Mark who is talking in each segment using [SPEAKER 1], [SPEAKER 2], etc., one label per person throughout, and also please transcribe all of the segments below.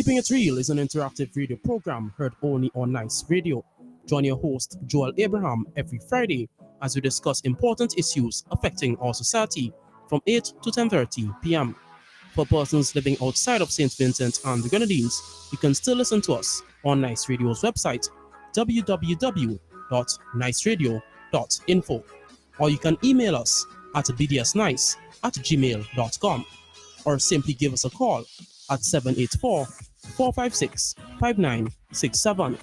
[SPEAKER 1] Keeping It Real is an interactive radio program heard only on Nice Radio. Join your host, Joel Abraham, every Friday as we discuss important issues affecting our society from 8 to 10:30 p.m. For persons living outside of St. Vincent and the Grenadines, you can still listen to us on Nice Radio's website, www.niceradio.info, or you can email us at bdsnice@gmail.com, or simply give us a call at 784-456-5967.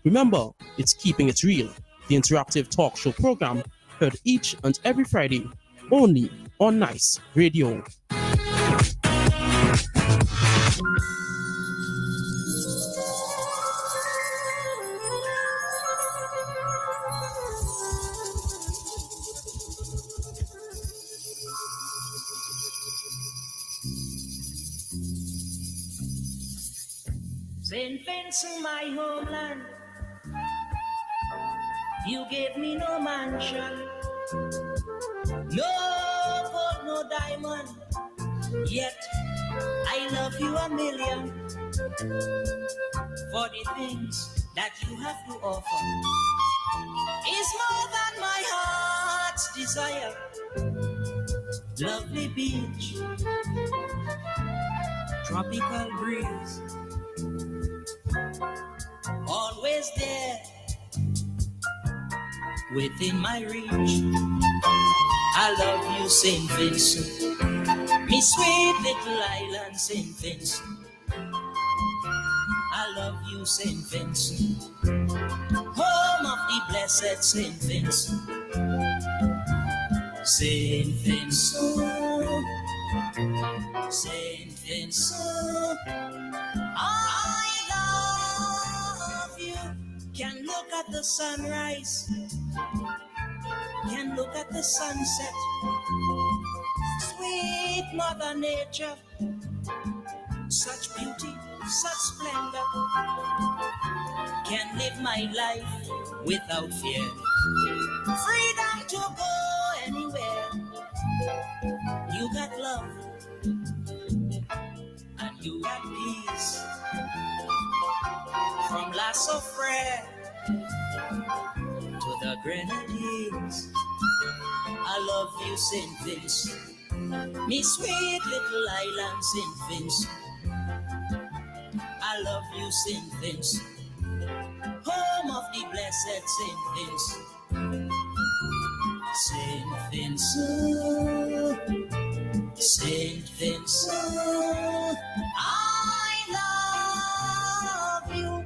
[SPEAKER 1] Remember, it's Keeping It Real, the interactive talk show program heard each and every Friday only on Nice Radio.
[SPEAKER 2] St. Vincent, my homeland, you gave me no mansion, no gold, no diamond, yet I love you a million for the things that you have to offer. Is more than my heart's desire. Lovely beach, tropical breeze, always there within my reach. I love you, St. Vincent, me sweet little island, St. Vincent. I love you, St. Vincent, home of the blessed St. Vincent. St. Vincent, St. Vincent, I love you. Can look at the sunrise, can look at the sunset. Sweet Mother Nature, such beauty, such splendor. Can live my life without fear. Freedom to go anywhere. You got love and you got peace. From La Sofre to the Grenadines, I love you, St. Vincent, me sweet little island, St. Vincent. I love you, St. Vincent, home of the blessed St. Vincent. St. Vincent, St. Vincent, I love you.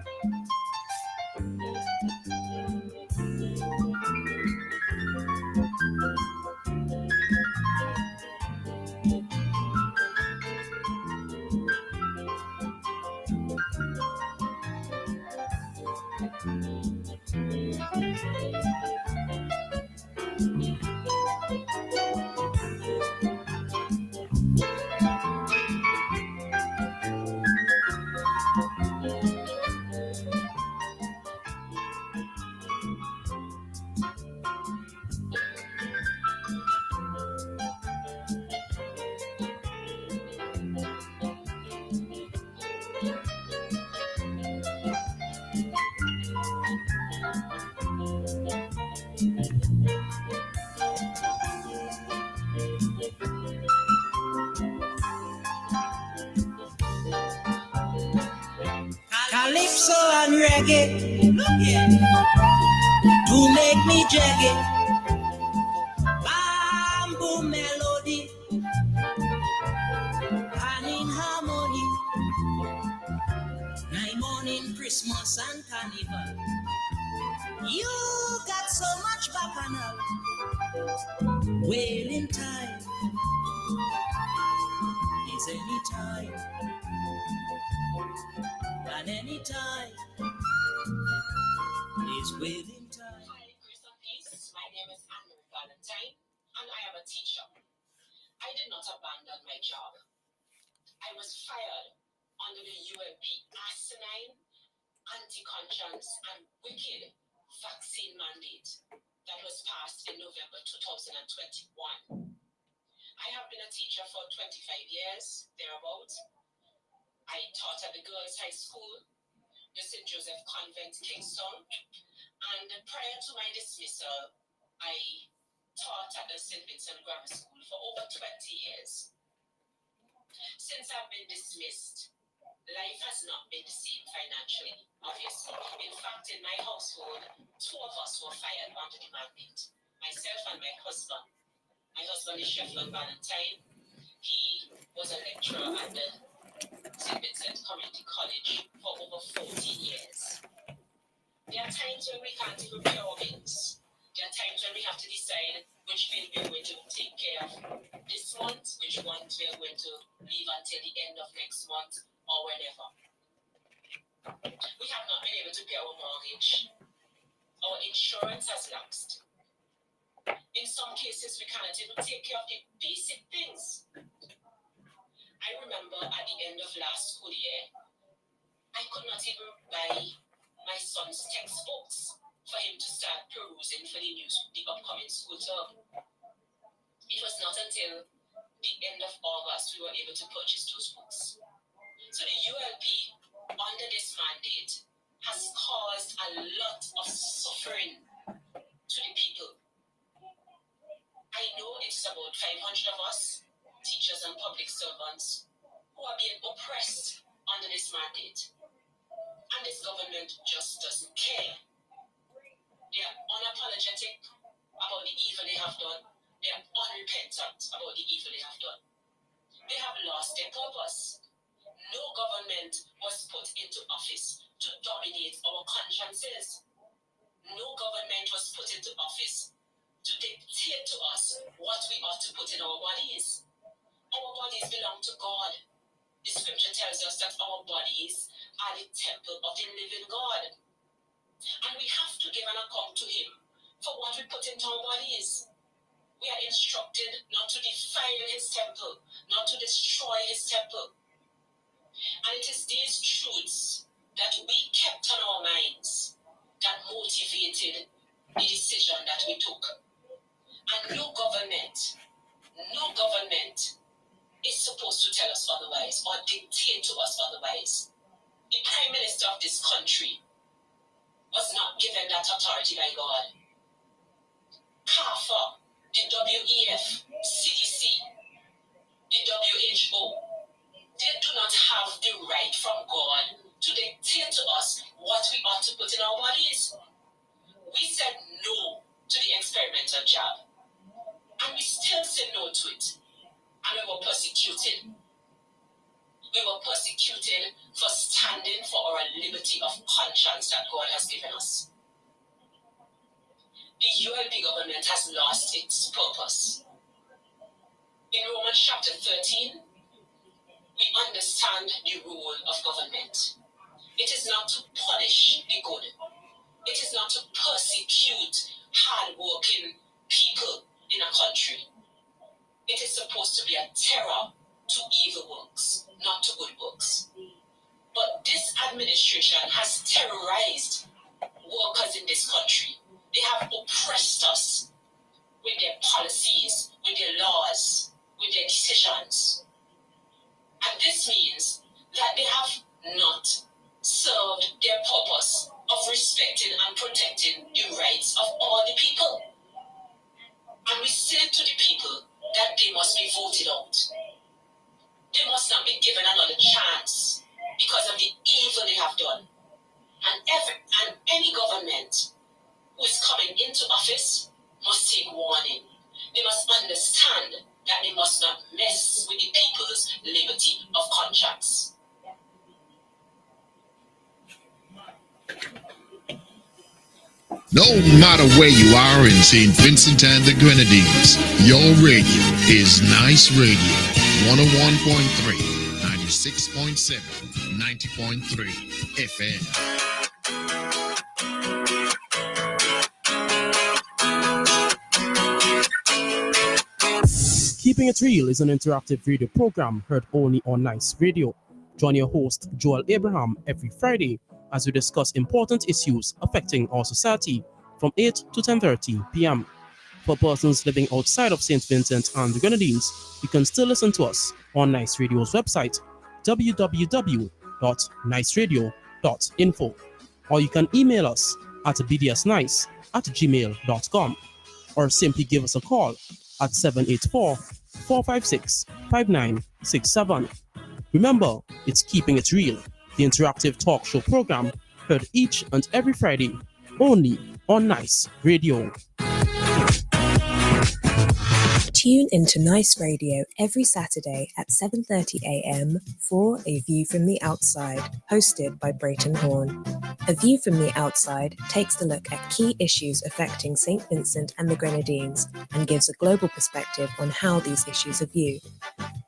[SPEAKER 2] Calypso and reggae, to make me jaggy. Bamboo melody, and in harmony. Night morning, Christmas and carnival. You got so much bacchanal. Wailing time is any time. And any time is within time.
[SPEAKER 3] Hi, Grace and Peace. My name is Anne-Marie Valentine, and I am a teacher. I did not abandon my job. I was fired under the UMP asinine, anti-conscience, and wicked vaccine mandate that was passed in November 2021. I have been a teacher for 25 years, thereabouts. I taught at the Girls' High School, the St. Joseph Convent, Kingston, and prior to my dismissal, I taught at the St. Vincent Grammar School for over 20 years. Since I've been dismissed, life has not been the same financially, obviously. In fact, in my household, 2 of us were fired under the mandate, myself and my husband. My husband is Sheffield Valentine. He was a lecturer at the St. Vincent Community College for over 14 years. There are times when we can't even pay our bills. There are times when we have to decide which bill we're going to take care of this month, which ones we're going to leave until the end of next month or whenever. We have not been able to pay our mortgage. Our insurance has lapsed. In some cases, we cannot even take care of the basic things. I remember at the end of last school year, I could not even buy my son's textbooks for him to start perusing for the upcoming school term. It was not until the end of August we were able to purchase those books. So the ULP, under this mandate, has caused a lot of suffering to the people. I know it's about 500 of us, teachers and public servants, who are being oppressed under this mandate. And this government just doesn't care. They are unapologetic about the evil they have done. They are unrepentant about the evil they have done. They have lost their purpose. No government was put into office to dominate our consciences. No government was put into office to dictate to us what we ought to put in our bodies. Our bodies belong to God. The scripture tells us that our bodies are the temple of the living God. And we have to give an account to Him for what we put into our bodies. We are instructed not to defile His temple, not to destroy His temple. And it is these truths that we kept on our minds that motivated the decision that we took. And no government is supposed to tell us otherwise or dictate to us otherwise. The Prime Minister of this country was not given that authority by God. CARFA, the WEF, CDC, the WHO, they do not have the right from God to dictate to us what we ought to put in our bodies. We said no to the experimental jab, and we still say no to it, and we were persecuted. We were persecuted for standing for our liberty of conscience that God has given us. The ULP government has lost its purpose. In Romans chapter 13, we understand the role of government. It is not to punish the good. It is not to persecute hard-working people in a country. It is supposed to be a terror to evil works, not to good works. But this administration has terrorized workers in this country. They have oppressed us with their policies, with their laws, with their decisions. And this means that they have not served their purpose of respecting and protecting the rights of all the people. And we say to the people that they must be voted out. They must not be given another chance because of the evil they have done. And any government who is coming into office must take warning. They must understand that they must not mess with the people's liberty of conscience.
[SPEAKER 4] No matter where you are in St. Vincent and the Grenadines, your radio is Nice Radio. 101.3, 96.7, 90.3 FM.
[SPEAKER 1] Keeping It Real is an interactive radio program heard only on Nice Radio. Join your host, Joel Abraham, every Friday as we discuss important issues affecting our society from 8 to 10:30 p.m. For persons living outside of St. Vincent and the Grenadines, you can still listen to us on Nice Radio's website, www.niceradio.info, or you can email us at bdsnice@gmail.com, or simply give us a call at 784-456-5967. Remember, it's Keeping It Real, the interactive talk show program heard each and every Friday only on Nice Radio.
[SPEAKER 5] Tune into Nice Radio every Saturday at 7:30 a.m. for A View from the Outside, hosted by Brayton Horn. A View from the Outside takes a look at key issues affecting St. Vincent and the Grenadines and gives a global perspective on how these issues are viewed.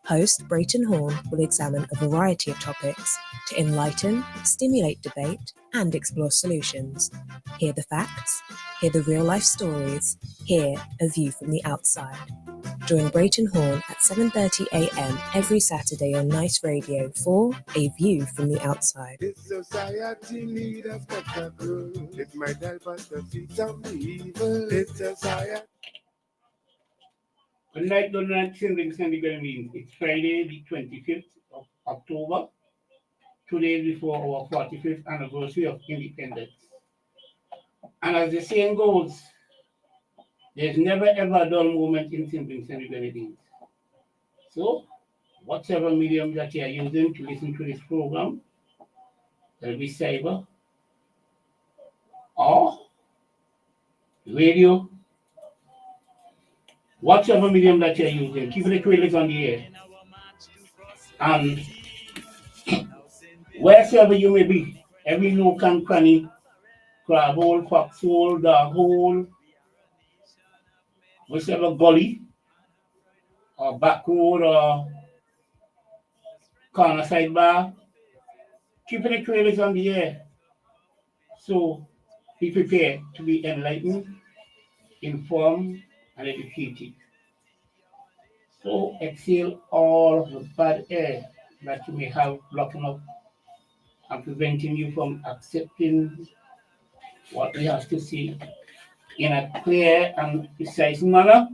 [SPEAKER 5] Host Brayton Horn will examine a variety of topics to enlighten, stimulate debate, and explore solutions. Hear the facts, hear the real-life stories, hear A View from the Outside. Join Brayton Horn at 7:30 a.m. every Saturday on Nice Radio for A View from the Outside.
[SPEAKER 6] This society need a spectacle. It might help us to see some evil. This society.
[SPEAKER 7] Good night, St. Vincent and the Grenadines. It's Friday, the 25th of October, 2 days before our 45th anniversary of independence. And as the saying goes, there's never ever a dull moment in St. Vincent and the Grenadines. So, whatever medium that you are using to listen to this program, whether it be cyber or radio, whatever medium that you're using, keep the trailers on the air. And wherever you may be, every nook and cranny, crab hole, foxhole, dog hole, whichever gully, or back road, or corner side bar, keep the trailers on the air. So be prepared to be enlightened, informed, and educated. So exhale all of the bad air that you may have blocking up and preventing you from accepting what we have to say in a clear and precise manner,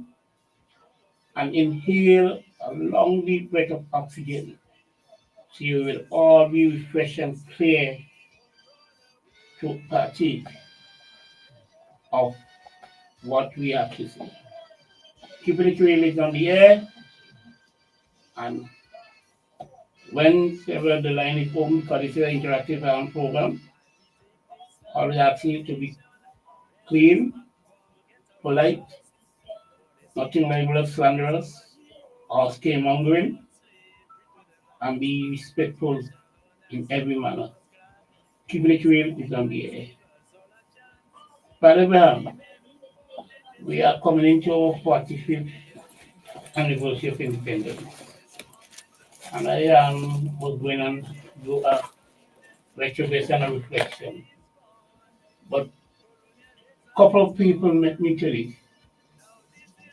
[SPEAKER 7] and inhale a long deep breath of oxygen. So you will all be refreshed and clear to partake of what we have to say. Keep it trailers on the air, and whenever the line is open for this interactive program, all we ask you to be clean, polite, nothing libelous, slanderous, or scaremongering, and be respectful in every manner. Keep it real is on the air. Father Abraham, we are coming into our 45th anniversary of independence. And I was going to do a retrospection and reflection. But a couple of people met me today,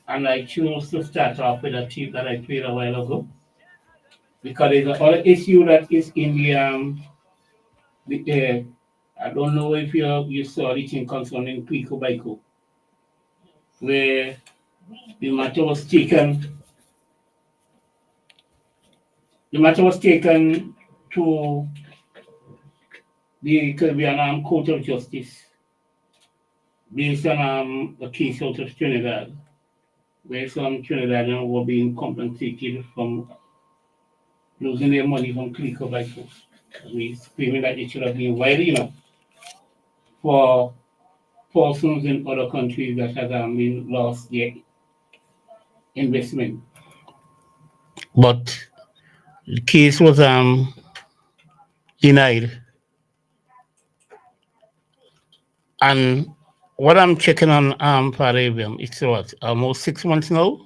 [SPEAKER 7] and I chose to start off with a tip that I played a while ago, because there's another issue that is in the I don't know if you saw the thing concerning Quico Baiko, where the matter was taken to the Caribbean Court of Justice based on a case out of Trinidad, where some Trinidadians were being compensated from losing their money from Quico Baiko. We screaming that it should have been widely, for persons in other countries that have been lost their investment. But the case was denied. And what I'm checking on Parabium, it's what, almost 6 months now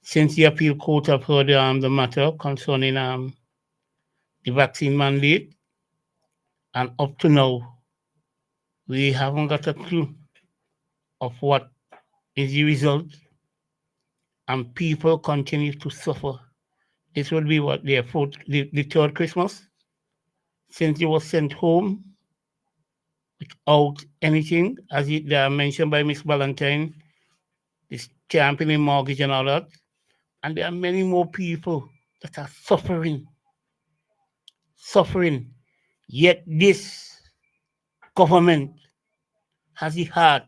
[SPEAKER 7] since the appeal court have heard the matter concerning the vaccine mandate, and up to now we haven't got a clue of what is the result, and people continue to suffer. This will be what, the third Christmas since he was sent home without anything, as mentioned by Miss Valentine, this championing mortgage and all that. And there are many more people that are suffering suffering. Yet this government has the heart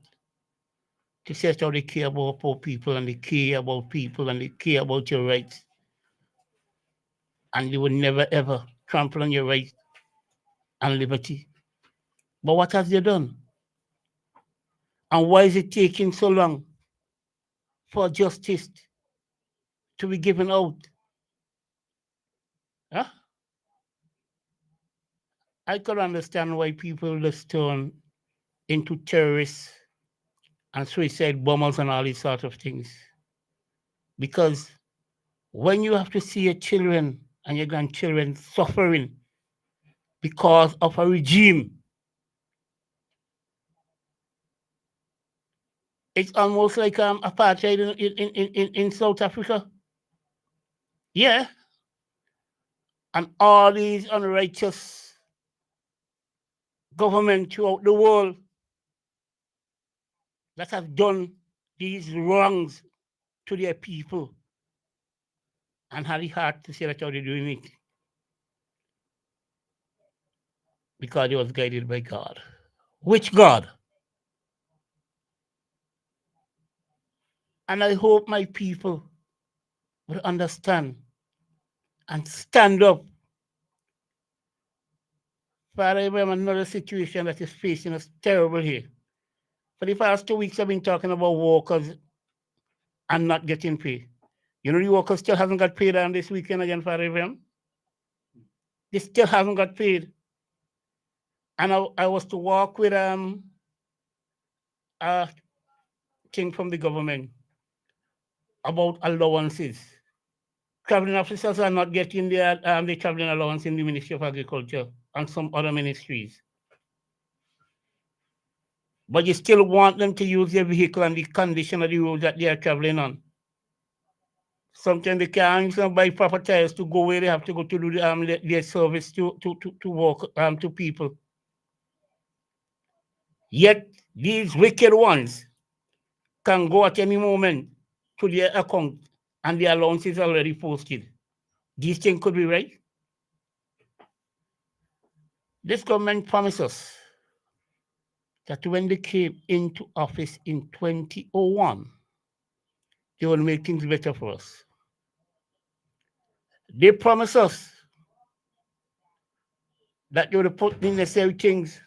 [SPEAKER 7] to say how they care about poor people and they care about people and they care about your rights. And they will never ever trample on your rights and liberty. But what has they done? And why is it taking so long for justice to be given out? Huh? I could understand why people just turn into terrorists and suicide bombers and all these sort of things. Because when you have to see your children and your grandchildren suffering because of a regime, it's almost like apartheid in South Africa. Yeah. And all these unrighteous government throughout the world that have done these wrongs to their people and had the heart to say that's how they're doing it. Because it was guided by God. Which God? And I hope my people will understand and stand up. Father, we have another situation that is facing us terrible here. For the past 2 weeks, I've been talking about workers and not getting paid. You know, the workers still haven't got paid on this weekend again, Father Abraham. They still haven't got paid. And I was to walk with a thing from the government about allowances. Traveling officers are not getting their the traveling allowance in the Ministry of Agriculture and some other ministries. But you still want them to use their vehicle and the condition of the roads that they are traveling on. Sometimes they can't even buy proper tires to go where they have to go to do their service to work to people. Yet these wicked ones can go at any moment to their account and the allowance is already posted. These things could be right. This government promises that when they came into office in 2001, they will make things better for us. They promise us that they will put the necessary things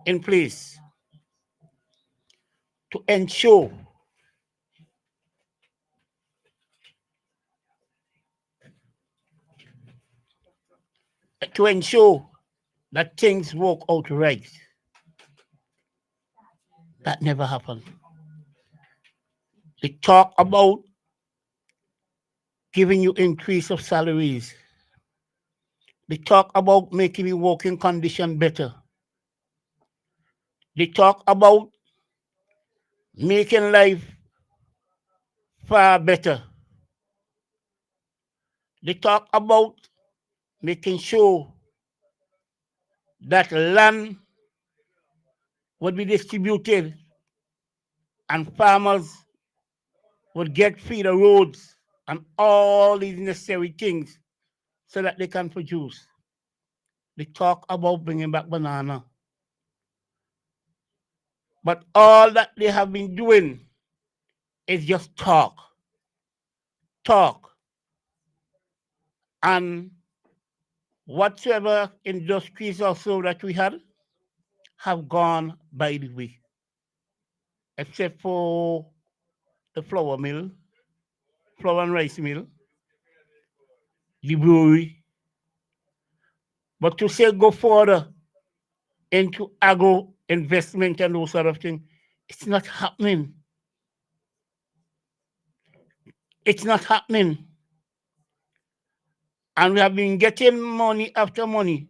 [SPEAKER 7] in place to ensure that things work out right. That never happened. They talk about giving you increase of salaries. They talk about making your working condition better. They talk about making life far better. They talk about making sure that land would be distributed and farmers would get free the roads and all these necessary things so that they can produce. They talk about bringing back banana. But all that they have been doing is just talk. And whatsoever industries also that we had have gone by the way, except for the flour mill, flour and rice mill, the brewery. But to say go further into agro investment and those sort of things, it's not happening. It's not happening. And we have been getting money after money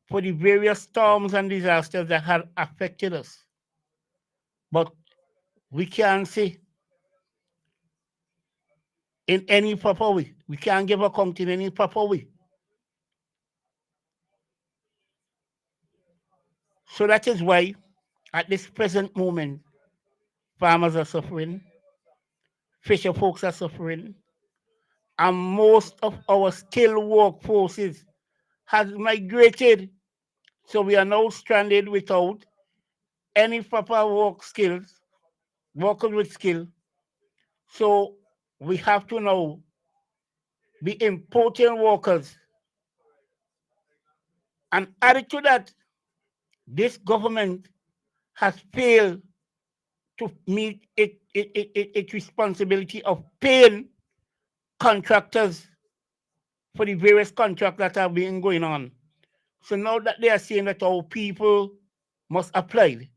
[SPEAKER 7] for the various storms and disasters that have affected us. But we can't see in any proper way. We can't give account in any proper way. So that is why, at this present moment, farmers are suffering, fisher folks are suffering, and most of our skilled workforces has migrated. So we are now stranded without any proper work skills, workers with skill. So we have to now be importing workers. And added to that, this government has failed to meet its responsibility of paying contractors for the various contracts that have been going on. So now that they are saying that our people must apply,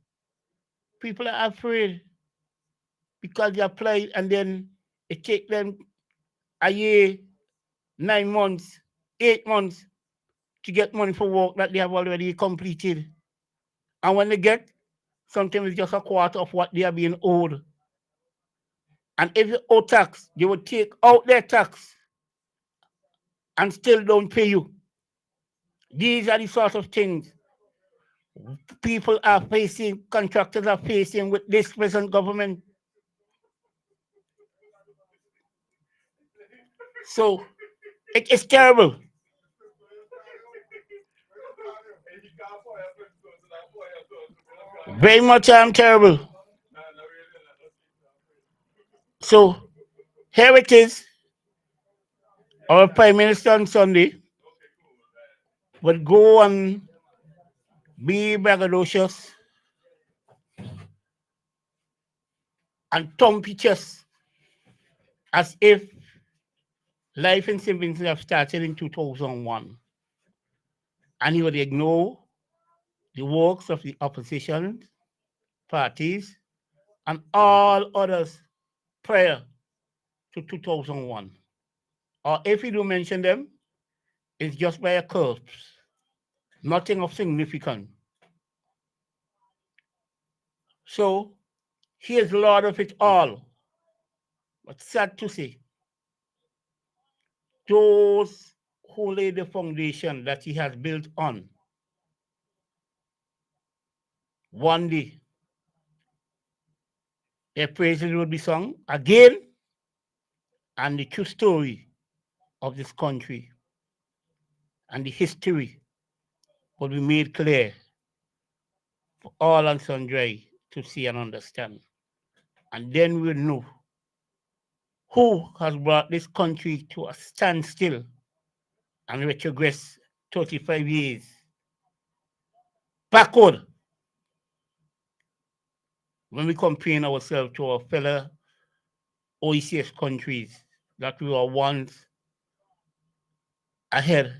[SPEAKER 7] people are afraid because they apply and then it takes them a year, 9 months, 8 months to get money for work that they have already completed. And when they get, sometimes it's just a quarter of what they are being owed. And if you owe tax, they will take out their tax and still don't pay you. These are the sort of things people are facing, contractors are facing with this present government. So it is terrible. Very much terrible. So here it is. Our Prime Minister on Sunday would go and be braggadocious and thump his chest as if life in St. Vincent have started in 2001. And he would ignore the works of the opposition parties and all others prior to 2001. Or if you do mention them, it's just by a corpse, nothing of significance. So he is Lord of it all. But sad to say, those who lay the foundation that he has built on, one day their praises will be sung again, and the true story of this country and the history will be made clear for all and sundry to see and understand. And then we'll know who has brought this country to a standstill and retrogress 35 years backward when we compare ourselves to our fellow OECS countries that we were once ahead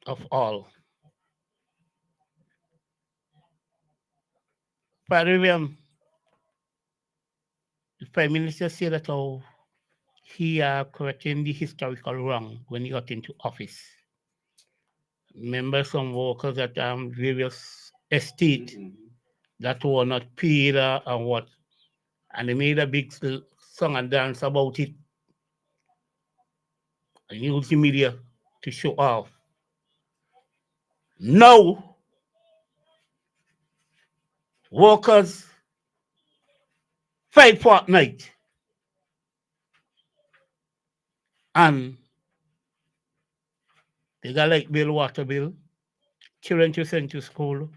[SPEAKER 7] of all. Father William, the Prime Minister said that he correcting the historical wrong when he got into office. Remember some workers at various estates that were not paid and what, and they made a big song and dance about it and used the media to show off. Now, workers fight fortnight and they got like bill, water bill, children to send to school,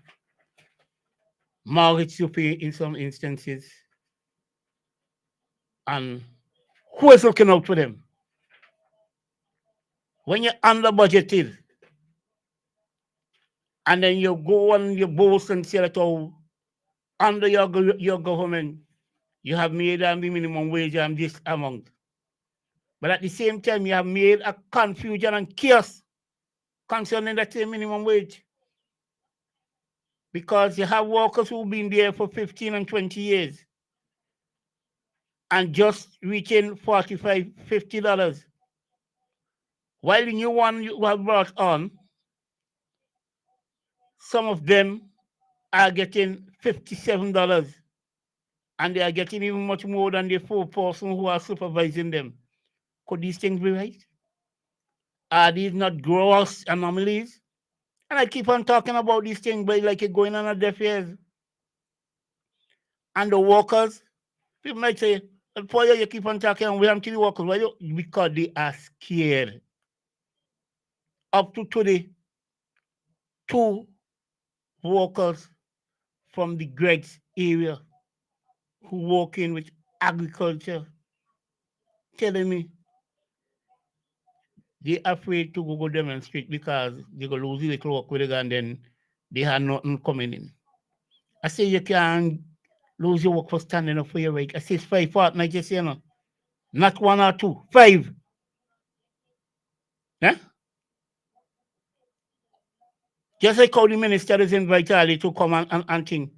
[SPEAKER 7] mortgage to pay in some instances, and who is looking out for them? When you're under budgeted, and then you go and you boast and say that under your government, you have made the minimum wage and this amount. But at the same time, you have made a confusion and chaos concerning that same minimum wage. Because you have workers who've been there for 15 and 20 years and just reaching $45, $50. While the new one you have brought on, some of them are getting $57 and they are getting even much more than the 4 person who are supervising them. Could these things be right? Are these not gross anomalies? And I keep on talking about these things, but like it's going on at deaf ears. And the workers, people might say, for you keep on talking and we have to the workers. Why? Because they are scared. up to today, 2 workers from the Greg's area who work in with agriculture telling me they're afraid to go demonstrate because they go lose the little work with it and then they have nothing coming in. I say you can't lose your work for standing up for your right. I say it's 5 fortnights, you say, no? Not 1 or 2, 5. Yeah? Just like how the minister is invite Ali to come and think.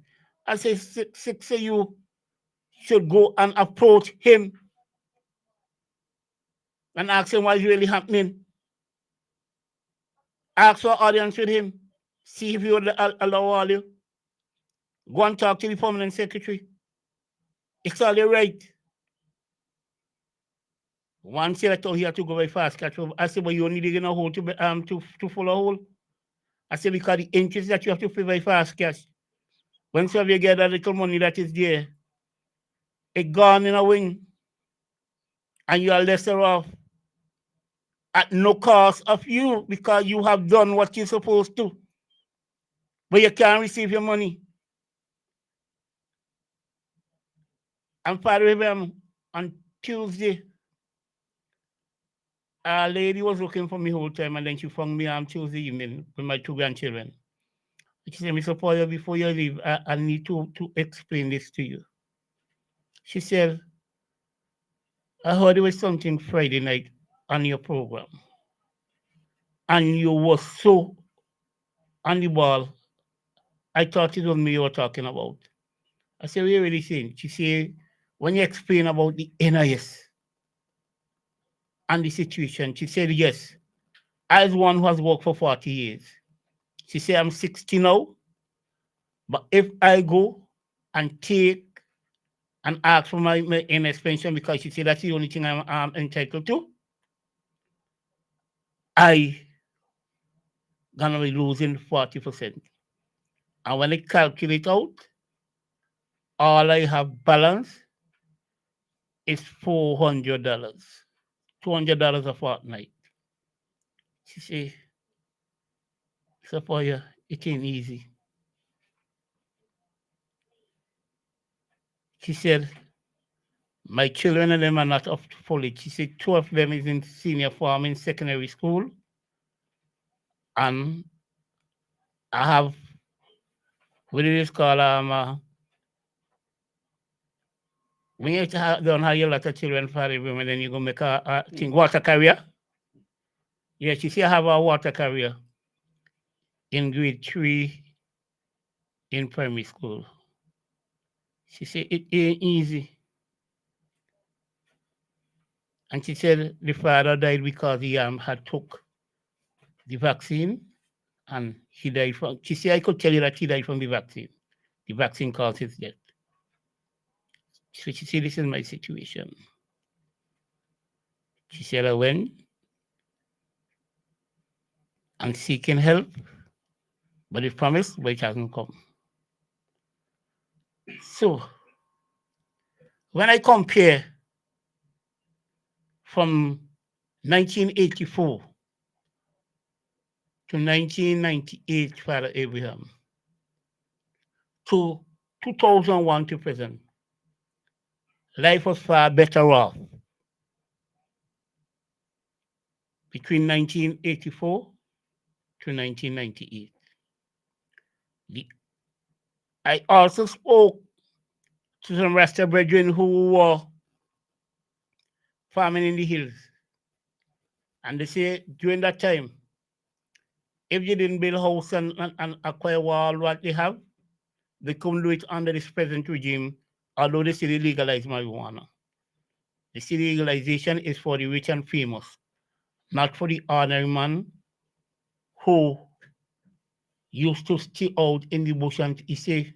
[SPEAKER 7] I say, say you should go and approach him and ask him what's really happening. Ask for audience with him. See if he would allow all you. Go and talk to the permanent secretary. It's all your right. One selector here to go by fast catch. I said, but you only dig in a hole to follow a hole. I said, because the interest that you have to pay by fast cash. When so you get that little money that is there, it gone in a wing. And you are lesser off at no cost of you because you have done what you're supposed to. But you can't receive your money. And Father Abraham, on Tuesday, a lady was looking for me the whole time, and then she found me on Tuesday evening with my 2 grandchildren. She said, Mr. Poyer, before you leave, I need to explain this to you. She said, I heard there was something Friday night on your program, and you were so on the ball. I thought it was me you were talking about. I said, what are you really saying? She said, when you explain about the NIS and the situation, she said, yes, as one who has worked for 40 years. She said, I'm 60 now, but if I go and take and ask for my NS pension because she said that's the only thing I'm entitled to, I gonna be losing 40%. And when I calculate out, all I have balance is $400, $200 a fortnight. She said, so for you, it ain't easy. She said, my children and them are not up to full age. She said 2 of them is in senior form in secondary school. And I have, what it is called, when you don't have a lot of children for the women, then you go make a thing, water carrier. Yeah, she said I have a water carrier in grade 3 in primary school. She said it ain't easy. And she said the father died because he had took the vaccine and he died from, she said I could tell you that he died from the vaccine. The vaccine caused his death. So she said, this is my situation. She said I went and seeking help, but it promised, but it hasn't come. So when I compare from 1984 to 1998, Father Abraham, to 2001 to present, life was far better off between 1984 to 1998. I also spoke to some Rasta brethren who were farming in the hills. And they say during that time, if you didn't build a house and acquire all what they have, they couldn't do it under this present regime, although they still legalize marijuana. The city legalization is for the rich and famous, not for the ordinary man who used to stay out in the bush and he say,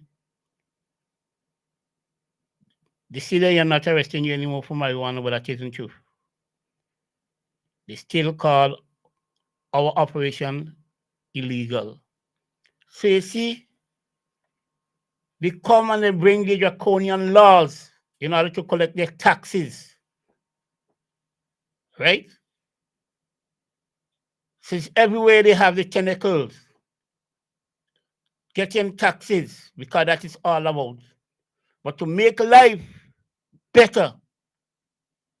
[SPEAKER 7] the city are not arresting you anymore for marijuana, but that isn't true. They still call our operation illegal. So you see, they come and they bring the draconian laws in order to collect their taxes. Right? Since everywhere they have the tentacles, getting taxes, because that is all about. But to make life better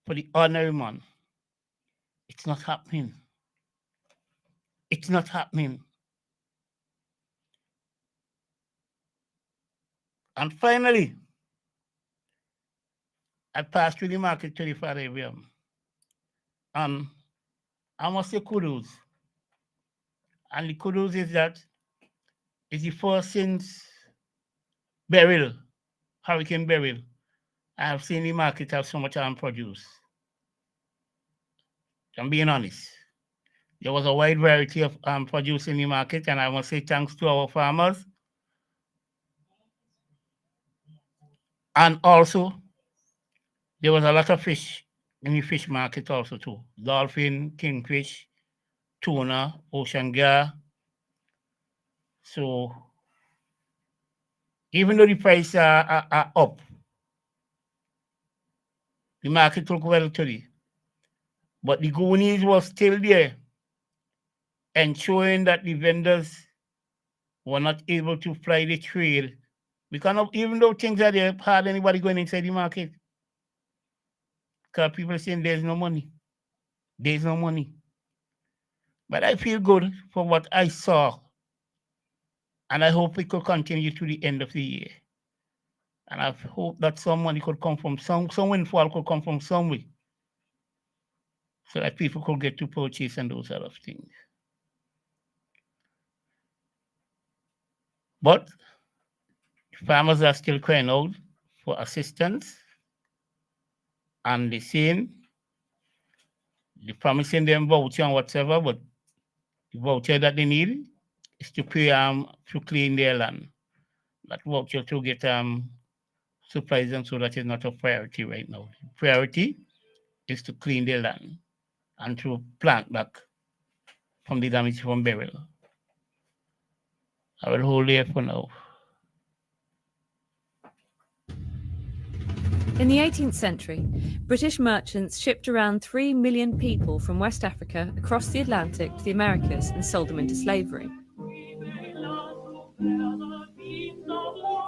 [SPEAKER 7] for the ordinary man, it's not happening. It's not happening. And finally, I passed through the market to the Father Abraham. And I must say kudos. And the kudos is that it's the first since Beryl, Hurricane Beryl, I have seen the market have so much produce. I'm being honest. There was a wide variety of produce in the market, and I must say thanks to our farmers. And also, there was a lot of fish in the fish market also too. Dolphin, kingfish, tuna, ocean gar. So, even though the prices are up, the market looked well today. But the goonies was still there, ensuring that the vendors were not able to fly the trade. Because even though things are there, hardly anybody going inside the market. Because people are saying there's no money. There's no money. But I feel good for what I saw. And I hope it could continue to the end of the year. And I hope that some money could come from some windfall could come from somewhere, so that people could get to purchase and those sort of things. But farmers are still crying out for assistance, and they're saying, they're promising them voucher and whatever, but the voucher that they need is to pay to clean their land. That voucher to get supplies them, so that is not a priority right now. The priority is to clean their land and to plant back from the damage from Beryl. I will hold here for now.
[SPEAKER 8] In the 18th century, British merchants shipped around 3 million people from West Africa across the Atlantic to the Americas and sold them into slavery.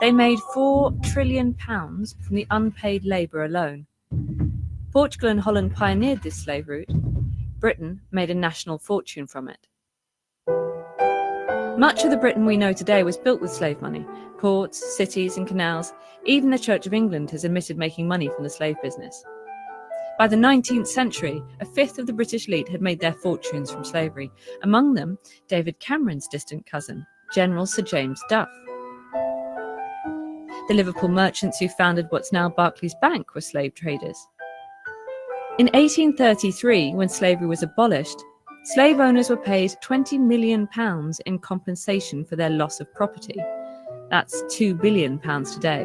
[SPEAKER 8] They made £4 trillion from the unpaid labour alone. Portugal and Holland pioneered this slave route. Britain made a national fortune from it. Much of the Britain we know today was built with slave money. Ports, cities and canals. Even the Church of England has admitted making money from the slave business. By the 19th century, a fifth of the British elite had made their fortunes from slavery. Among them, David Cameron's distant cousin, General Sir James Duff. The Liverpool merchants who founded what's now Barclays Bank were slave traders. In 1833, when slavery was abolished, slave owners were paid £20 million in compensation for their loss of property. That's £2 billion today.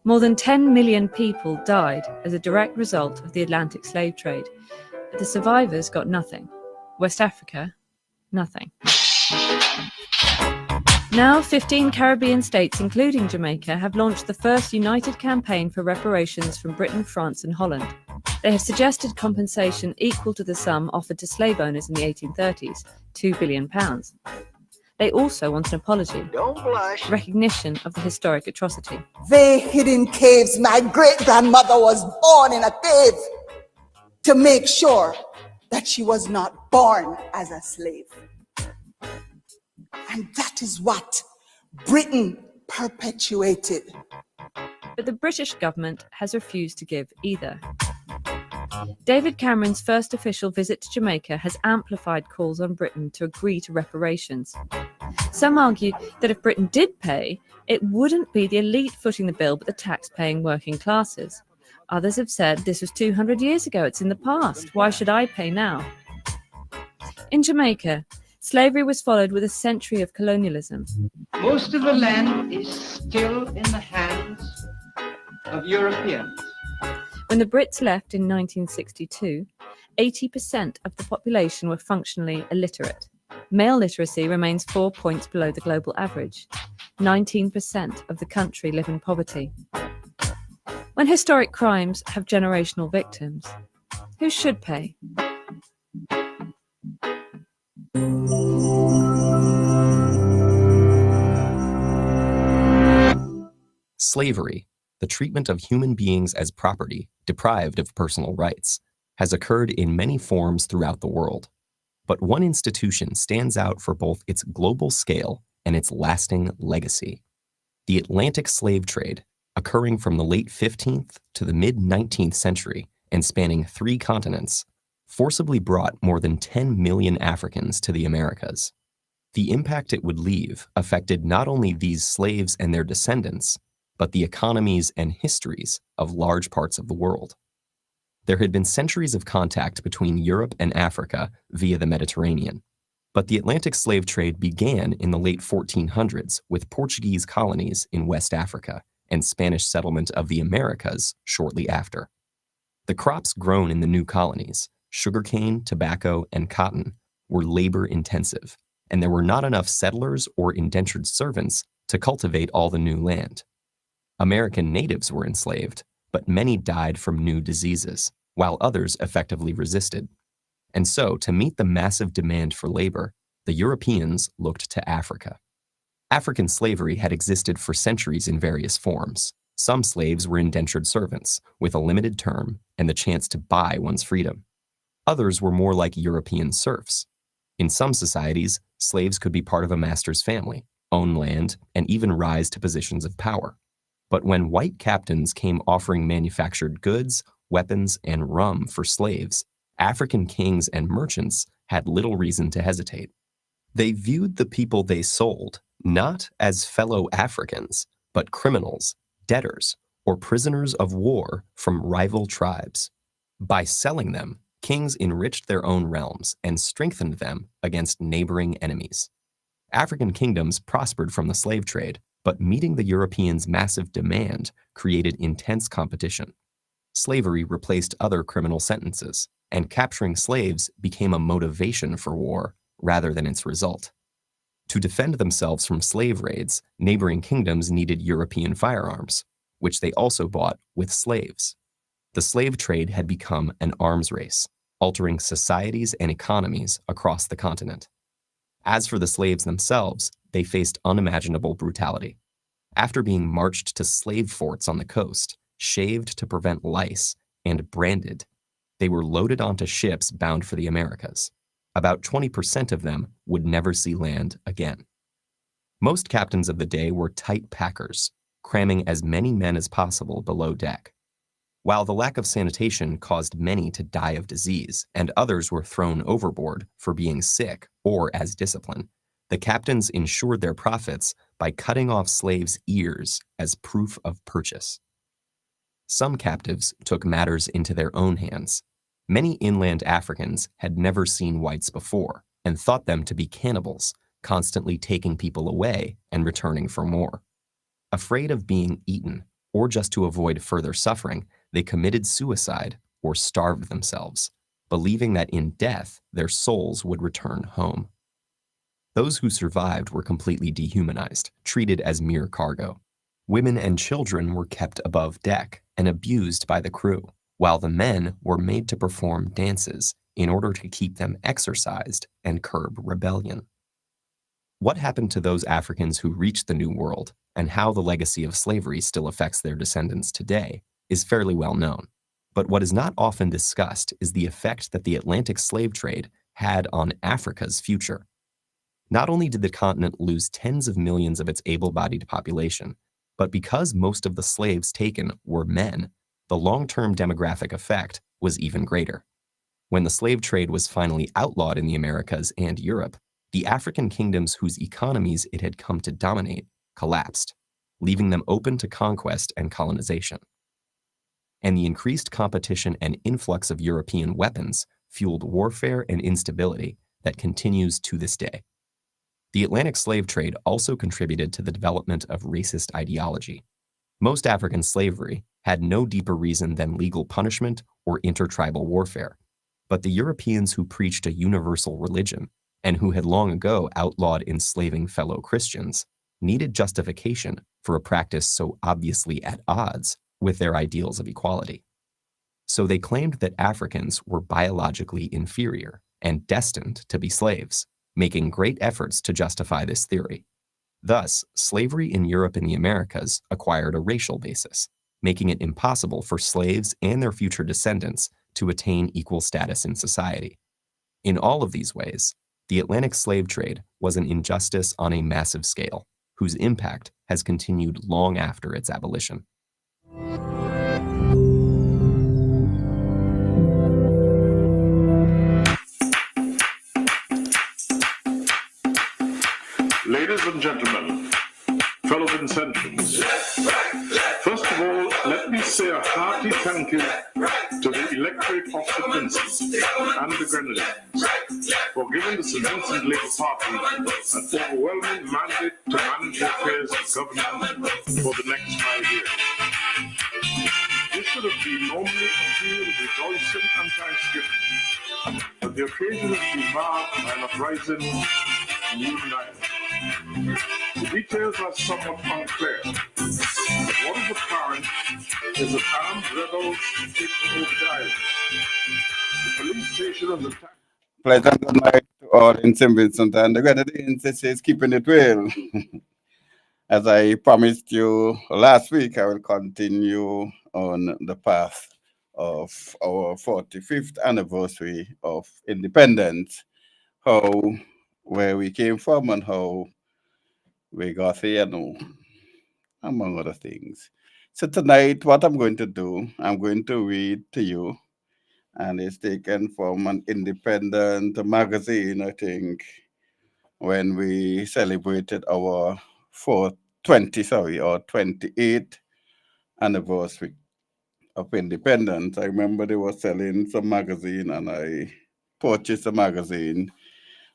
[SPEAKER 8] More than 10 million people died as a direct result of the Atlantic slave trade, but the survivors got nothing. West Africa, nothing. Now, 15 Caribbean states, including Jamaica, have launched the first united campaign for reparations from Britain, France and Holland. They have suggested compensation equal to the sum offered to slave owners in the 1830s, £2 billion. They also want an apology, recognition of the historic atrocity.
[SPEAKER 9] They hid in caves. My great-grandmother was born in a cave to make sure that she was not born as a slave. And that is what Britain perpetuated.
[SPEAKER 8] But the British government has refused to give either. David Cameron's first official visit to Jamaica has amplified calls on Britain to agree to reparations. Some argue that if Britain did pay, it wouldn't be the elite footing the bill, but the tax-paying working classes. Others have said this was 200 years ago, it's in the past, why should I pay now? In Jamaica, slavery was followed with a century of colonialism.
[SPEAKER 10] Most of the land is still in the hands of Europeans.
[SPEAKER 8] When the Brits left in 1962, 80% of the population were functionally illiterate. Male literacy remains 4 points below the global average. 19% of the country live in poverty. When historic crimes have generational victims, Who should pay?
[SPEAKER 11] Slavery, the treatment of human beings as property, deprived of personal rights, has occurred in many forms throughout the world. But one institution stands out for both its global scale and its lasting legacy: the Atlantic slave trade, occurring from the late 15th to the mid-19th century and spanning 3 continents, forcibly brought more than 10 million Africans to the Americas. The impact it would leave affected not only these slaves and their descendants, but the economies and histories of large parts of the world. There had been centuries of contact between Europe and Africa via the Mediterranean, but the Atlantic slave trade began in the late 1400s with Portuguese colonies in West Africa and Spanish settlement of the Americas shortly after. The crops grown in the new colonies, sugarcane, tobacco, and cotton, were labor-intensive, and there were not enough settlers or indentured servants to cultivate all the new land. American natives were enslaved, but many died from new diseases, while others effectively resisted. And so, to meet the massive demand for labor, the Europeans looked to Africa. African slavery had existed for centuries in various forms. Some slaves were indentured servants, with a limited term and the chance to buy one's freedom. Others were more like European serfs. In some societies, slaves could be part of a master's family, own land, and even rise to positions of power. But when white captains came offering manufactured goods, weapons, and rum for slaves, African kings and merchants had little reason to hesitate. They viewed the people they sold not as fellow Africans, but criminals, debtors, or prisoners of war from rival tribes. By selling them, kings enriched their own realms and strengthened them against neighboring enemies. African kingdoms prospered from the slave trade, but meeting the Europeans' massive demand created intense competition. Slavery replaced other criminal sentences, and capturing slaves became a motivation for war rather than its result. To defend themselves from slave raids, neighboring kingdoms needed European firearms, which they also bought with slaves. The slave trade had become an arms race, altering societies and economies across the continent. As for the slaves themselves, they faced unimaginable brutality. After being marched to slave forts on the coast, shaved to prevent lice, and branded, they were loaded onto ships bound for the Americas. About 20% of them would never see land again. Most captains of the day were tight packers, cramming as many men as possible below deck. While the lack of sanitation caused many to die of disease, and others were thrown overboard for being sick or as discipline, the captains ensured their profits by cutting off slaves' ears as proof of purchase. Some captives took matters into their own hands. Many inland Africans had never seen whites before and thought them to be cannibals, constantly taking people away and returning for more. Afraid of being eaten, or just to avoid further suffering, they committed suicide or starved themselves, believing that in death their souls would return home. Those who survived were completely dehumanized, treated as mere cargo. Women and children were kept above deck and abused by the crew, while the men were made to perform dances in order to keep them exercised and curb rebellion. What happened to those Africans who reached the New World, and how the legacy of slavery still affects their descendants today, is fairly well known. But what is not often discussed is the effect that the Atlantic slave trade had on Africa's future. Not only did the continent lose tens of millions of its able-bodied population, but because most of the slaves taken were men, the long-term demographic effect was even greater. When the slave trade was finally outlawed in the Americas and Europe, the African kingdoms whose economies it had come to dominate collapsed, leaving them open to conquest and colonization. And the increased competition and influx of European weapons fueled warfare and instability that continues to this day. The Atlantic slave trade also contributed to the development of racist ideology. Most African slavery had no deeper reason than legal punishment or intertribal warfare, but the Europeans who preached a universal religion and who had long ago outlawed enslaving fellow Christians needed justification for a practice so obviously at odds with their ideals of equality. So they claimed that Africans were biologically inferior and destined to be slaves, making great efforts to justify this theory. Thus, slavery in Europe and the Americas acquired a racial basis, making it impossible for slaves and their future descendants to attain equal status in society. In all of these ways, the Atlantic slave trade was an injustice on a massive scale, whose impact has continued long after its abolition.
[SPEAKER 12] Ladies and gentlemen, fellow Vincentians, first of all, let me say a hearty thank you to the electorate of St. Vincent and the Grenadines for giving the St. Vincent Labour Party an overwhelming mandate to manage the affairs of government for the next 5 years. This should have been normally a period of rejoicing and thanksgiving, but the occasion has been marked by an uprising in New Night. The details are somewhat unclear, but what is apparent is that armed rebels taking over the island. The police station and the
[SPEAKER 13] Pleasant good night to all in St. Vincent and the Grenadines. This is Keeping It Real. As I promised you last week, I will continue on the path of our 45th anniversary of independence, where we came from and how we got here, among other things. So tonight, what I'm going to do, I'm going to read to you, and it's taken from an independent magazine, I think, when we celebrated our 28th anniversary of independence. I remember they were selling some magazine, and I purchased a magazine.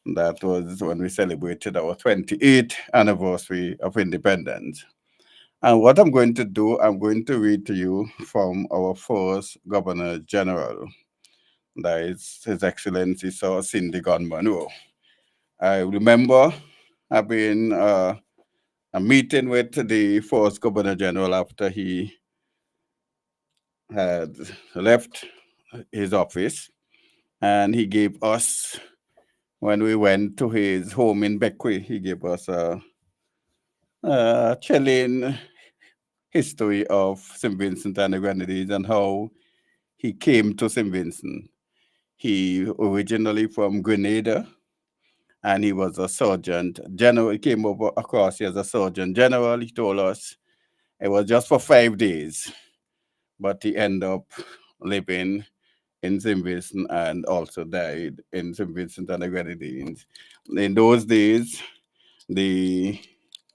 [SPEAKER 13] That was when we celebrated our 28th anniversary of independence. And what I'm going to do, I'm going to read to you from our first Governor General, that is His Excellency Sir Cindy Gunn Munro. I remember having a meeting with the first Governor General after he had left his office, and he gave us, when we went to his home in Bequia, he gave us a chilling history of St. Vincent and the Grenadines and how he came to St. Vincent. He originally from Grenada, and he was a Sergeant General. He came over across here as a Sergeant General. He told us it was just for 5 days, but he ended up living in St. Vincent and also died in St. Vincent and the Grenadines. In those days, the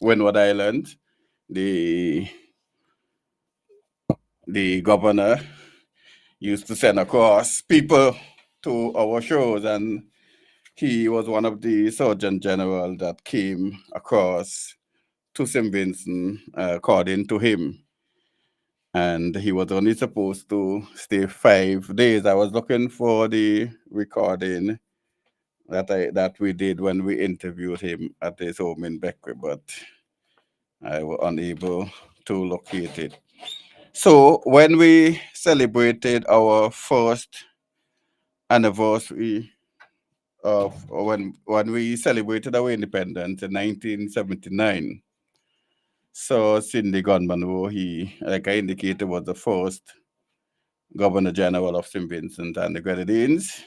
[SPEAKER 13] Windward Island, the governor used to send across people to our shows, and he was one of the Sergeant General that came across to St. Vincent, according to him. And he was only supposed to stay 5 days. I was looking for the recording that we did when we interviewed him at his home in Bequia, but I was unable to locate it. So when we celebrated our first anniversary of when we celebrated our independence in 1979, so Cindy Gunn Munro, he, like I indicated, was the first Governor General of St. Vincent and the Grenadines.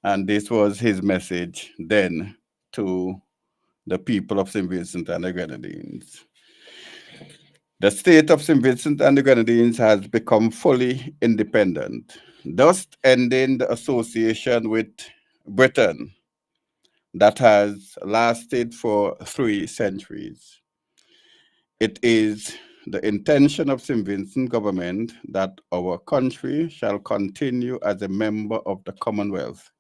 [SPEAKER 13] And this was his message then to the people of St. Vincent and the Grenadines. The state of St. Vincent and the Grenadines has become fully independent, thus ending the association with Britain that has lasted for 3 centuries. It is the intention of St. Vincent government that our country shall continue as a member of the Commonwealth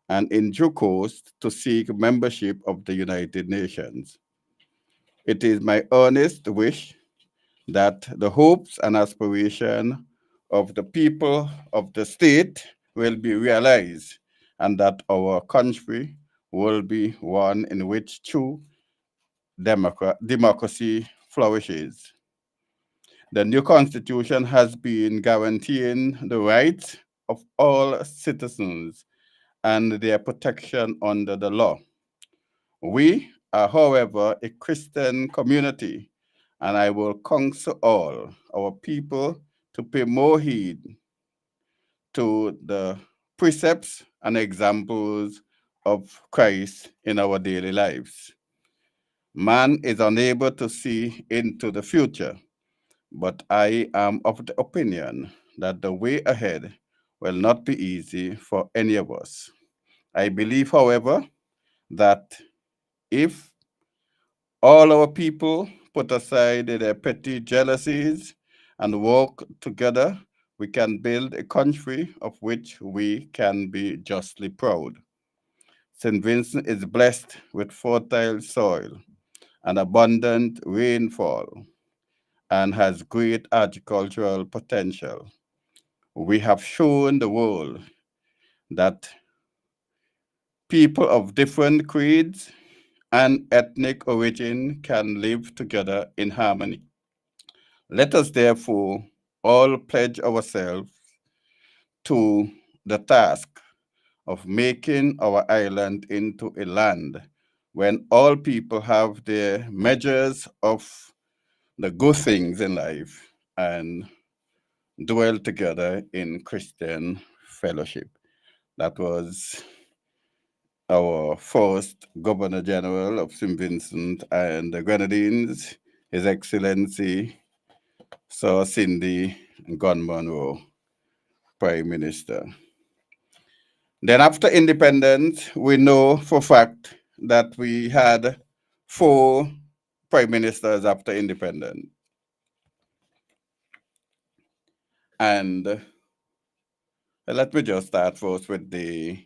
[SPEAKER 13] and in due course to seek membership of the United Nations. It is my earnest wish that the hopes and aspirations of the people of the state will be realized and that our country will be one in which true democracy flourishes. The new constitution has been guaranteeing the rights of all citizens and their protection under the law. We are, however, a Christian community, and I will counsel all our people to pay more heed to the precepts and examples of Christ in our daily lives. Man is unable to see into the future, but I am of the opinion that the way ahead will not be easy for any of us. I believe, however, that if all our people put aside their petty jealousies and work together, we can build a country of which we can be justly proud. St. Vincent is blessed with fertile soil and abundant rainfall and has great agricultural potential. We have shown the world that people of different creeds and ethnic origin can live together in harmony. Let us therefore all pledge ourselves to the task of making our island into a land when all people have their measures of the good things in life and dwell together in Christian fellowship. That was our first Governor General of St. Vincent and the Grenadines, His Excellency Sir Cindy Gunn-Monroe, Prime Minister. Then after independence, we know for fact that we had 4 prime ministers after independence. And let me just start first with the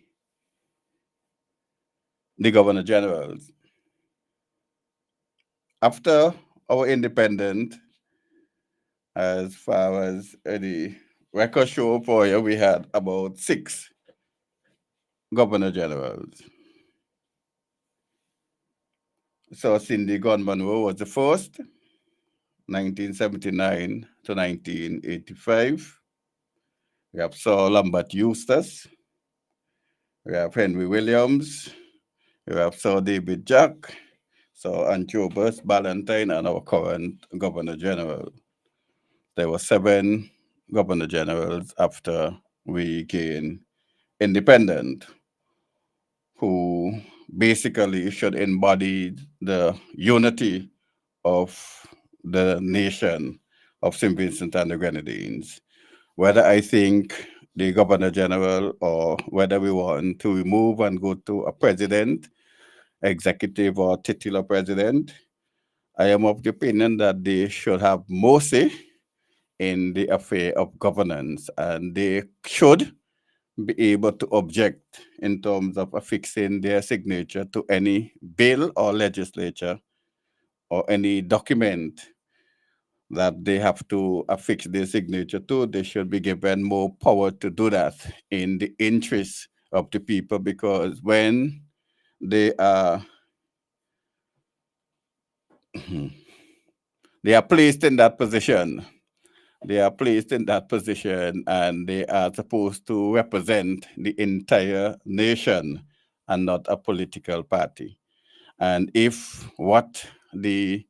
[SPEAKER 13] Governor Generals. After our independence, as far as the record show for you, we had about 6 Governor Generals. So Cindy Gunn-Monroe was the first, 1979 to 1985. We have Sir Lambert Eustace. We have Henry Williams. We have Sir David Jack, Sir Antiobus Ballantyne, and our current Governor General. There were 7 Governor Generals after we gained independence, who basically should embody the unity of the nation of St. Vincent and the Grenadines. Whether I think the Governor General or whether we want to remove and go to a president, executive or titular president, I am of the opinion that they should have more say in the affair of governance, and they should be able to object in terms of affixing their signature to any bill or legislature or any document that they have to affix their signature to. They should be given more power to do that in the interest of the people, because when they are placed in that position, and they are supposed to represent the entire nation and not a political party. And if what the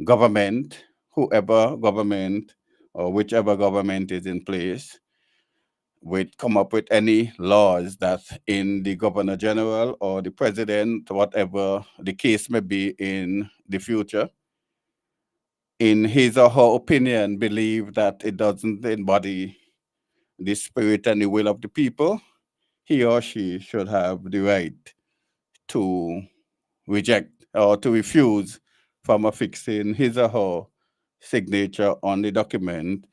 [SPEAKER 13] government, whoever government or whichever government is in place, would come up with any laws that in the Governor General or the President, whatever the case may be in the future, in his or her opinion, believe that it doesn't embody the spirit and the will of the people, he or she should have the right to reject or to refuse from affixing his or her signature on the document,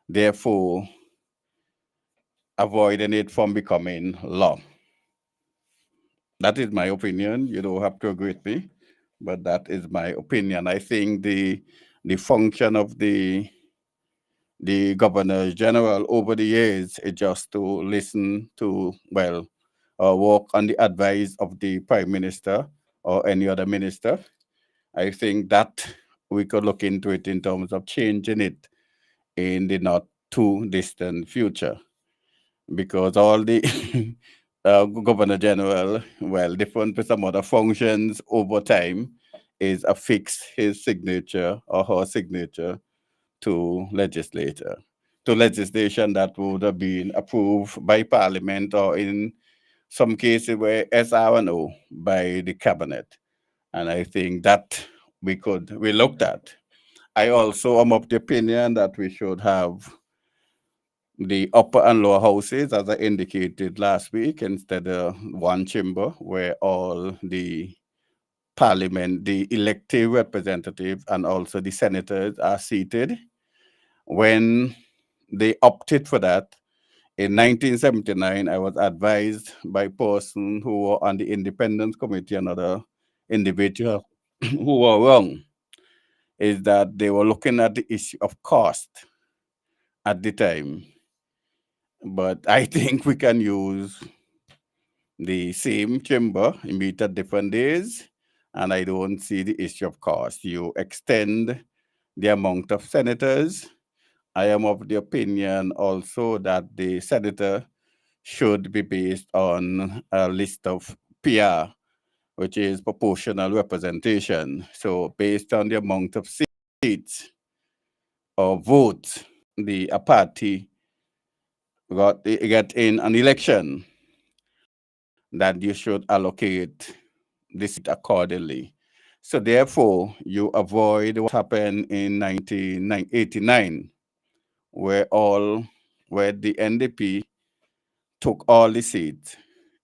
[SPEAKER 13] therefore avoiding it from becoming law. That is my opinion. You don't have to agree with me, but that is my opinion. I think the function of the Governor General over the years is just to listen to, work on the advice of the Prime Minister or any other minister. I think that we could look into it in terms of changing it in the not too distant future, because all the governor general, well, different with some other functions over time, is affix his signature or her signature to legislation that would have been approved by parliament, or in some cases where SR&O by the cabinet. And I think that we looked at. I also am of the opinion that we should have the upper and lower houses, as I indicated last week, instead of one chamber where all the parliament, the elected representatives, and also the senators are seated. When they opted for that in 1979, I was advised by person who were on the Independence Committee and other individuals who were wrong, is that they were looking at the issue of cost at the time. But I think we can use the same chamber, meet at different days, and I don't see the issue of cost. You extend the amount of senators. I am of the opinion also that the senator should be based on a list of PR, which is proportional representation. So based on the amount of seats or votes a party get in an election, that you should allocate the seat accordingly. So therefore, you avoid what happened in 1989, where the NDP took all the seats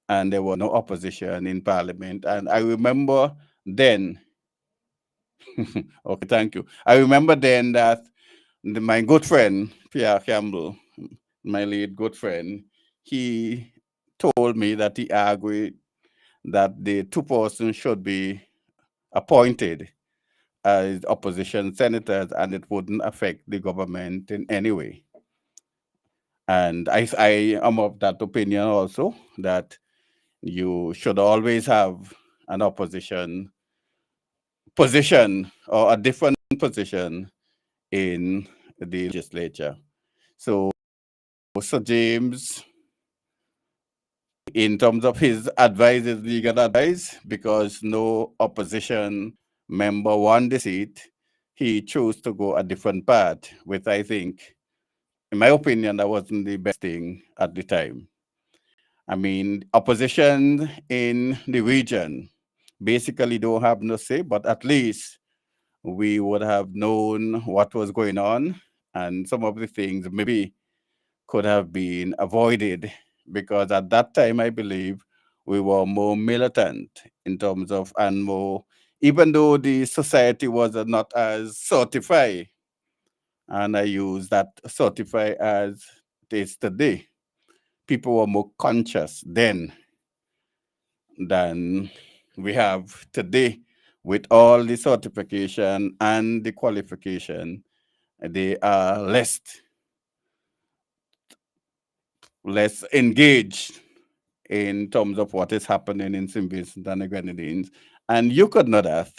[SPEAKER 13] and there was no opposition in parliament. And I remember then, okay, thank you. I remember then that my good friend, Pierre Campbell, my late good friend, he told me that he agreed that the two persons should be appointed as opposition senators and it wouldn't affect the government in any way. And I am of that opinion also, that you should always have an opposition position or a different position in the legislature. So Sir James, in terms of his advice, is legal advice, because no opposition member won the seat, he chose to go a different path, which I think, in my opinion, that wasn't the best thing at the time. I mean, opposition in the region basically don't have no say, but at least we would have known what was going on, and some of the things maybe could have been avoided, because at that time, I believe, we were more militant in terms of, and more, even though the society was not as certified, and I use that certify as it is today, people were more conscious then than we have today. With all the certification and the qualification, they are less engaged in terms of what is happening in St. Vincent and the Grenadines. And you could know that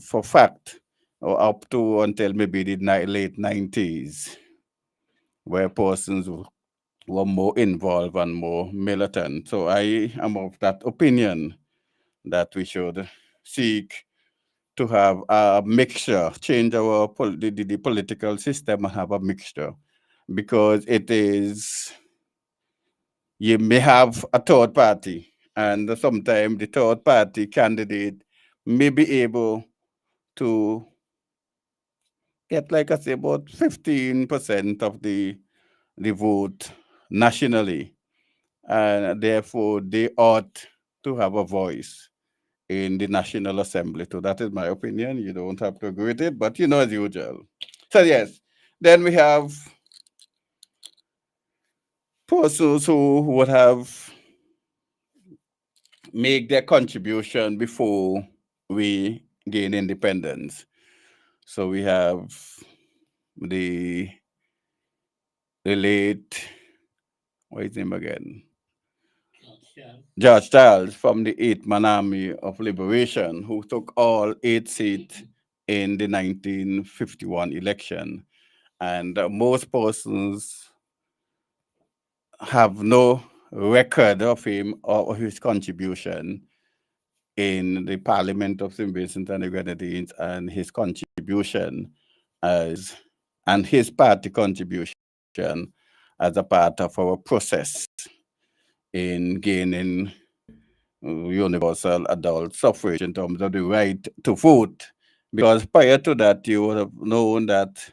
[SPEAKER 13] for fact, or up to until maybe the late 90s, where persons were more involved and more militant. So I am of that opinion that we should seek to have a mixture, change our the political system and have a mixture, because it is, you may have a third party, and sometimes the third party candidate may be able to get, like I say, about 15% of the vote nationally, and therefore they ought to have a voice in the National Assembly. So that is my opinion. You don't have to agree with it, but as usual. So yes, then we have persons who would have make their contribution before we gain independence. So we have the late, what is his name again? George Charles from the 8th Man Army of Liberation, who took all 8 seats in the 1951 election. And most persons have no record of him or his contribution in the Parliament of St. Vincent and the Grenadines, and his contribution and his party contribution as a part of our process in gaining universal adult suffrage in terms of the right to vote. Because prior to that, you would have known that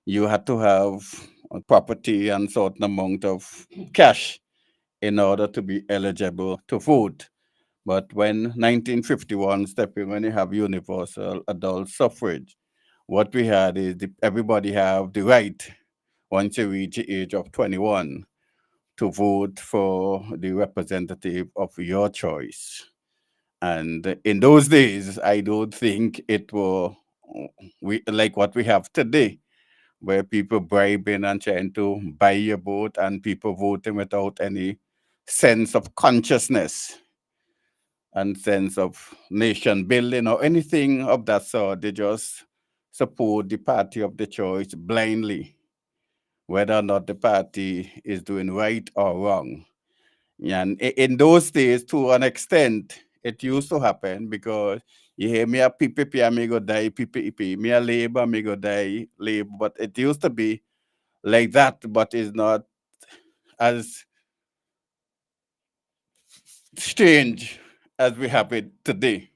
[SPEAKER 13] you had to have a property and certain amount of cash in order to be eligible to vote. But when 1951 stepped in, when you have universal adult suffrage, what we had is everybody have the right, once you reach the age of 21, to vote for the representative of your choice. And in those days, I don't think it was like what we have today, where people bribing and trying to buy your vote and people voting without any sense of consciousness and sense of nation building or anything of that sort. They just support the party of the choice blindly, whether or not the party is doing right or wrong. And in those days, to an extent, it used to happen because you hear me a PPP, I may go die PPP, me a Labour, me go die Labour. But it used to be like that, but it's not as strange as we have it today.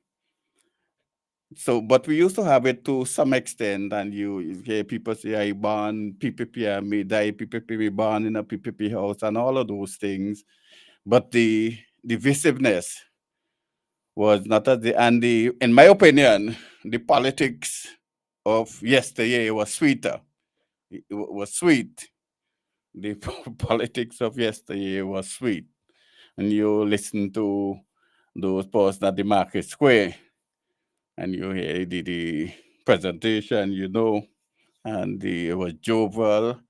[SPEAKER 13] So, but we used to have it to some extent, and you hear people say, I born PPP, I may die PPP, me born in a PPP house, and all of those things. But the divisiveness was not as in my opinion, the politics of yesteryear was sweeter. It was sweet. The politics of yesteryear was sweet. And you listen to those posts at the Market Square, and you hear the presentation, and it was jovial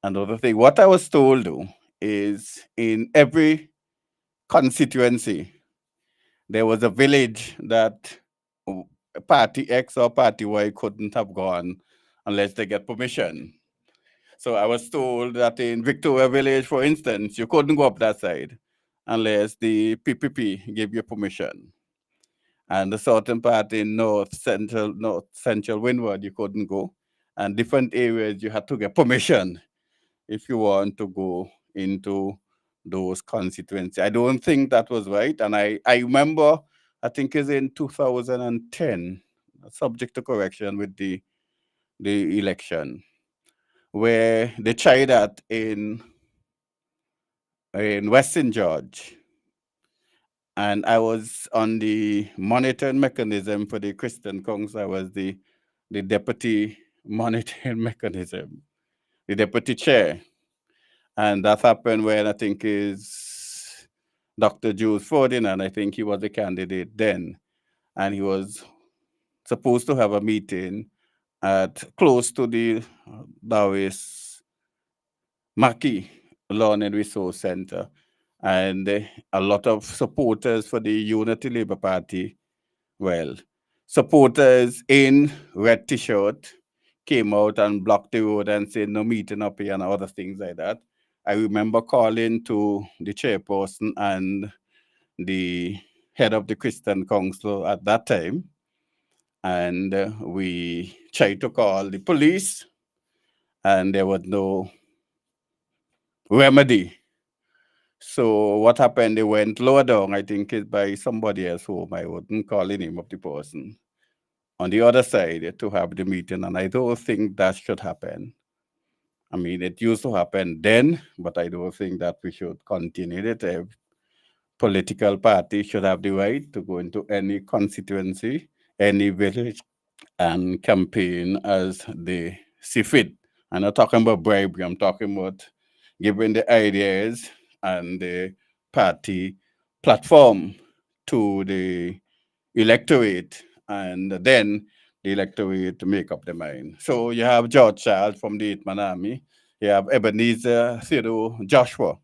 [SPEAKER 13] and other thing. What I was told, though, is in every constituency, there was a village that party X or party Y couldn't have gone unless they get permission. So I was told that in Victoria Village, for instance, you couldn't go up that side unless the PPP gave you permission. And the certain part in North Central Windward, you couldn't go. And different areas, you had to get permission if you want to go into those constituencies. I don't think that was right. And I remember, I think it's in 2010, subject to correction with the election, where they tried that in Western George. And I was on the monitoring mechanism for the Christian Council. I was the deputy monitoring mechanism, the deputy chair. And that happened when I think is Dr. Jules Ferdinand, I think he was the candidate then. And he was supposed to have a meeting at close to the Dawes Mackey Lawn and Resource Center. And a lot of supporters for the Unity Labour Party, supporters in red t-shirt came out and blocked the road and said no meeting up here and other things like that. I remember calling to the chairperson and the head of the Christian Council at that time, and we tried to call the police, and there was no remedy. So what happened, they went lower down, I think it's by somebody else whom I wouldn't call the name of the person, on the other side to have the meeting, and I don't think that should happen. I mean, it used to happen then, but I don't think that we should continue it. A political party should have the right to go into any constituency, any village, and campaign as they see fit. I'm not talking about bribery, I'm talking about giving the ideas and the party platform to the electorate, and then the electorate to make up their mind. So you have George Charles from the 8th Man Army. You have Ebenezer Theodore Joshua.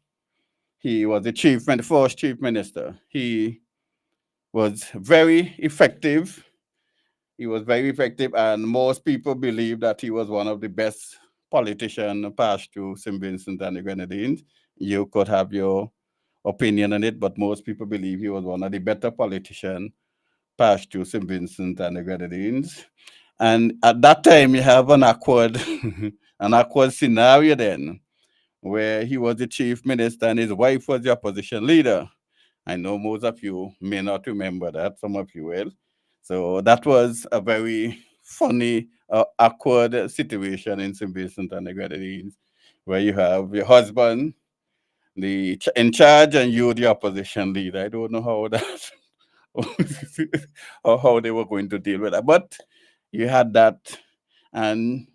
[SPEAKER 13] He was the first chief minister. He was very effective. He was very effective, and most people believe that he was one of the best politician passed through St. Vincent and the Grenadines. You could have your opinion on it, but most people believe he was one of the better politicians passed through St. Vincent and the Grenadines. And at that time, you have an awkward, an awkward scenario then, where he was the chief minister and his wife was the opposition leader. I know most of you may not remember that, some of you will. So that was a very funny, awkward situation in St. Vincent and the Grenadines, where you have your husband in charge and you the opposition leader. I don't know how that or how they were going to deal with that, but you had that. And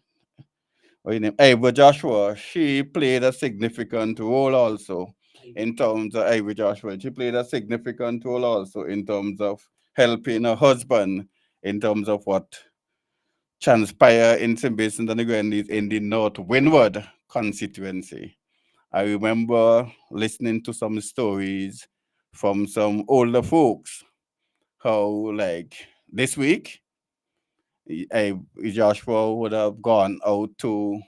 [SPEAKER 13] Ivor Joshua, she played a significant role also in terms of Ivor Joshua. She played a significant role also in terms of helping her husband in terms of what transpired in St. Vincent and the Grenadines in the North Windward constituency. I remember listening to some stories from some older folks how, like, this week, Joshua would have gone out to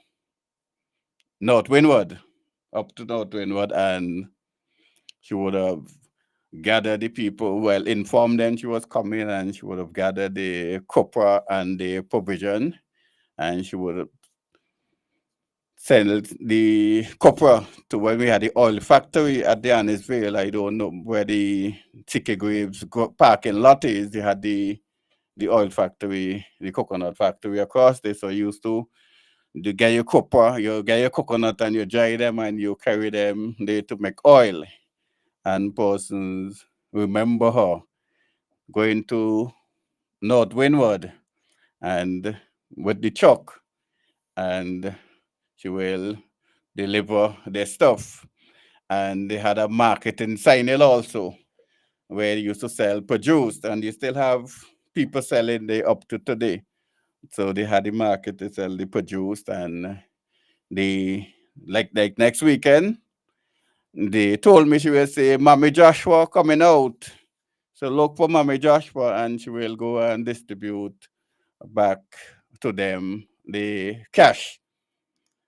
[SPEAKER 13] North Windward, up to North Windward, and she would have gathered the people, well, informed them she was coming, and she would have gathered the copra and the provision, and she would have sent the copra to where we had the oil factory at the Annisville. I don't know where the Chicky Graves parking lot is. They had the oil factory, the coconut factory across there. So you used to get your copra, you get your coconut and you dry them and you carry them there to make oil. And persons remember her going to North Windward and with the truck, and she will deliver their stuff. And they had a market in Sinel also, where they used to sell produce, and you still have people selling there up to today. So they had the market to sell the produce, and they like next weekend, they told me she will say, Mommy Joshua coming out. So look for Mommy Joshua, and she will go and distribute back to them the cash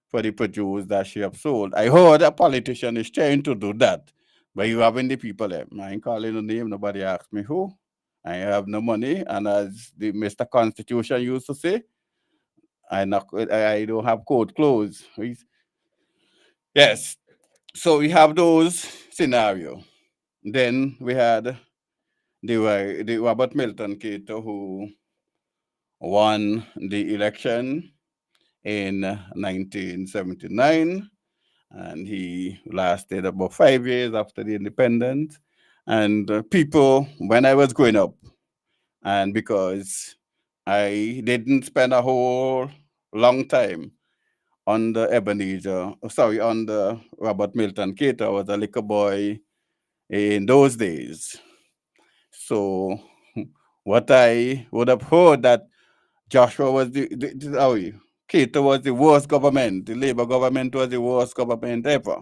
[SPEAKER 13] for the produce that she have sold. I heard a politician is trying to do that, but you having the people there. I ain't calling the name, nobody asked me who. I have no money, and as the Mr. Constitution used to say, I don't have court clothes. Yes. So we have those scenario. Then we had the Robert Milton Cato, who won the election in 1979, and he lasted about 5 years after the independence. And people, when I was growing up, and because I didn't spend a whole long time under under Robert Milton Cato, I was a little boy in those days. So what I would have heard that Joshua was Cato was the worst government, the Labour government was the worst government ever.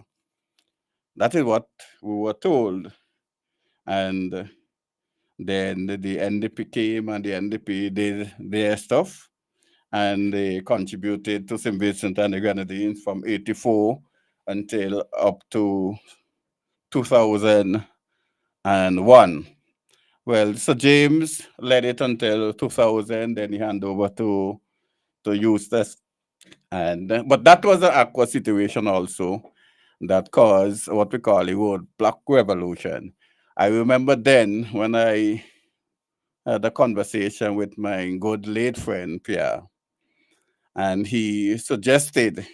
[SPEAKER 13] That is what we were told. And then the NDP came, and the NDP did their stuff, and they contributed to St. Vincent and the Grenadines from 84 until up to 2001. Well, Sir James led it until 2000, then he handed over to Eustace. But that was an awkward situation also that caused what we call the roadblock revolution. I remember then when I had a conversation with my good late friend Pierre, and he suggested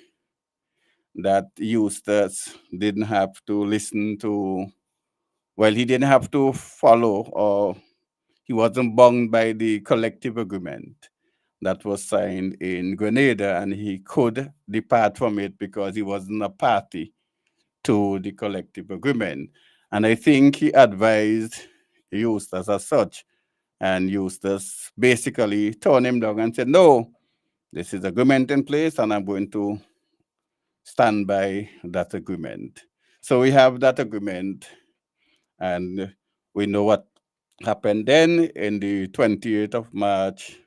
[SPEAKER 13] that Eustace didn't have to listen to, well, he didn't have to follow, or he wasn't bound by the collective agreement that was signed in Grenada, and he could depart from it because he wasn't a party to the collective agreement. And I think he advised Eustace as such, and Eustace basically turned him down and said, no, this is agreement in place, and I'm going to stand by that agreement. So we have that agreement, and we know what happened then in the 28th of March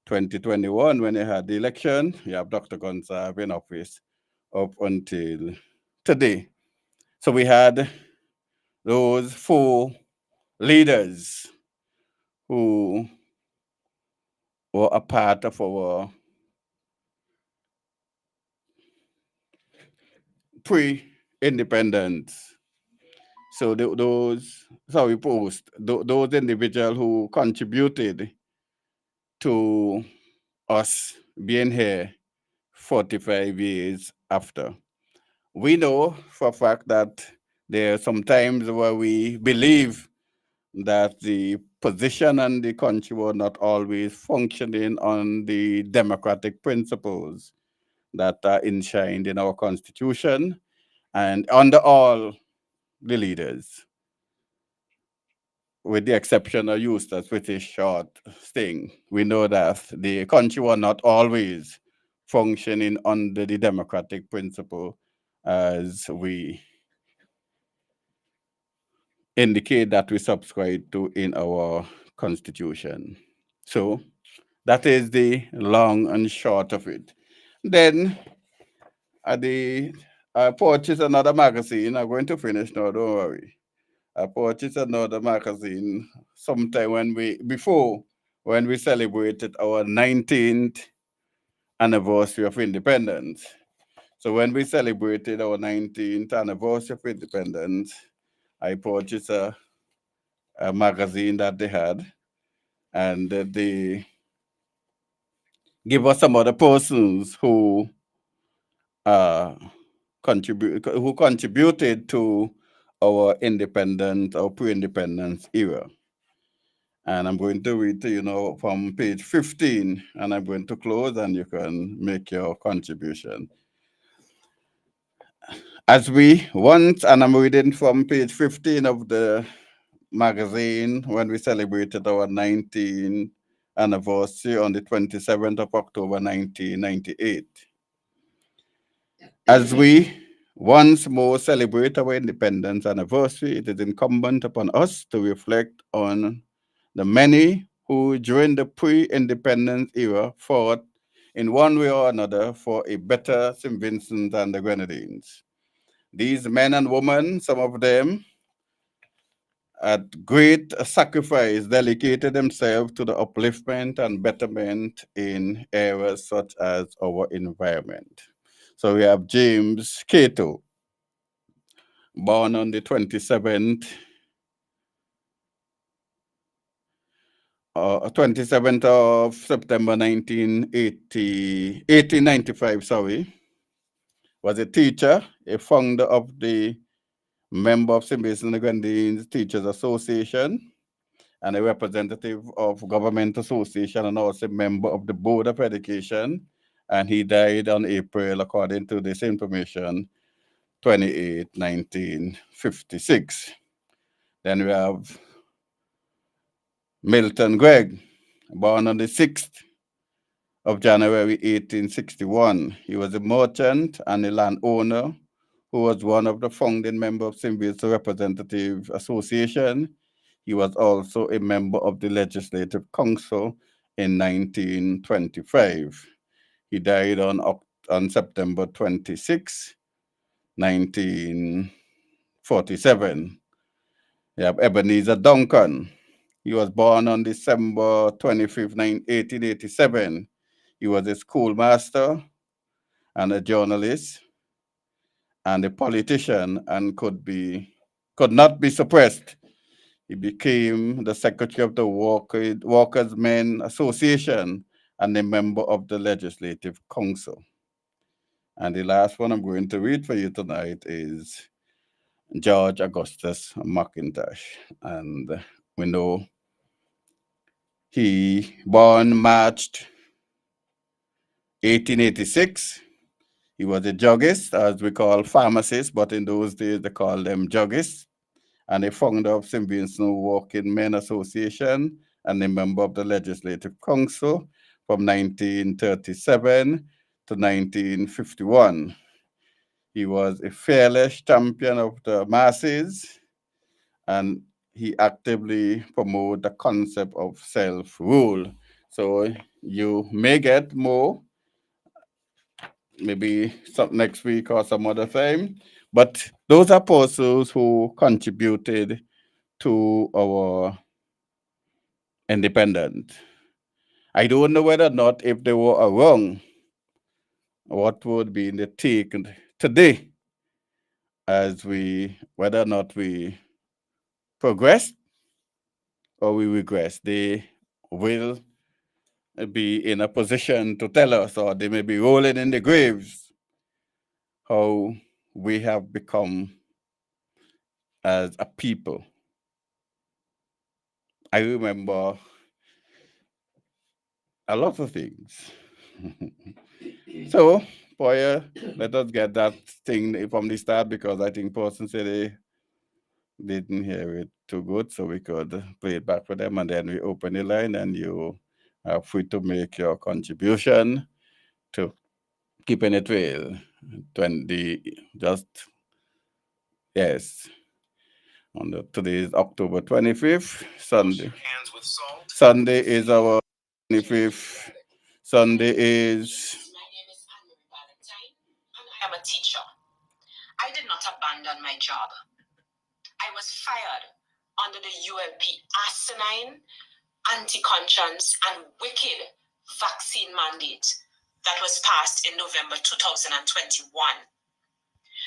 [SPEAKER 13] 2021, when they had the election, you have Dr. Gonsalves in office up until today. So we had those 4 leaders who were a part of our pre-independence. So those individuals who contributed to us being here 45 years after. We know for a fact that there are some times where we believe that the position and the country were not always functioning on the democratic principles that are enshrined in our constitution and under all the leaders, with the exception of Eustace, which is short thing. We know that the country was not always functioning under the democratic principle as we indicate that we subscribe to in our constitution. So that is the long and short of it. Then I purchased another magazine. I'm going to finish now, don't worry. I purchased another magazine sometime when we celebrated our 19th anniversary of independence. So when we celebrated our 19th anniversary of independence, I purchased a magazine that they had, and they give us some other persons who contributed to our independent or pre-independence era. And I'm going to read to you now from page 15, and I'm going to close and you can make your contribution. As we once, and I'm reading from page 15 of the magazine when we celebrated our 19th anniversary on the 27th of October, 1998. As we once more celebrate our independence anniversary, it is incumbent upon us to reflect on the many who during the pre-independence era fought in one way or another for a better St. Vincent and the Grenadines. These men and women, some of them at great sacrifice, dedicated themselves to the upliftment and betterment in areas such as our environment. So we have James Cato, born on the 27th of September 1895, was a teacher, a founder of the member of St. Vincent and the Grenadines Teachers Association, and a representative of Government Association, and also a member of the Board of Education. And he died on April, according to this information, 28, 1956. Then we have Milton Gregg, born on the 6th of January, 1861. He was a merchant and a landowner who was one of the founding members of St. Vincent Representative Association. He was also a member of the Legislative Council in 1925. He died on September 26, 1947. We have Ebenezer Duncan. He was born on December 25, 1887. He was a schoolmaster and a journalist and a politician, and could not be suppressed. He became the secretary of the Workers' Men Association and a member of the Legislative Council. And the last one I'm going to read for you tonight is George Augustus McIntosh. And we know he born March 1886. He was a druggist, as we call pharmacists, but in those days they called them druggists, and a founder of St. Vincent Working Men Association and a member of the Legislative Council from 1937 to 1951. He was a fearless champion of the masses, and he actively promoted the concept of self-rule. So you may get more, maybe some next week or some other time. But those apostles who contributed to our independence. I don't know whether or not if they were wrong, what would be the take today as whether or not we progress or we regress. They will be in a position to tell us, or they may be rolling in the graves, how we have become as a people. I remember a lot of things. So, Poya, let us get that thing from the start, because I think person said they didn't hear it too good, so we could play it back for them, and then we open the line and you are free to make your contribution to keeping it real. Today is October 25th, Sunday. Sunday is our 25th. Sunday is...
[SPEAKER 3] My name is Anne-Marie Valentine, and I am a teacher. I did not abandon my job. I was fired under the ULP asinine, anti-conscience, and wicked vaccine mandate that was passed in November 2021.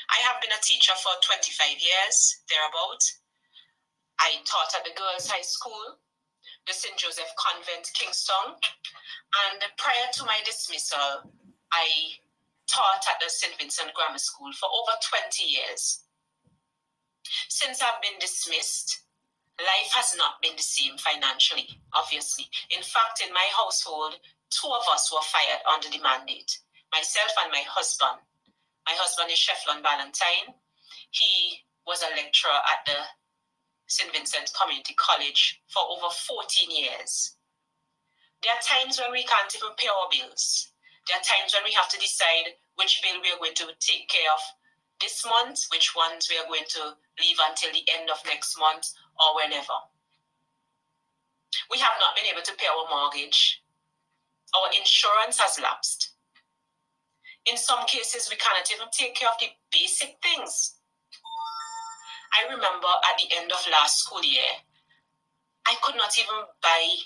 [SPEAKER 3] I have been a teacher for 25 years, thereabout. I taught at the Girls' High School, the St. Joseph Convent, Kingston, and prior to my dismissal, I taught at the St. Vincent Grammar School for over 20 years. Since I've been dismissed, life has not been the same financially, obviously. In fact, in my household, 2 of us were fired under the mandate, myself and my husband. My husband is Shefflon Valentine. He was a lecturer at the St. Vincent Community College for over 14 years. There are times when we can't even pay our bills. There are times when we have to decide which bill we are going to take care of this month, which ones we are going to leave until the end of next month or whenever. We have not been able to pay our mortgage. Our insurance has lapsed. In some cases, we cannot even take care of the basic things. I remember at the end of last school year, I could not even buy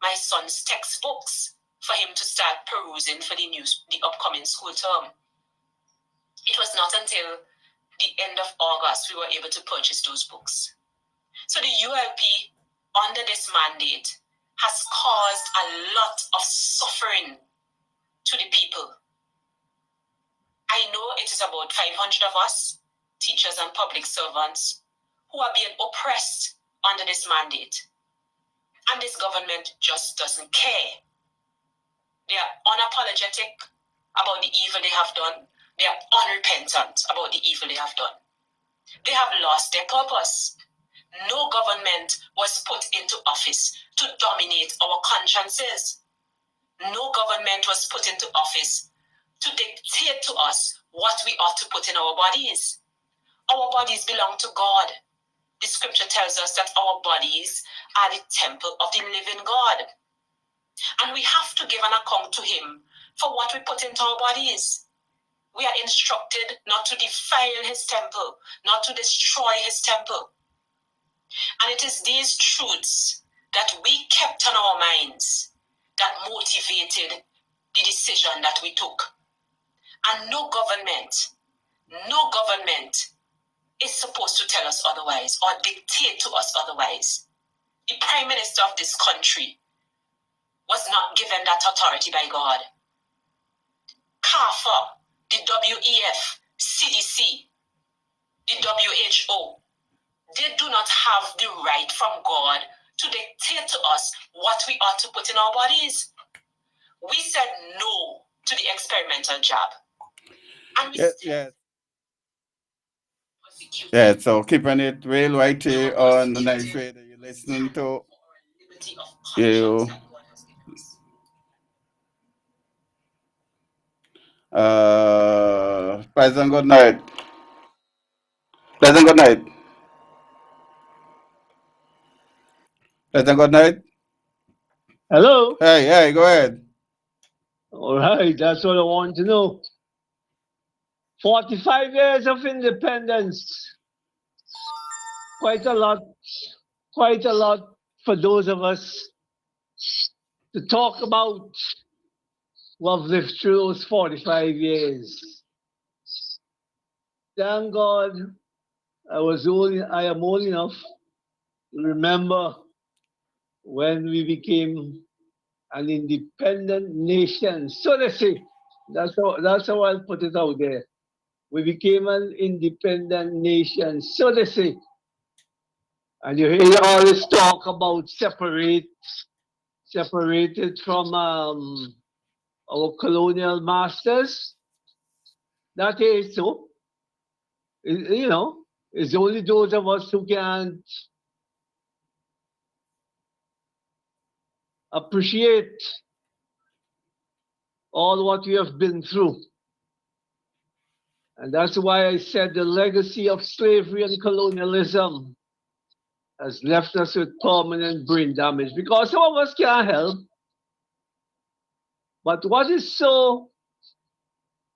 [SPEAKER 3] my son's textbooks for him to start perusing for the upcoming school term. It was not until the end of August we were able to purchase those books. So the ULP, under this mandate, has caused a lot of suffering to the people. I know it is about 500 of us, teachers and public servants, who are being oppressed under this mandate. And this government just doesn't care. They are unapologetic about the evil they have done. They are unrepentant about the evil they have done. They have lost their purpose. No government was put into office to dominate our consciences. No government was put into office to dictate to us what we ought to put in our bodies. Our bodies belong to God. The scripture tells us that our bodies are the temple of the living God. And we have to give an account to Him for what we put into our bodies. We are instructed not to defile His temple, not to destroy His temple. And it is these truths that we kept on our minds that motivated the decision that we took. And no government is supposed to tell us otherwise or dictate to us otherwise. The Prime Minister of this country was not given that authority by God. CARFA, the WEF, CDC, the WHO, they do not have the right from God to dictate to us what we ought to put in our bodies. We said no to the experimental jab. And we
[SPEAKER 13] Yeah, so keeping it real right here on the Nice Radio you're listening to. You pleasant good night. Pleasant good night. Pleasant good night.
[SPEAKER 14] Hello.
[SPEAKER 13] Hey, go ahead.
[SPEAKER 14] All right, that's what I want to know. 45 years of independence. Quite a lot for those of us to talk about who have lived through those 45 years. Thank God I am old enough to remember when we became an independent nation. So they say, that's how I'll put it out there. We became an independent nation, so they say. And you hear all this talk about separated from our colonial masters. That is so. You know, it's only those of us who can appreciate all what we have been through. And that's why I said the legacy of slavery and colonialism has left us with permanent brain damage, because some of us can't help. But what is so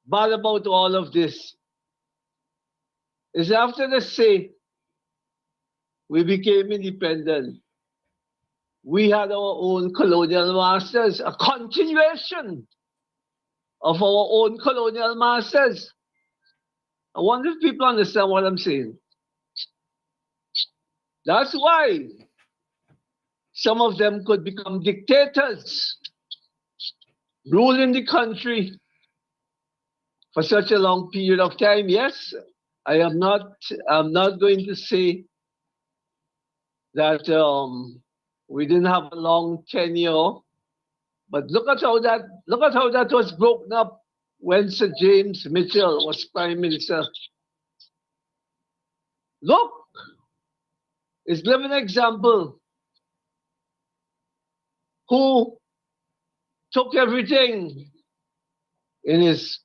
[SPEAKER 14] bad about all of this is after they say we became independent, we had our own colonial masters, a continuation of our own colonial masters. I wonder if people understand what I'm saying. That's why some of them could become dictators, ruling the country for such a long period of time. Yes, I'm not going to say that we didn't have a long tenure, but look at how that was broken up when Sir James Mitchell was Prime Minister. Look, it's a living example who took everything in his,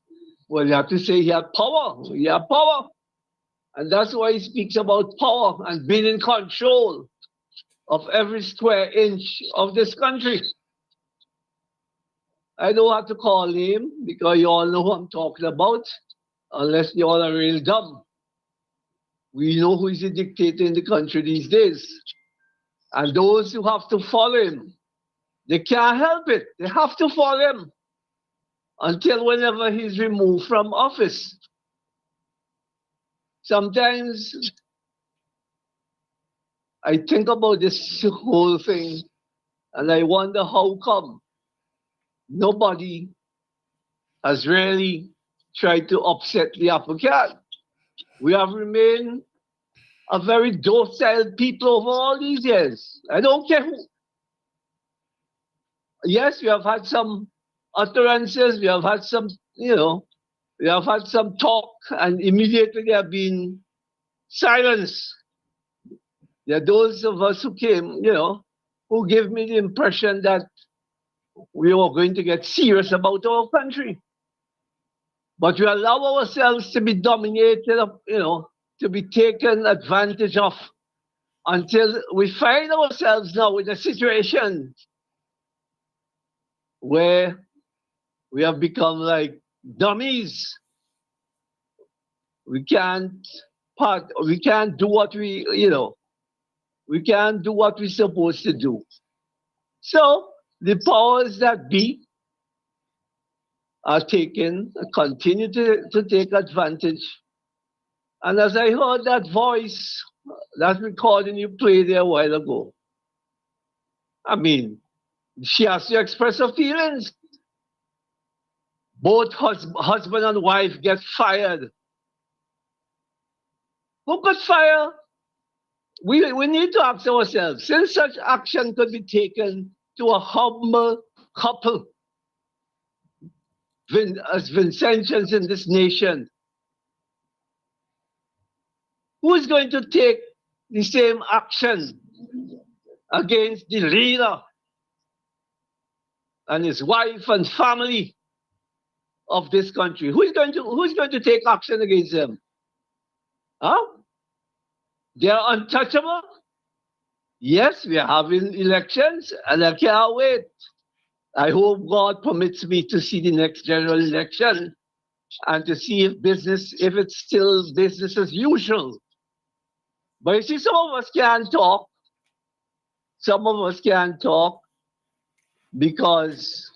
[SPEAKER 14] well, you have to say he had power. He had power. And that's why he speaks about power and being in control of every square inch of this country. I don't have to call him because you all know who I'm talking about, unless you all are real dumb. We know who is the dictator in the country these days. And those who have to follow him, they can't help it. They have to follow him until whenever he's removed from office. Sometimes I think about this whole thing and I wonder how come nobody has really tried to upset the apple cart. We have remained a very docile people over all these years. I don't care who. Yes, we have had some utterances, we have had some, we have had some talk, and immediately they have been silenced. There are those of us who came, who gave me the impression that we were going to get serious about our country. But we allow ourselves to be dominated, to be taken advantage of until we find ourselves now in a situation where we have become like dummies. We can't do what we can't do what we're supposed to do. So the powers that be are continue to take advantage. And as I heard that voice, that recording you played there a while ago, I mean, she has to express her feelings. Both husband and wife get fired. Who could fire? We need to ask ourselves, since such action could be taken to a humble couple, as Vincentians in this nation, who is going to take the same action against the leader and his wife and family of this country? Who's going to take action against them? Huh? They are untouchable. Yes, we are having elections, and I can't wait I hope God permits me to see the next general election and to see if it's still business as usual. But you see, some of us can't talk. Some of us can't talk because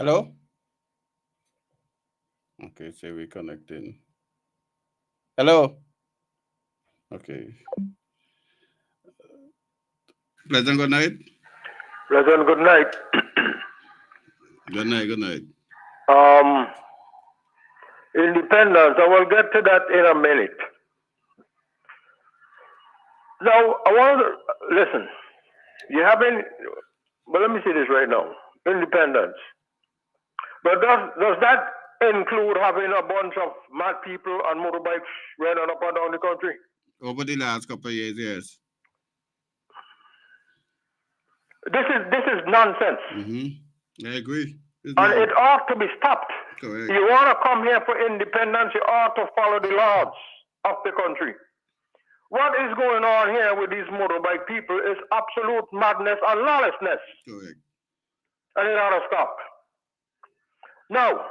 [SPEAKER 13] Hello? Okay, so we're connecting. Hello? Okay. Pleasant good night.
[SPEAKER 15] Pleasant good night.
[SPEAKER 13] Good night, good night.
[SPEAKER 15] Independence, I will get to that in a minute. Now, I want to listen. You haven't, but let me say this right now. Independence. But does that include having a bunch of mad people on motorbikes running up and down the country?
[SPEAKER 13] Over the last couple of years, yes.
[SPEAKER 15] This is nonsense.
[SPEAKER 13] I agree.
[SPEAKER 15] And it ought to be stopped.
[SPEAKER 13] Correct.
[SPEAKER 15] You want to come here for independence, you ought to follow the laws of the country. What is going on here with these motorbike people is absolute madness and lawlessness.
[SPEAKER 13] Correct.
[SPEAKER 15] And it ought to stop. Now,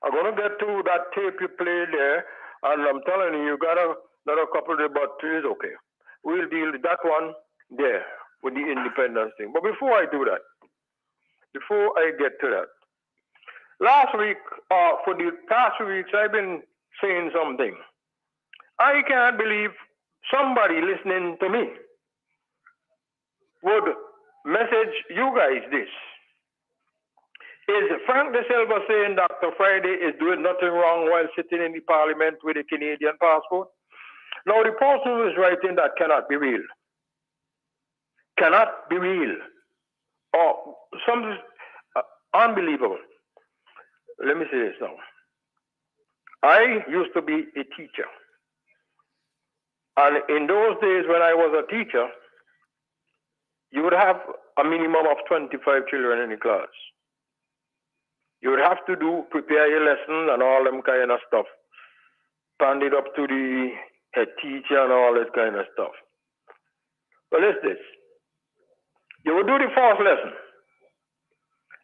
[SPEAKER 15] I'm going to get to that tape you played there, and I'm telling you, you got another couple of, but it's okay. We'll deal with that one there with the independence thing. But before I do that, before I get to that, last week, for the past 2 weeks, I've been saying something. I can't believe somebody listening to me would message you guys this. Is Frank De Silva saying Dr. Friday is doing nothing wrong while sitting in the parliament with a Canadian passport? Now, the person who is writing that cannot be real. Cannot be real. Or something unbelievable. Let me say this now. I used to be a teacher. And in those days when I was a teacher, you would have a minimum of 25 children in the class. You would have to prepare your lesson and all them kind of stuff. Hand it up to the head teacher and all that kind of stuff. Well, it's this. You would do the first lesson.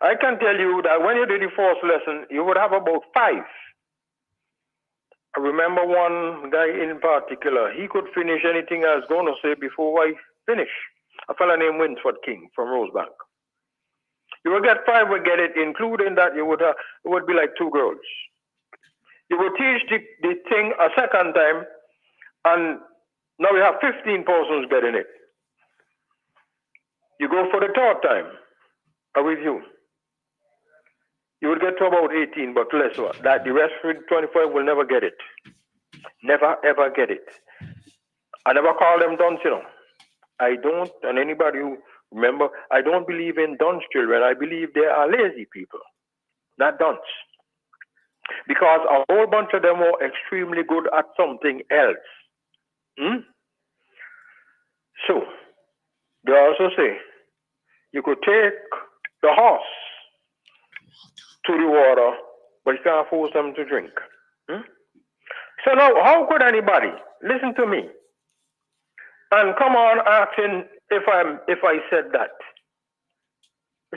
[SPEAKER 15] I can tell you that when you do the first lesson, you would have about 5. I remember one guy in particular, he could finish anything I was going to say before I finish. A fellow named Winsford King from Rosebank. You would get 5, would get it, including that it would be like 2 girls. You would teach the thing a second time, and now you have 15 persons getting it. You go for the third time, a review. You would get to about 18, but less that the rest of 25 will never get it. Never, ever get it. I never call them dunce, you know. I don't, and anybody who, remember, I don't believe in dunce children. I believe they are lazy people, not dunce. Because a whole bunch of them are extremely good at something else. So, they also say, you could take the horse to the water, but you can't force them to drink. So now, how could anybody listen to me and come on asking if I said that?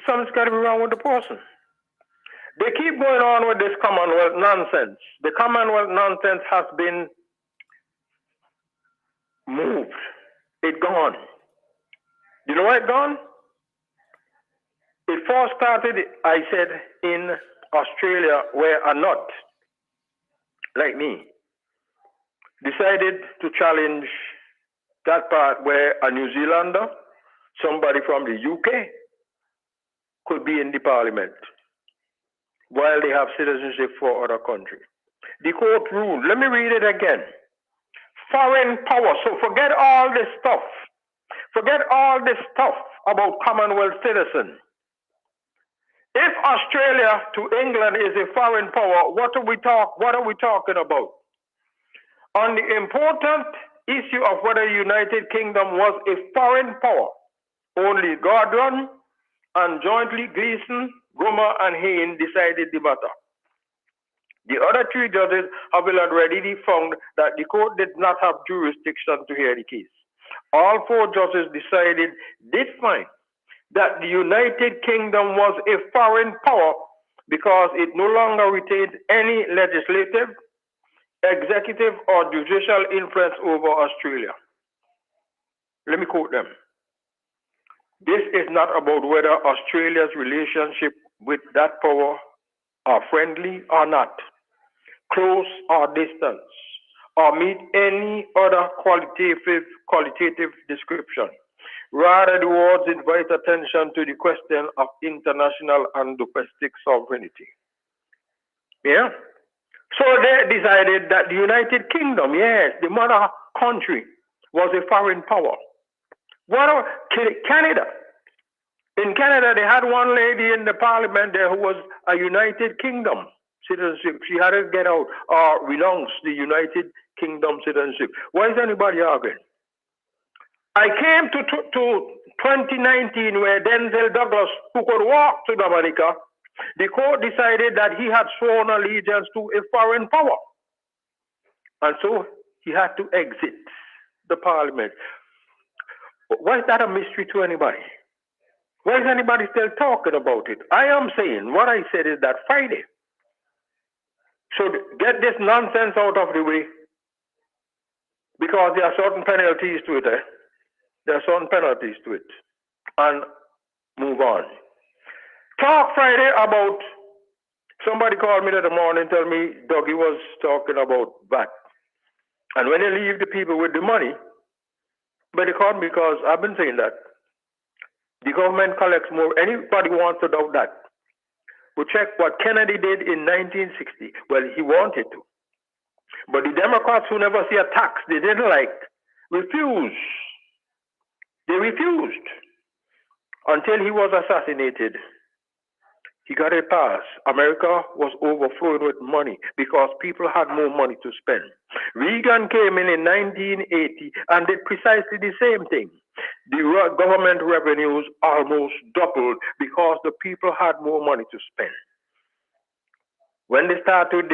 [SPEAKER 15] Something's got to be wrong with the person. They keep going on with this Commonwealth nonsense. The Commonwealth nonsense has been moved. It's gone. You know why it's gone? It first started, I said, in Australia, where a nut like me decided to challenge that part where a New Zealander, somebody from the UK, could be in the parliament while they have citizenship for other country. The court ruled, let me read it again. Foreign power, so forget all this stuff. Forget all this stuff about Commonwealth citizen. If Australia to England is a foreign power, what are we talking about? On the important issue of whether the United Kingdom was a foreign power, only Gordon and jointly Gleeson, Grummer and Hayne decided the matter. The other 3 judges have already found that the court did not have jurisdiction to hear the case. All 4 judges did find that the United Kingdom was a foreign power because it no longer retained any legislative, executive, or judicial influence over Australia. Let me quote them. This is not about whether Australia's relationship with that power are friendly or not, close or distant, or meet any other qualitative description. Rather, the words invite attention to the question of international and domestic sovereignty. Yeah? So they decided that the United Kingdom, yes, the mother country, was a foreign power. What about Canada? In Canada, they had one lady in the parliament there who was a United Kingdom citizenship. She had to get out or renounce the United Kingdom citizenship. Why is anybody arguing? I came to 2019 where Denzel Douglas, who could walk to Dominica, the court decided that he had sworn allegiance to a foreign power. And so he had to exit the parliament. Why is that a mystery to anybody? Why is anybody still talking about it? I am saying, what I said is that Friday should get this nonsense out of the way because there are certain penalties to it. There are certain penalties to it. And move on. Talk Friday about, somebody called me that morning, tell me Dougie was talking about VAT. And when they leave the people with the money, but they called me because I've been saying that. The government collects more. Anybody wants to doubt that? We check what Kennedy did in 1960. Well, he wanted to. But the Democrats who never see a tax they didn't like refused. They refused until he was assassinated. He got a pass. America was overflowing with money because people had more money to spend. Reagan came in 1980 and did precisely the same thing. The government revenues almost doubled because the people had more money to spend. When they started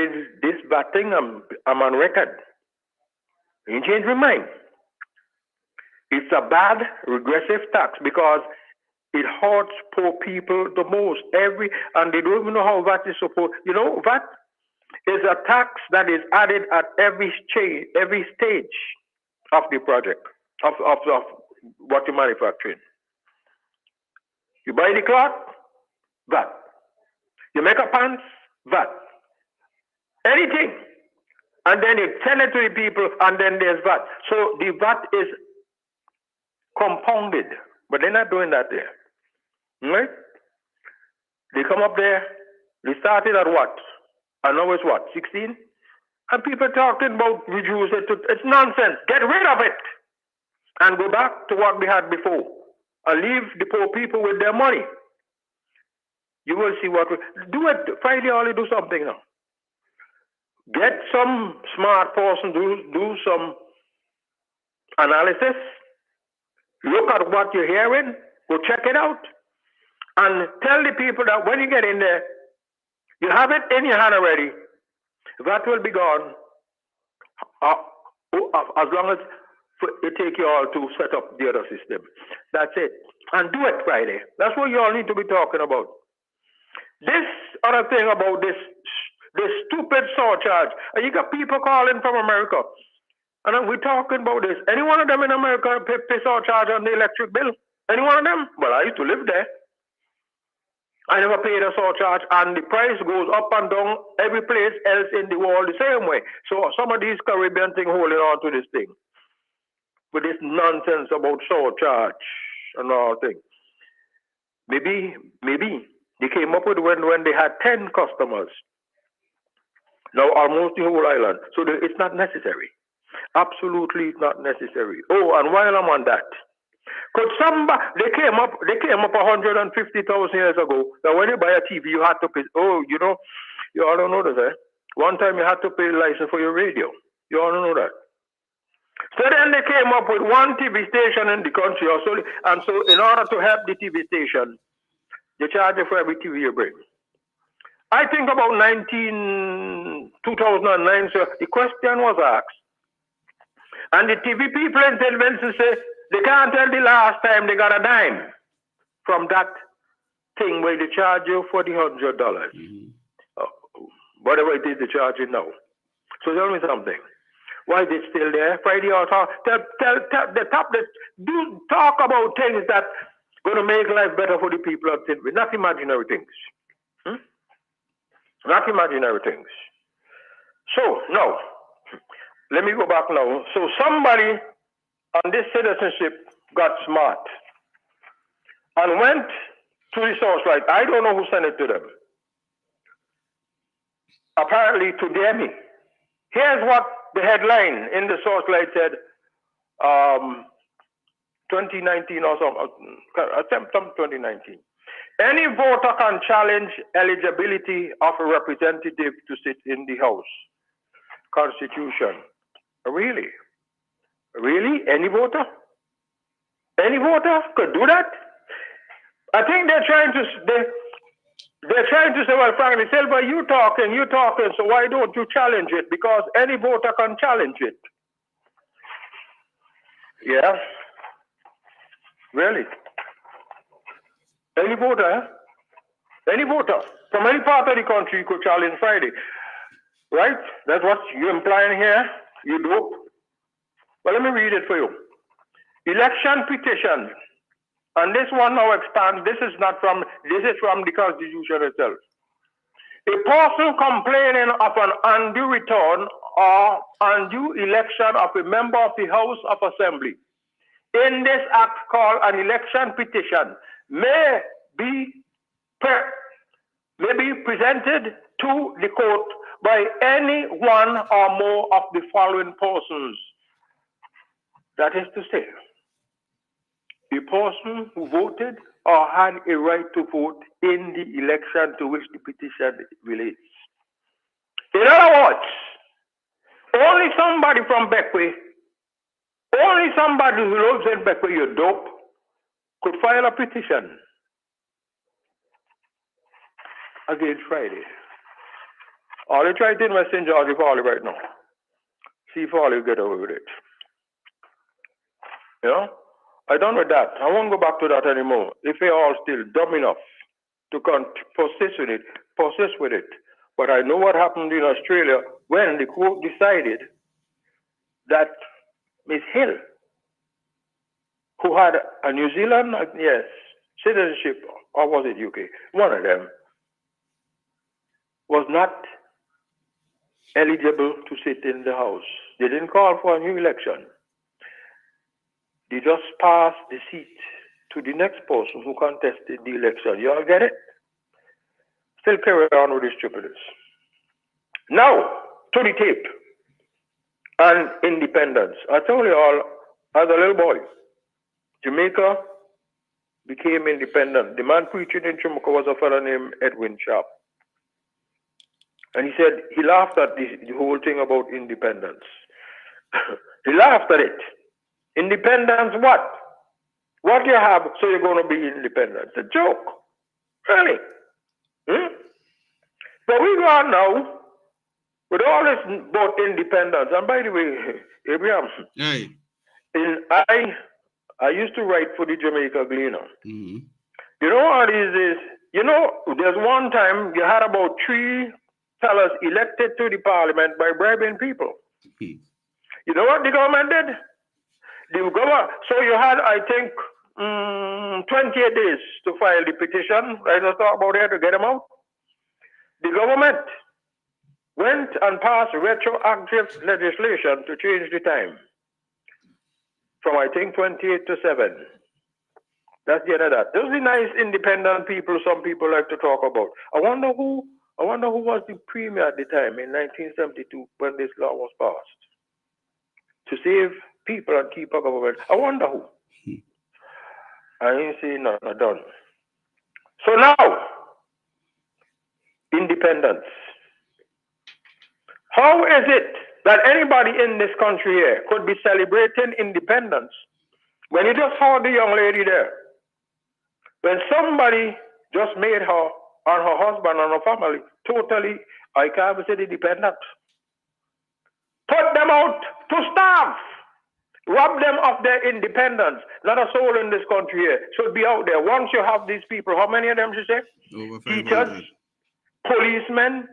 [SPEAKER 15] this bad thing, I'm on record. He changed my mind. It's a bad regressive tax because it hurts poor people the most. And they don't even know how VAT is supposed. You know, VAT is a tax that is added at every stage of the project, of what you're manufacturing. You buy the cloth, VAT. You make a pants, VAT. Anything. And then you sell it to the people, and then there's VAT. So the VAT is compounded, but they're not doing that there. Right? They come up there, they started at what? And now it's what, 16? And people talking about reduce it to, it's nonsense. Get rid of it and go back to what we had before and leave the poor people with their money. You will see what we do. It Friday only, do something now. Get some smart person, do some analysis, look at what you're hearing, go check it out. And tell the people that when you get in there, you have it in your hand already. That will be gone as long as it takes you all to set up the other system. That's it. And do it Friday. That's what you all need to be talking about. This other thing about this stupid surcharge. And you got people calling from America. And we're talking about this. Any one of them in America pay surcharge on the electric bill? Any one of them? Well, I used to live there. I never paid a surcharge, and the price goes up and down every place else in the world the same way. So some of these Caribbean things holding on to this thing with this nonsense about surcharge and all things. Maybe they came up with when they had 10 customers. Now almost the whole island. So it's not necessary. Absolutely not necessary. Oh, and while I'm on that, could somebody, they came up 150,000 years ago that when you buy a TV you had to pay. Oh, you know, you all don't know this, eh? One time you had to pay a license for your radio. You all don't know that. So then they came up with one TV station in the country, and so in order to help the TV station, they charge you for every TV you bring. I think about 2009, so the question was asked. And the TV people in St. Vincent say they can't tell the last time they got a dime from that thing where they charge you for the $100. Whatever it is they charge you now. So tell me something. Why is it still there? Friday or talk about things that going to make life better for the people of St. Vincent. Not imaginary things. Not imaginary things. So now, let me go back now. So somebody on this citizenship got smart and went to the source right. I don't know who sent it to them. Apparently to DME. Here's what the headline in the source light said, 2019 or something, attempt 2019. Any voter can challenge eligibility of a representative to sit in the House. Constitution. Really? Really? Any voter? Any voter could do that? I think they're trying to say, well, Franklin Silva, you talking, so why don't you challenge it? Because any voter can challenge it. Yeah? Really? Any voter, eh? Any voter from any part of the country could challenge Friday. Right? That's what you're implying here. You do. Well, let me read it for you. Election petition. And this one now expands. This is from the Constitution itself. A person complaining of an undue return or undue election of a member of the House of Assembly in this act called an election petition may be presented to the court by any one or more of the following persons. That is to say, a person who voted or had a right to vote in the election to which the petition relates. In other words, only somebody from Beckway, only somebody who lives in Beckway, you dope, could file a petition against Friday. All they try to invest in Georgie Farley right now. See if Farley will get away with it. You know? I done with that. I won't go back to that anymore. If they are all still dumb enough to persist with it. But I know what happened in Australia when the court decided that Miss Hill, who had a New Zealand, citizenship, or was it UK? One of them was not eligible to sit in the House. They didn't call for a new election. They just passed the seat to the next person who contested the election. You all get it? Still carry on with this stupidness. Now, to the tape and independence. I told you all, as a little boy, Jamaica became independent. The man preaching in Jamaica was a fellow named Edwin Sharp. And he said he laughed at the whole thing about independence. He laughed at it. Independence what? What you have, so you're going to be independent. It's a joke. Really? But we go on now with all this about independence. And by the way, Abraham, I used to write for the Jamaica Gleaner. You know what it is? You know, there's one time you had about 3 fellas elected to the parliament by bribing people. You know what the government did? So you had, I think, 28 days to file the petition. I just talk about it to get them out. The government went and passed retroactive legislation to change the time from, I think, 28 to 7. That's the end of that. Those are the nice independent people some people like to talk about. I wonder who was the premier at the time in 1972 when this law was passed to save people and keep our government. I wonder who. I ain't seen nothing done. So now, independence. How is it that anybody in this country here could be celebrating independence when you just heard the young lady there? When somebody just made her and her husband and her family totally, I can't even say the dependent. Put them out to starve. Rob them of their independence. Not a soul in this country here should be out there. Once you have these people, how many of them should say?
[SPEAKER 13] Over 500.
[SPEAKER 15] Teachers, policemen,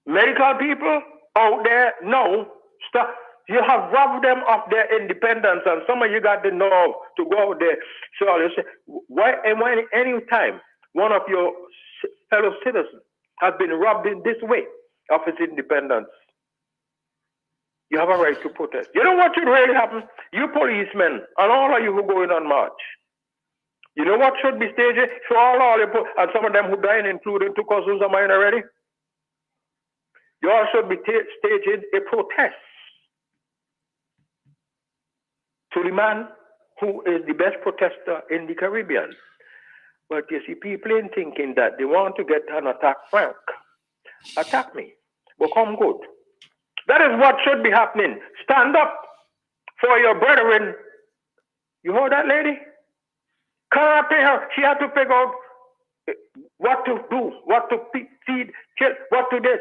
[SPEAKER 15] medical people out there. No, stop. You have robbed them of their independence, and some of you got the nerve to go out there. So I say, why? And when any time one of your fellow citizens has been robbed in this way of his independence, you have a right to protest. You know what should really happen? You policemen and all of you who going on march, you know what should be staged? So all you and some of them who died, including two cousins of mine already, you all should be staging a protest to the man who is the best protester in the Caribbean. But you see, people ain't thinking that they want to get an attack Frank. Attack me, but come good. That is what should be happening. Stand up for your brethren. You heard that lady? Can't pay her. She had to figure out what to do, what to feed, what to this.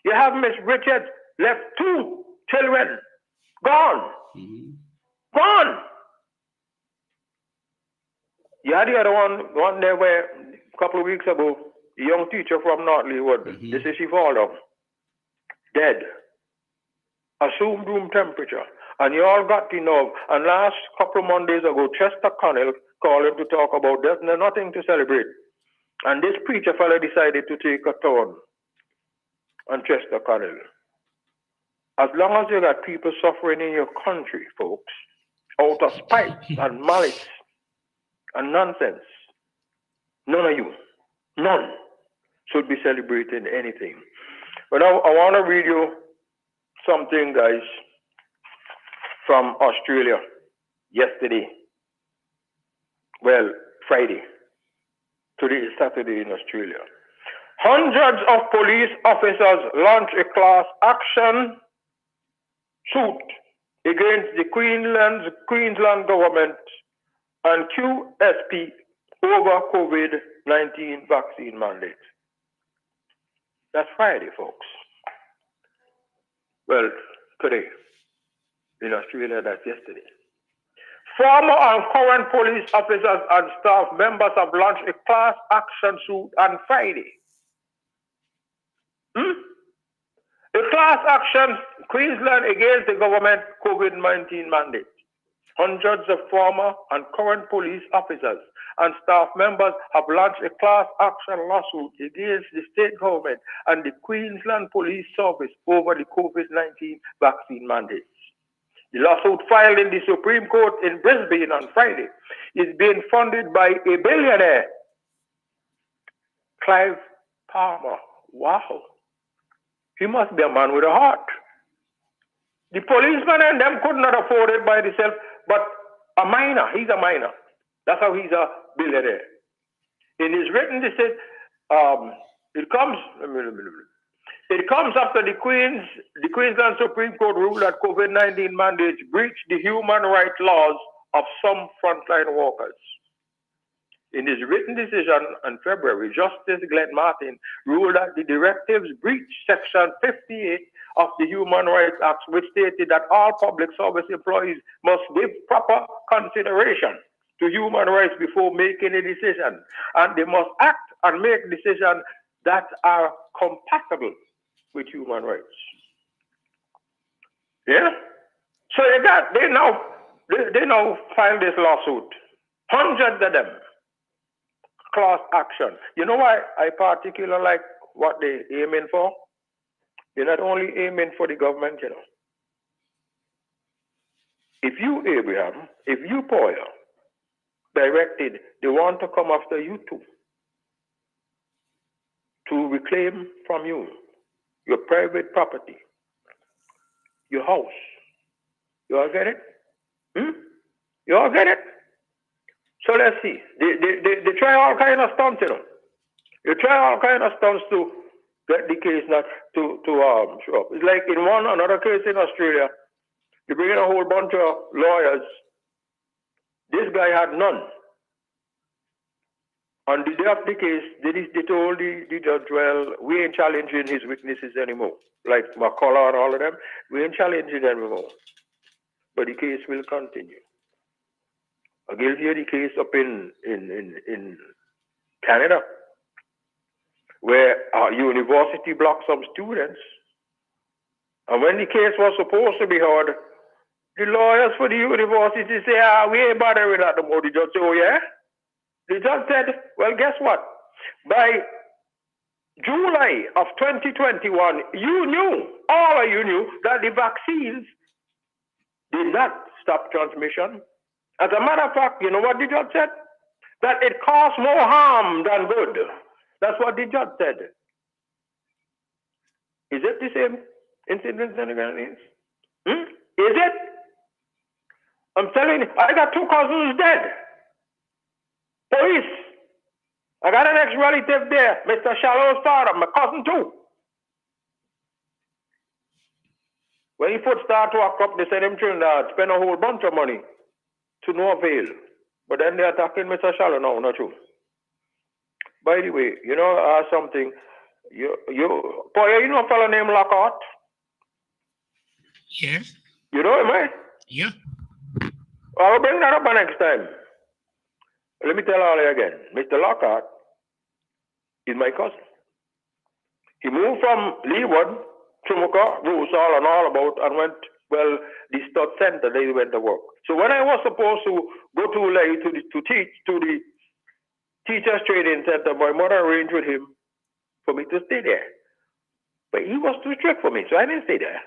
[SPEAKER 15] You have Miss Richards left 2 children. Gone. Gone. You had the other one there where a couple of weeks ago, a young teacher from North Leeward, this is she fall down. Dead. Assumed room temperature. And you all got the nerve. And last couple of Mondays ago, Chester Connell called him to talk about there's nothing to celebrate. And this preacher fellow decided to take a turn on Chester Connell. As long as you got people suffering in your country, folks, out of spite and malice and nonsense, none of you, none, should be celebrating anything. But now I want to read you something, guys, from Australia yesterday. Well, Friday. Today is Saturday in Australia. Hundreds of police officers launch a class action suit against the Queensland government and QSP over COVID-19 vaccine mandate. That's Friday, folks. Well, today in Australia, that's yesterday. Former and current police officers and staff members have launched a class action suit on Friday. A class action Queensland against the government COVID-19 mandate. Hundreds of former and current police officers and staff members have launched a class action lawsuit against the state government and the Queensland Police Service over the COVID-19 vaccine mandates. The lawsuit filed in the Supreme Court in Brisbane on Friday is being funded by a billionaire, Clive Palmer. Wow. He must be a man with a heart. The policeman and them could not afford it by themselves, but a minor, he's a minor. That's how he's a billionaire. In his written, he said, it comes after the Queensland Supreme Court ruled that COVID-19 mandates breach the human rights laws of some frontline workers. In his written decision in February, Justice Glenn Martin ruled that the directives breach Section 58 of the Human Rights Act, which stated that all public service employees must give proper consideration to human rights before making a decision, and they must act and make decisions that are compatible with human rights. Yeah? So they now filed this lawsuit. Hundreds of them. Class action. You know why I particularly like what they're aiming for? They're not only aiming for the government, you know. If you, Abraham, if you, Paul, directed, they want to come after you too, to reclaim from you your private property, your house. You all get it? You all get it? So let's see. They try all kind of stunts, you know. They try all kind of stunts to get the case not to show up. It's like in another case in Australia, they bring in a whole bunch of lawyers. This guy had none. On the day of the case, they told the judge, well, we ain't challenging his witnesses anymore. Like McCullough and all of them, we ain't challenging them anymore. But the case will continue. I gave you the case up in Canada, where our university blocked some students. And when the case was supposed to be heard, the lawyers for the university say, we ain't bothering with that no more. The judge said, oh yeah? The judge said, well, guess what? By July of 2021, you knew, all of you knew, that the vaccines did not stop transmission. As a matter of fact, you know what the judge said? That it caused more harm than good. That's what the judge said. Is it the same incident in the Grenadines? Is it? I'm telling you, I got 2 cousins dead. Police. I got an ex-relative there, Mr. Shallow's father, my cousin too. When he first started to act up, they said him Trinidad spend a whole bunch of money to no avail. But then they're attacking Mr. Shallow now, not true. By the way, you know something. Boy, you know a fellow named Lockhart?
[SPEAKER 16] Yeah.
[SPEAKER 15] You know him, eh?
[SPEAKER 16] Yeah.
[SPEAKER 15] I'll bring that up next time. Let me tell all you again. Mr. Lockhart is my cousin. He moved from Leeward, Chumuka, Rusal, and all about, and went, well, the stud center, they went to work. So when I was supposed to go to teach to the teachers training center, my mother arranged with him for me to stay there. But he was too strict for me, so I didn't stay there.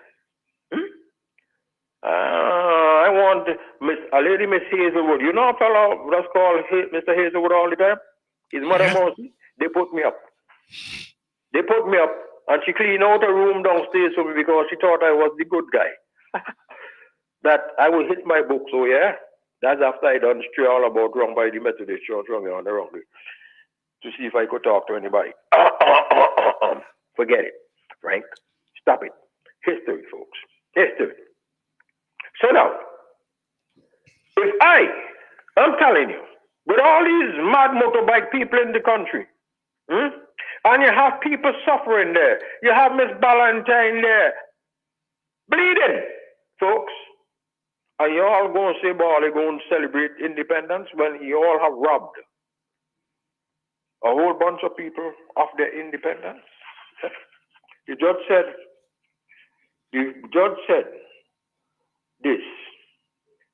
[SPEAKER 15] I want a lady, Miss Hazelwood. You know a fellow that's called Mr. Hazelwood all the time? His mother, Mercy. They put me up. They put me up, and she cleaned out a room downstairs for me because she thought I was the good guy. That I will hit my books, oh yeah? That's after I done stray all about wrong by the Methodist Church, wrong on the wrong way, to see if I could talk to anybody. Forget it, Frank. Stop it. History, folks. History. So now, if I'm telling you, with all these mad motorbike people in the country, and you have people suffering there, you have Miss Ballantyne there, bleeding, folks, and you all going to say, boy, they're going to celebrate independence when you all have robbed a whole bunch of people of their independence. The judge said this,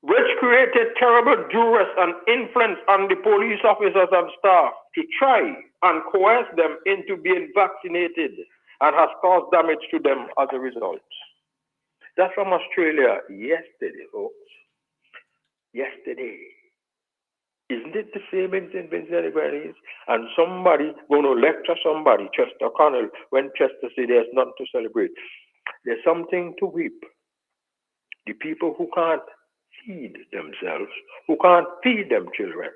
[SPEAKER 15] which created terrible duress and influence on the police officers and staff to try and coerce them into being vaccinated and has caused damage to them as a result. That's from Australia yesterday, folks. Yesterday. Isn't it the same in St. Vincent and Grenadines? And somebody going to lecture somebody, Chester Connell, when Chester said there's nothing to celebrate. There's something to weep. The people who can't feed themselves, who can't feed their children,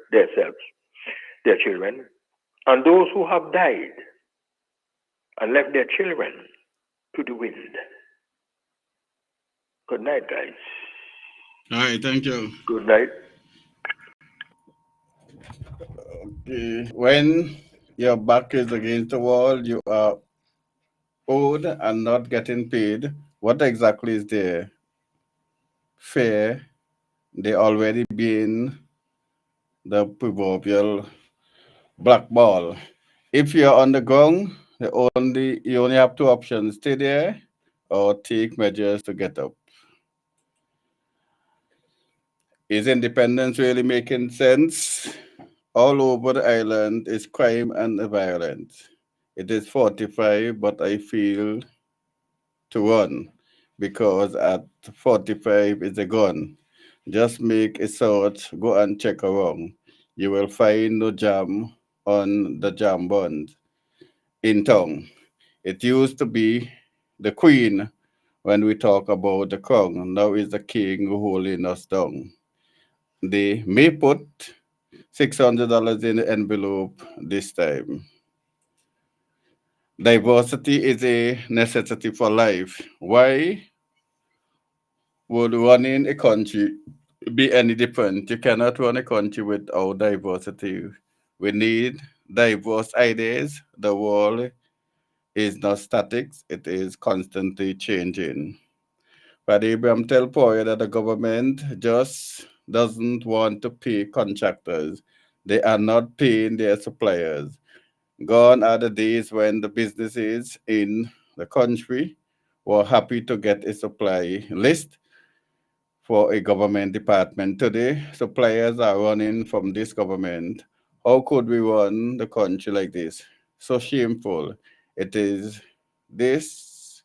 [SPEAKER 15] and those who have died and left their children to the wind. Good night, guys.
[SPEAKER 13] All right, thank you.
[SPEAKER 15] Good night.
[SPEAKER 13] Okay. When your back is against the wall, you are owed and not getting paid. What exactly is there? Fair, they already been the proverbial black ball. If you're on the ground, you only have 2 options: stay there or take measures to get up. Is independence really making sense? All over the island is crime and violence. It is 45, but I feel to run because at 45 is a gun. Just make a search, go and check around. You will find no jam on the jam buns in town. It used to be the queen when we talk about the crown. Now is the king holding us down. They may put $600 in the envelope this time. Diversity is a necessity for life. Why would running a country be any different? You cannot run a country without diversity. We need diverse ideas. The world is not static, it is constantly changing. But Abraham tell Poyer that the government just doesn't want to pay contractors. They are not paying their suppliers. Gone are the days when the businesses in the country were happy to get a supply list for a government department. Today, suppliers are running from this government. How could we run the country like this? So shameful. It is this,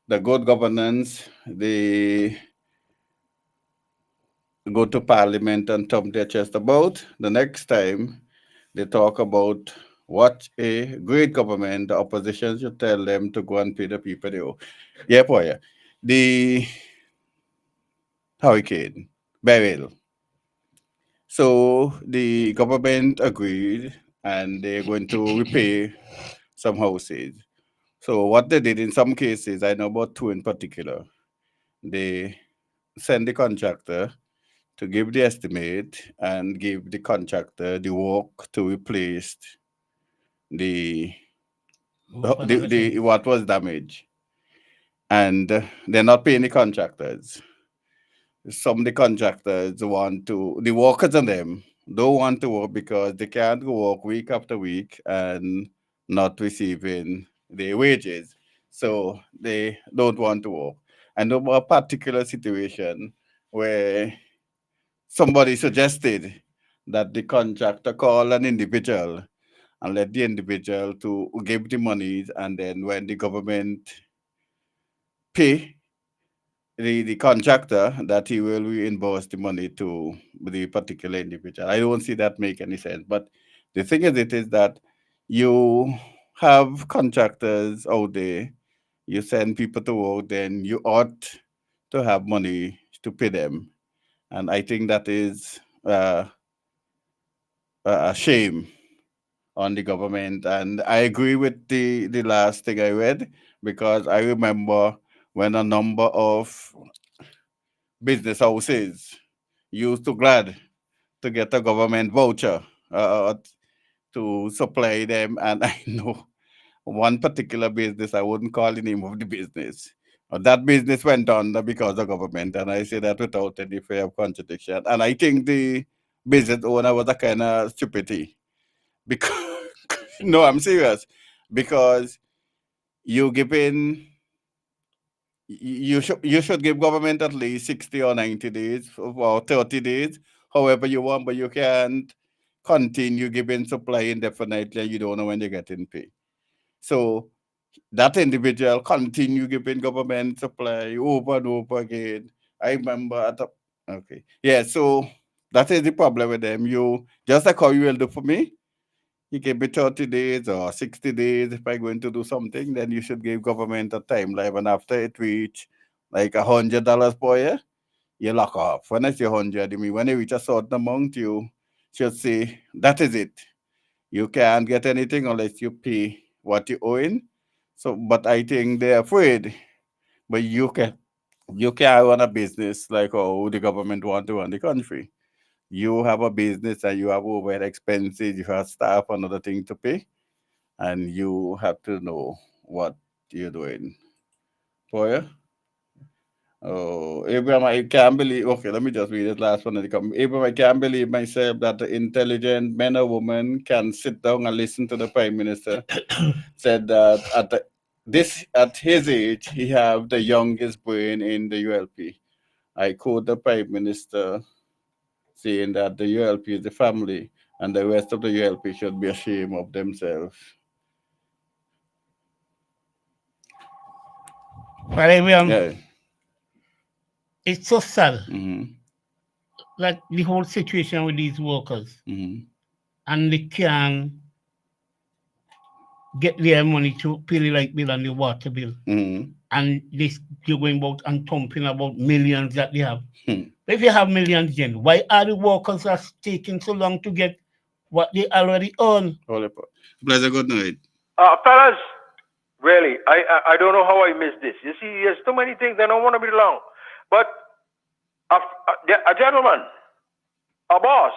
[SPEAKER 13] the good governance, the go to parliament and thump their chest about. The next time they talk about what a great government, the opposition should tell them to go and pay the people they owe. Yeah, boy. The hurricane, Beryl. So the government agreed and they're going to repay some houses. So what they did in some cases, I know about two in particular, they send the contractor to give the estimate and give the contractor the work to replace the what was damaged. And they're not paying the contractors. Some of the contractors want to, the workers and them don't want to work because they can't go work week after week and not receiving their wages. So they don't want to work. And there was a particular situation where somebody suggested that the contractor call an individual and let the individual to give the monies, and then when the government pay the contractor, that he will reimburse the money to the particular individual. I don't see that make any sense. But the thing is, it is that you have contractors out there, you send people to work, then you ought to have money to pay them. And I think that is a shame on the government. And I agree with the last thing I read, because I remember when a number of business houses used to glad to get a government voucher to supply them. And I know one particular business, I wouldn't call the name of the business. That business went under because of government, and I say that without any fear of contradiction. And I think the business owner was a kind of stupidity. Because no, I'm serious. Because you giving you should give government at least 60 or 90 days or 30 days, however you want, but you can't continue giving supply indefinitely and you don't know when you're getting paid. So that individual continue giving government supply over and over again. I remember okay. Yeah, so that is the problem with them. You just like how you will do for me. You give me 30 days or 60 days. If I'm going to do something, then you should give government a timeline. And after it reach like $100 per year, you lock off. When I say 100, I mean when you reach a certain amount, you should say that is it. You can't get anything unless you pay what you owing. So, but I think they're afraid. But you can run a business like how the government want to run the country. You have a business and you have overhead expenses, you have staff and other things to pay, and you have to know what you're doing. Poya? Oh, Abraham, I can't believe. Okay, let me just read this last one. Abraham, I can't believe myself that the intelligent men or women can sit down and listen to the Prime Minister. Said that at his age, he have the youngest brain in the ULP. I quote the Prime Minister saying that the ULP is the family and the rest of the ULP should be ashamed of themselves.
[SPEAKER 7] Well, Abraham,
[SPEAKER 13] Yeah.
[SPEAKER 7] it's so sad
[SPEAKER 13] Mm-hmm.
[SPEAKER 7] that the whole situation with these workers
[SPEAKER 13] Mm-hmm.
[SPEAKER 7] and they can get their money to pay the light bill and the water bill.
[SPEAKER 13] Mm-hmm.
[SPEAKER 7] And they're going about and thumping about millions that they have.
[SPEAKER 13] Hmm.
[SPEAKER 7] If you have millions, then why are the workers are taking so long to get what they already earn?
[SPEAKER 13] Pleasure, good night.
[SPEAKER 15] Fellas, really, I don't know how I missed this. You see, there's too many things. I don't want to be long. But a gentleman, a boss,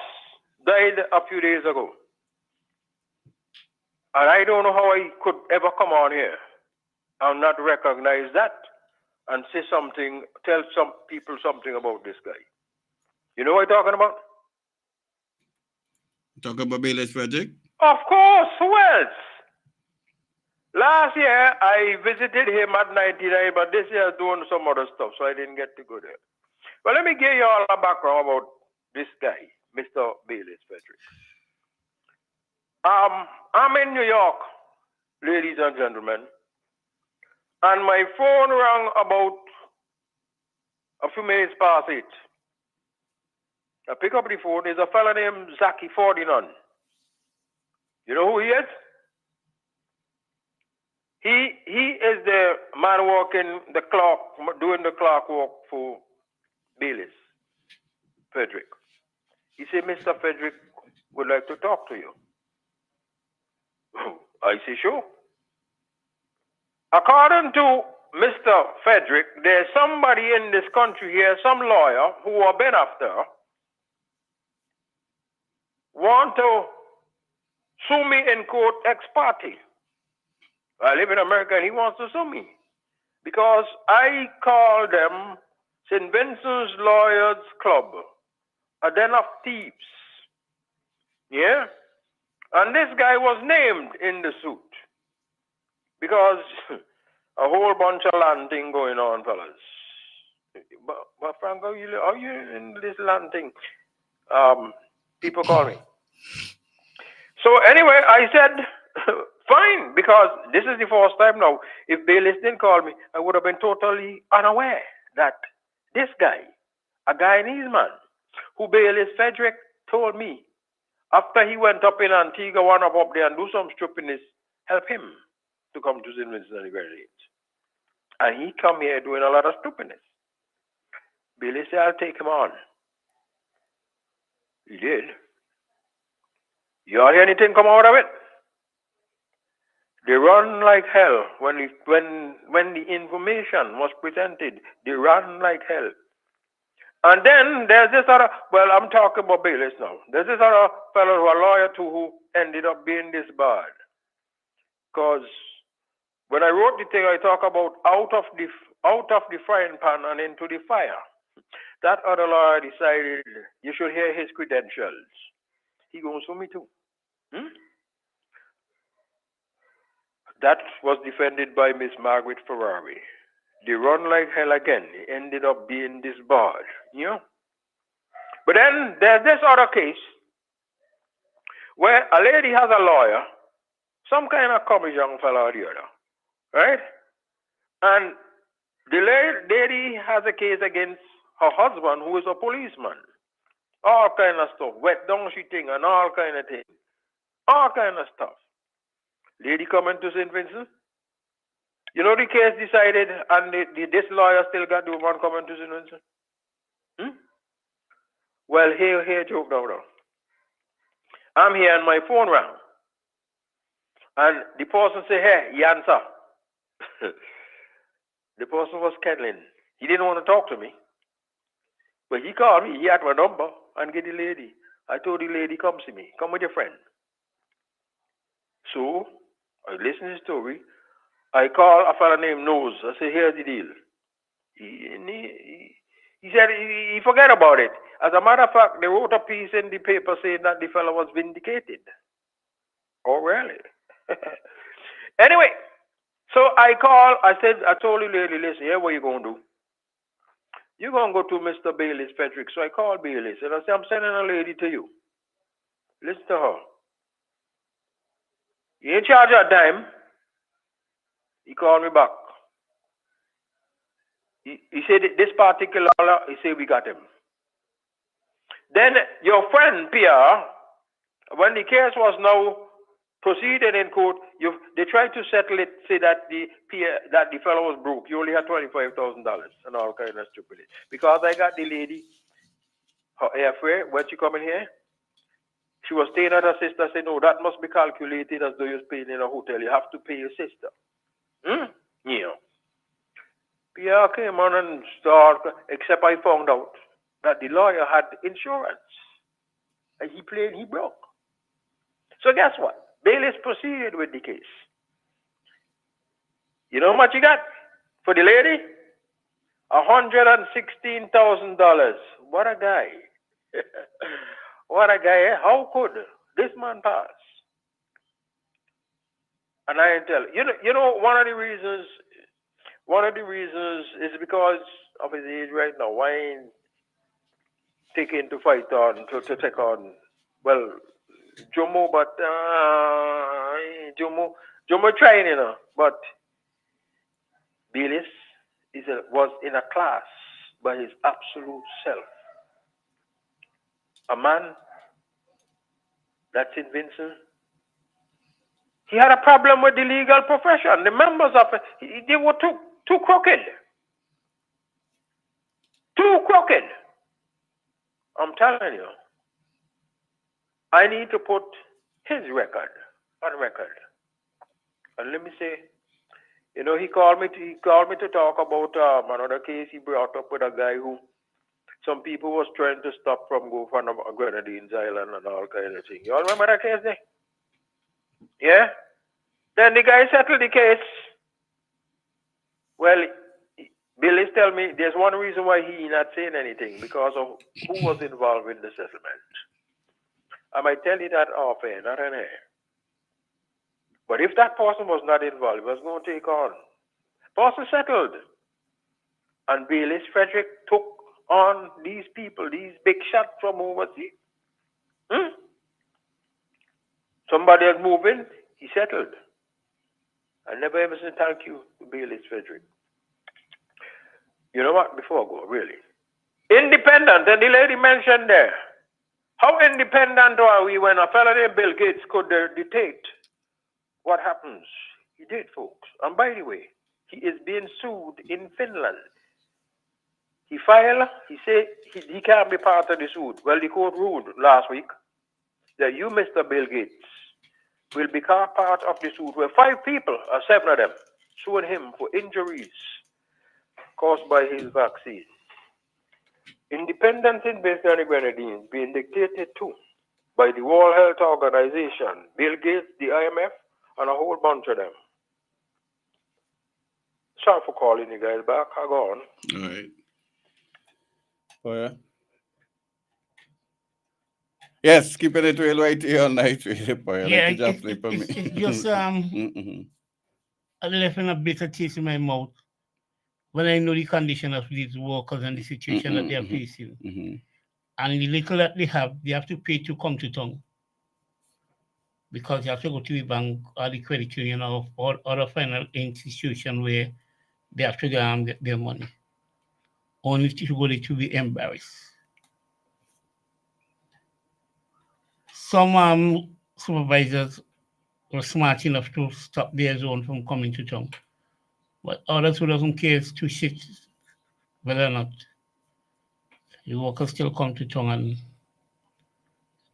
[SPEAKER 15] died a few days ago. And I don't know how I could ever come on here and not recognize that and say something, tell some people something about this guy. You know what I'm talking about?
[SPEAKER 13] Talk about Bayless Frederick?
[SPEAKER 15] Of course, who else? Last year, I visited him at 99, but this year doing some other stuff, so I didn't get to go there. But let me give you all a background about this guy, Mr. Bayless Frederick. I'm in New York, ladies and gentlemen, and my phone rang about a few minutes past 8. I pick up the phone. There's a fella named Zaki Ferdinand. You know who he is? He is the man working the clock, doing the clock work for Bayless Frederick. He said, Mr. Frederick would like to talk to you. I say, sure. According to Mr. Frederick, there's somebody in this country here, some lawyer who I've been after, want to sue me in court ex parte. I live in America and he wants to sue me because I call them St. Vincent's Lawyers Club, a den of thieves. Yeah? And this guy was named in the suit because a whole bunch of land thing going on, fellas. But Frank, are you in this land thing? People call me. So anyway, I said, fine, because this is the first time now. If Bayless didn't call me, I would have been totally unaware that this guy, a Guyanese man, who Bayless Frederick told me, after he went up in Antigua, one up there and do some stupidness, help him to come to St. Vincent and the Grenadines. And he come here doing a lot of stupidness. Bayless said, I'll take him on. He did. You all hear anything come out of it? They run like hell. When the information was presented, they run like hell. And then there's this other, well, I'm talking about Bayless now. There's this other fellow, a lawyer too, who ended up being disbarred. Because when I wrote the thing, I talk about out of the frying pan and into the fire. That other lawyer decided you should hear his credentials. He goes for me too. That was defended by Miss Margaret Ferrari. They run like hell again. They ended up being disbarred, you know. But then there's this other case where a lady has a lawyer, some kind of commie young fellow or the other, right? And the lady has a case against her husband, who is a policeman. All kind of stuff, wet down she thing and all kind of things. All kind of stuff. Lady coming to St. Vincent. You know the case decided and this lawyer still got the woman coming to St. Vincent? Well, here, joke now. I'm here and my phone rang. And the person said, hey, he answer. The person was Kenlin. He didn't want to talk to me. But he called me. He had my number and get the lady. I told the lady, come see me. Come with your friend. So, I listened to the story. I called a fellow named Nose. I said, here's the deal. He said he forgot about it. As a matter of fact, they wrote a piece in the paper saying that the fellow was vindicated. Oh, really? Anyway, so I told the lady, listen, here what you going to do? You're going to go to Mr. Bayless Frederick. So I called Bayless and I said, I'm sending a lady to you. Listen to her. You ain't charge her a dime. He called me back. He said, this particular, he said, we got him. Then your friend, Pierre, when the case was now proceeded in court, they tried to settle it, say that the fellow was broke. You only had $25,000 and all kind of stupidity. Because I got the lady, her airfare, when she come in here, she was staying at her sister. I said, no, that must be calculated as though you're staying in a hotel. You have to pay your sister. Yeah. Pierre came on and started, except I found out that the lawyer had insurance. And he broke. So guess what? Bailiffs proceeded with the case. You know how much he got for the lady? $116,000. What a guy. What a guy. How could this man pass? And I tell you know, one of the reasons is because of his age right now. Why ain't taking to fight on to take on Jomo, but Jomo trying, you know, but Baylis was in a class by his absolute self. A man that's in Vincent. He had a problem with the legal profession. The members of it, they were too crooked. Too crooked. I'm telling you. I need to put his record on record. And let me say, you know, he called me to talk about another case he brought up with a guy who some people was trying to stop from going from Grenadines Island and all kind of thing. You all remember that case there? Yeah? Then the guy settled the case. Well, Billy tell me there's one reason why he not saying anything, because of who was involved in the settlement. I might tell you that off air, not on air. But if that person was not involved, he was going to take on. Person settled. And Baylis Frederick took on these people, these big shots from overseas. Somebody was moving, he settled. I never ever said thank you to Baylis Frederick. You know what? Before I go, really. Independent, and the lady mentioned there. How independent are we when a fellow named Bill Gates could dictate what happens? He did, folks. And by the way, he is being sued in Finland. He filed, he said he can't be part of the suit. Well, the court ruled last week that you, Mr. Bill Gates, will become part of the suit where 5 people, or 7 of them, suing him for injuries caused by his vaccine. Independence in based on the Grenadines being dictated to by the World Health Organization, Bill Gates, the IMF, and a whole bunch of them. Sorry for calling you guys back. I go on.
[SPEAKER 13] All right. Oh, yeah. Yes, keeping it real right here all night.
[SPEAKER 7] Yeah, it's just I left in a bitter taste in my mouth when I know the condition of these workers and the situation that they are facing. And the little that they have to pay to come to town. Because you have to go to the bank or the credit union or a final institution where they have to go and get their money. Only to go there to be embarrassed. Some supervisors were smart enough to stop their zone from coming to town. But others who doesn't care to shit whether or not the workers still come to town, and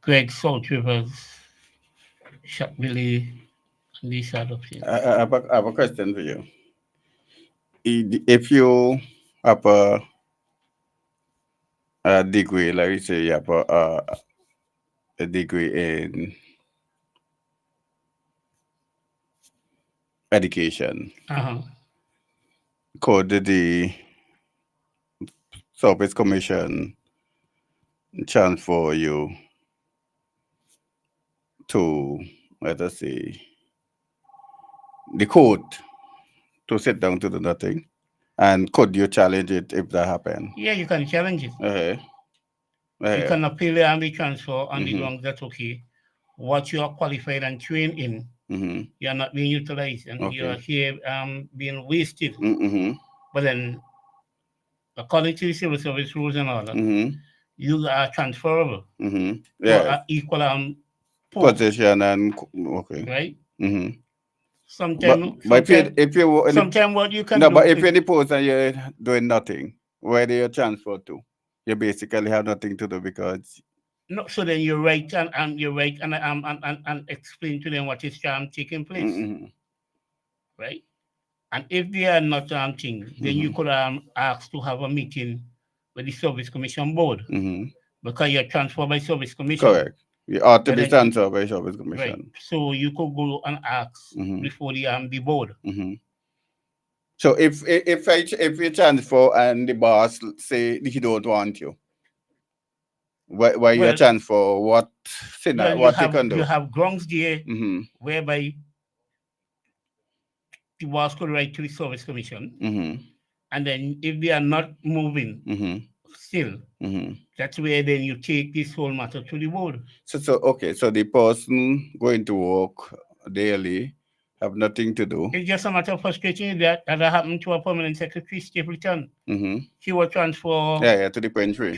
[SPEAKER 7] Greg Salt Rivers, Shaq Billy, and these sort of things.
[SPEAKER 13] I have a question for you. If you have a degree, like you say, you have a degree in education, could the Service Commission transfer you to, let us say, the court to sit down to do nothing? And could you challenge it if that happened?
[SPEAKER 7] Yeah, you can challenge it. You can appeal the transfer on the grounds that, okay, what you are qualified and trained in, you are not being utilized, and you are here being wasted. But then, according to the civil service rules and all that, you are transferable.
[SPEAKER 13] Yeah.
[SPEAKER 7] Equal
[SPEAKER 13] position and
[SPEAKER 7] right.
[SPEAKER 13] Sometimes what you can do. But if you're in the post and you're doing nothing, where do you transfer to? You basically have nothing to do because.
[SPEAKER 7] No, so then you write and you write and explain to them what is taking place, right? And if they are not things, then you could ask to have a meeting with the Service Commission Board, because you're transferred by Service Commission.
[SPEAKER 13] Correct. You ought to
[SPEAKER 7] whether
[SPEAKER 13] be
[SPEAKER 7] it-
[SPEAKER 13] transferred by Service
[SPEAKER 7] Right.
[SPEAKER 13] Commission.
[SPEAKER 7] So you could go and ask
[SPEAKER 13] Mhm.
[SPEAKER 7] before the board.
[SPEAKER 13] Mhm. So if you transfer and the boss say he don't want you, why you
[SPEAKER 7] Well,
[SPEAKER 13] transfer? What
[SPEAKER 7] Well,
[SPEAKER 13] what you can
[SPEAKER 7] you
[SPEAKER 13] do?
[SPEAKER 7] have grounds there
[SPEAKER 13] Mm-hmm.
[SPEAKER 7] whereby the boss could write to the service commission,
[SPEAKER 13] Mm-hmm.
[SPEAKER 7] and then if they are not moving
[SPEAKER 13] Mm-hmm.
[SPEAKER 7] still,
[SPEAKER 13] Mm-hmm.
[SPEAKER 7] that's where then you take this whole matter to the board.
[SPEAKER 13] So okay. So the person going to work daily have nothing to do.
[SPEAKER 7] It's just a matter of frustrating that happened to a permanent secretary, Stapleton.
[SPEAKER 13] Mm-hmm.
[SPEAKER 7] She was transferred
[SPEAKER 13] Yeah, to the Pentry.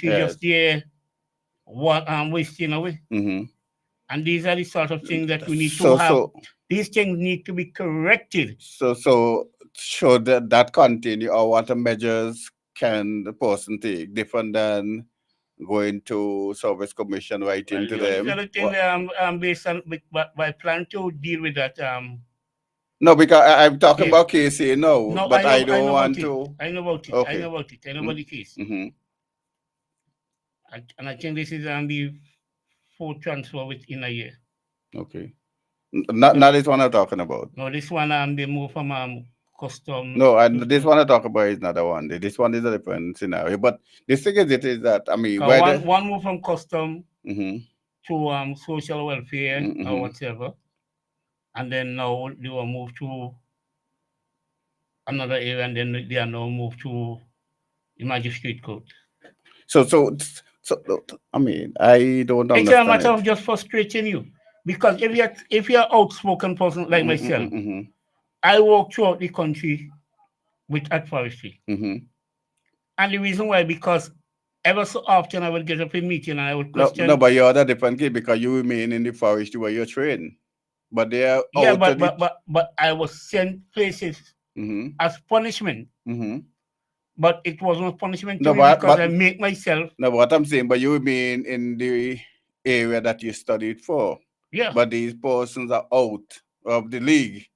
[SPEAKER 7] just there, wasting away.
[SPEAKER 13] Mm-hmm.
[SPEAKER 7] And these are the sort of things that we need
[SPEAKER 13] So-
[SPEAKER 7] to have.
[SPEAKER 13] so-
[SPEAKER 7] These things need to be corrected.
[SPEAKER 13] So should that continue, or what measures can the person take different than going to service commission writing to them?
[SPEAKER 7] The other thing, based on, but I plan to deal with that.
[SPEAKER 13] No, because I'm talking
[SPEAKER 7] Yeah.
[SPEAKER 13] about KC now,
[SPEAKER 7] No,
[SPEAKER 13] but I don't
[SPEAKER 7] know
[SPEAKER 13] want
[SPEAKER 7] about
[SPEAKER 13] to.
[SPEAKER 7] it. I know about it.
[SPEAKER 13] Okay.
[SPEAKER 7] I know about it. I know about the case.
[SPEAKER 13] Mm-hmm.
[SPEAKER 7] And I think this is the fourth transfer within a year.
[SPEAKER 13] Okay. Not this one I'm talking about.
[SPEAKER 7] No, this one they move from custom.
[SPEAKER 13] No, and this one I talk about is not the one. This one is a different scenario. But the thing is that I mean,
[SPEAKER 7] One move from custom
[SPEAKER 13] Mm-hmm.
[SPEAKER 7] to social welfare
[SPEAKER 13] Mhm.
[SPEAKER 7] or whatever, and then now they will move to another area, and then they are now moved to the magistrate court.
[SPEAKER 13] So I mean, I don't
[SPEAKER 7] It's
[SPEAKER 13] understand.
[SPEAKER 7] a matter
[SPEAKER 13] it.
[SPEAKER 7] of just frustrating you, because if you're outspoken person like myself,
[SPEAKER 13] Mm-hmm.
[SPEAKER 7] I walk throughout the country with Art Forestry.
[SPEAKER 13] Mm-hmm.
[SPEAKER 7] And the reason why, because ever so often I would get up in meeting and I would question.
[SPEAKER 13] No, but you're the different kid because you remain in the forest where you're trained. But they are
[SPEAKER 7] Yeah,
[SPEAKER 13] out to the-
[SPEAKER 7] but I was sent places
[SPEAKER 13] Mhm.
[SPEAKER 7] as punishment.
[SPEAKER 13] Mhm.
[SPEAKER 7] But it was not punishment to
[SPEAKER 13] No,
[SPEAKER 7] me
[SPEAKER 13] but-
[SPEAKER 7] because
[SPEAKER 13] but-
[SPEAKER 7] I make myself.
[SPEAKER 13] No, what I'm saying, but you remain in the area that you studied for.
[SPEAKER 7] Yeah.
[SPEAKER 13] But these persons are out of the league.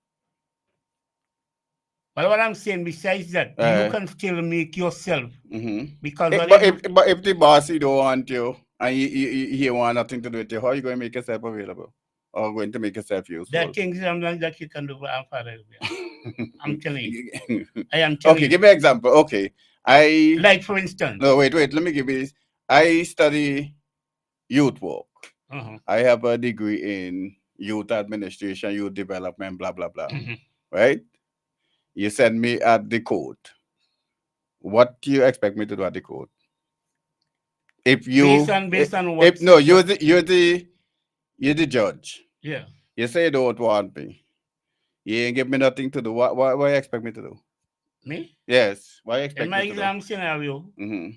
[SPEAKER 7] But what I'm saying, besides that, you can still make yourself.
[SPEAKER 13] Mhm.
[SPEAKER 7] Because
[SPEAKER 13] But if the boss he don't want you and he want nothing to do with you, how are you going to make yourself available? Or going to make yourself useful?
[SPEAKER 7] there are things that you can do, but I'm Father. I'm telling you. I am telling
[SPEAKER 13] Okay,
[SPEAKER 7] you.
[SPEAKER 13] give me an example. Okay.
[SPEAKER 7] Like for instance.
[SPEAKER 13] No, wait, let me give you this. I study youth work.
[SPEAKER 7] Uh-huh.
[SPEAKER 13] I have a degree in youth administration, youth development, blah, blah, blah.
[SPEAKER 7] Mhm.
[SPEAKER 13] Right? You send me at the court. What do you expect me to do at the court? If you
[SPEAKER 7] Based on
[SPEAKER 13] if
[SPEAKER 7] what?
[SPEAKER 13] no, you're the judge.
[SPEAKER 7] Yeah.
[SPEAKER 13] You say you don't want me. You ain't give me nothing to do. What you expect me to do?
[SPEAKER 7] Me?
[SPEAKER 13] Yes. Why you expect
[SPEAKER 7] In my
[SPEAKER 13] me to
[SPEAKER 7] exam scenario,
[SPEAKER 13] do? Mm-hmm.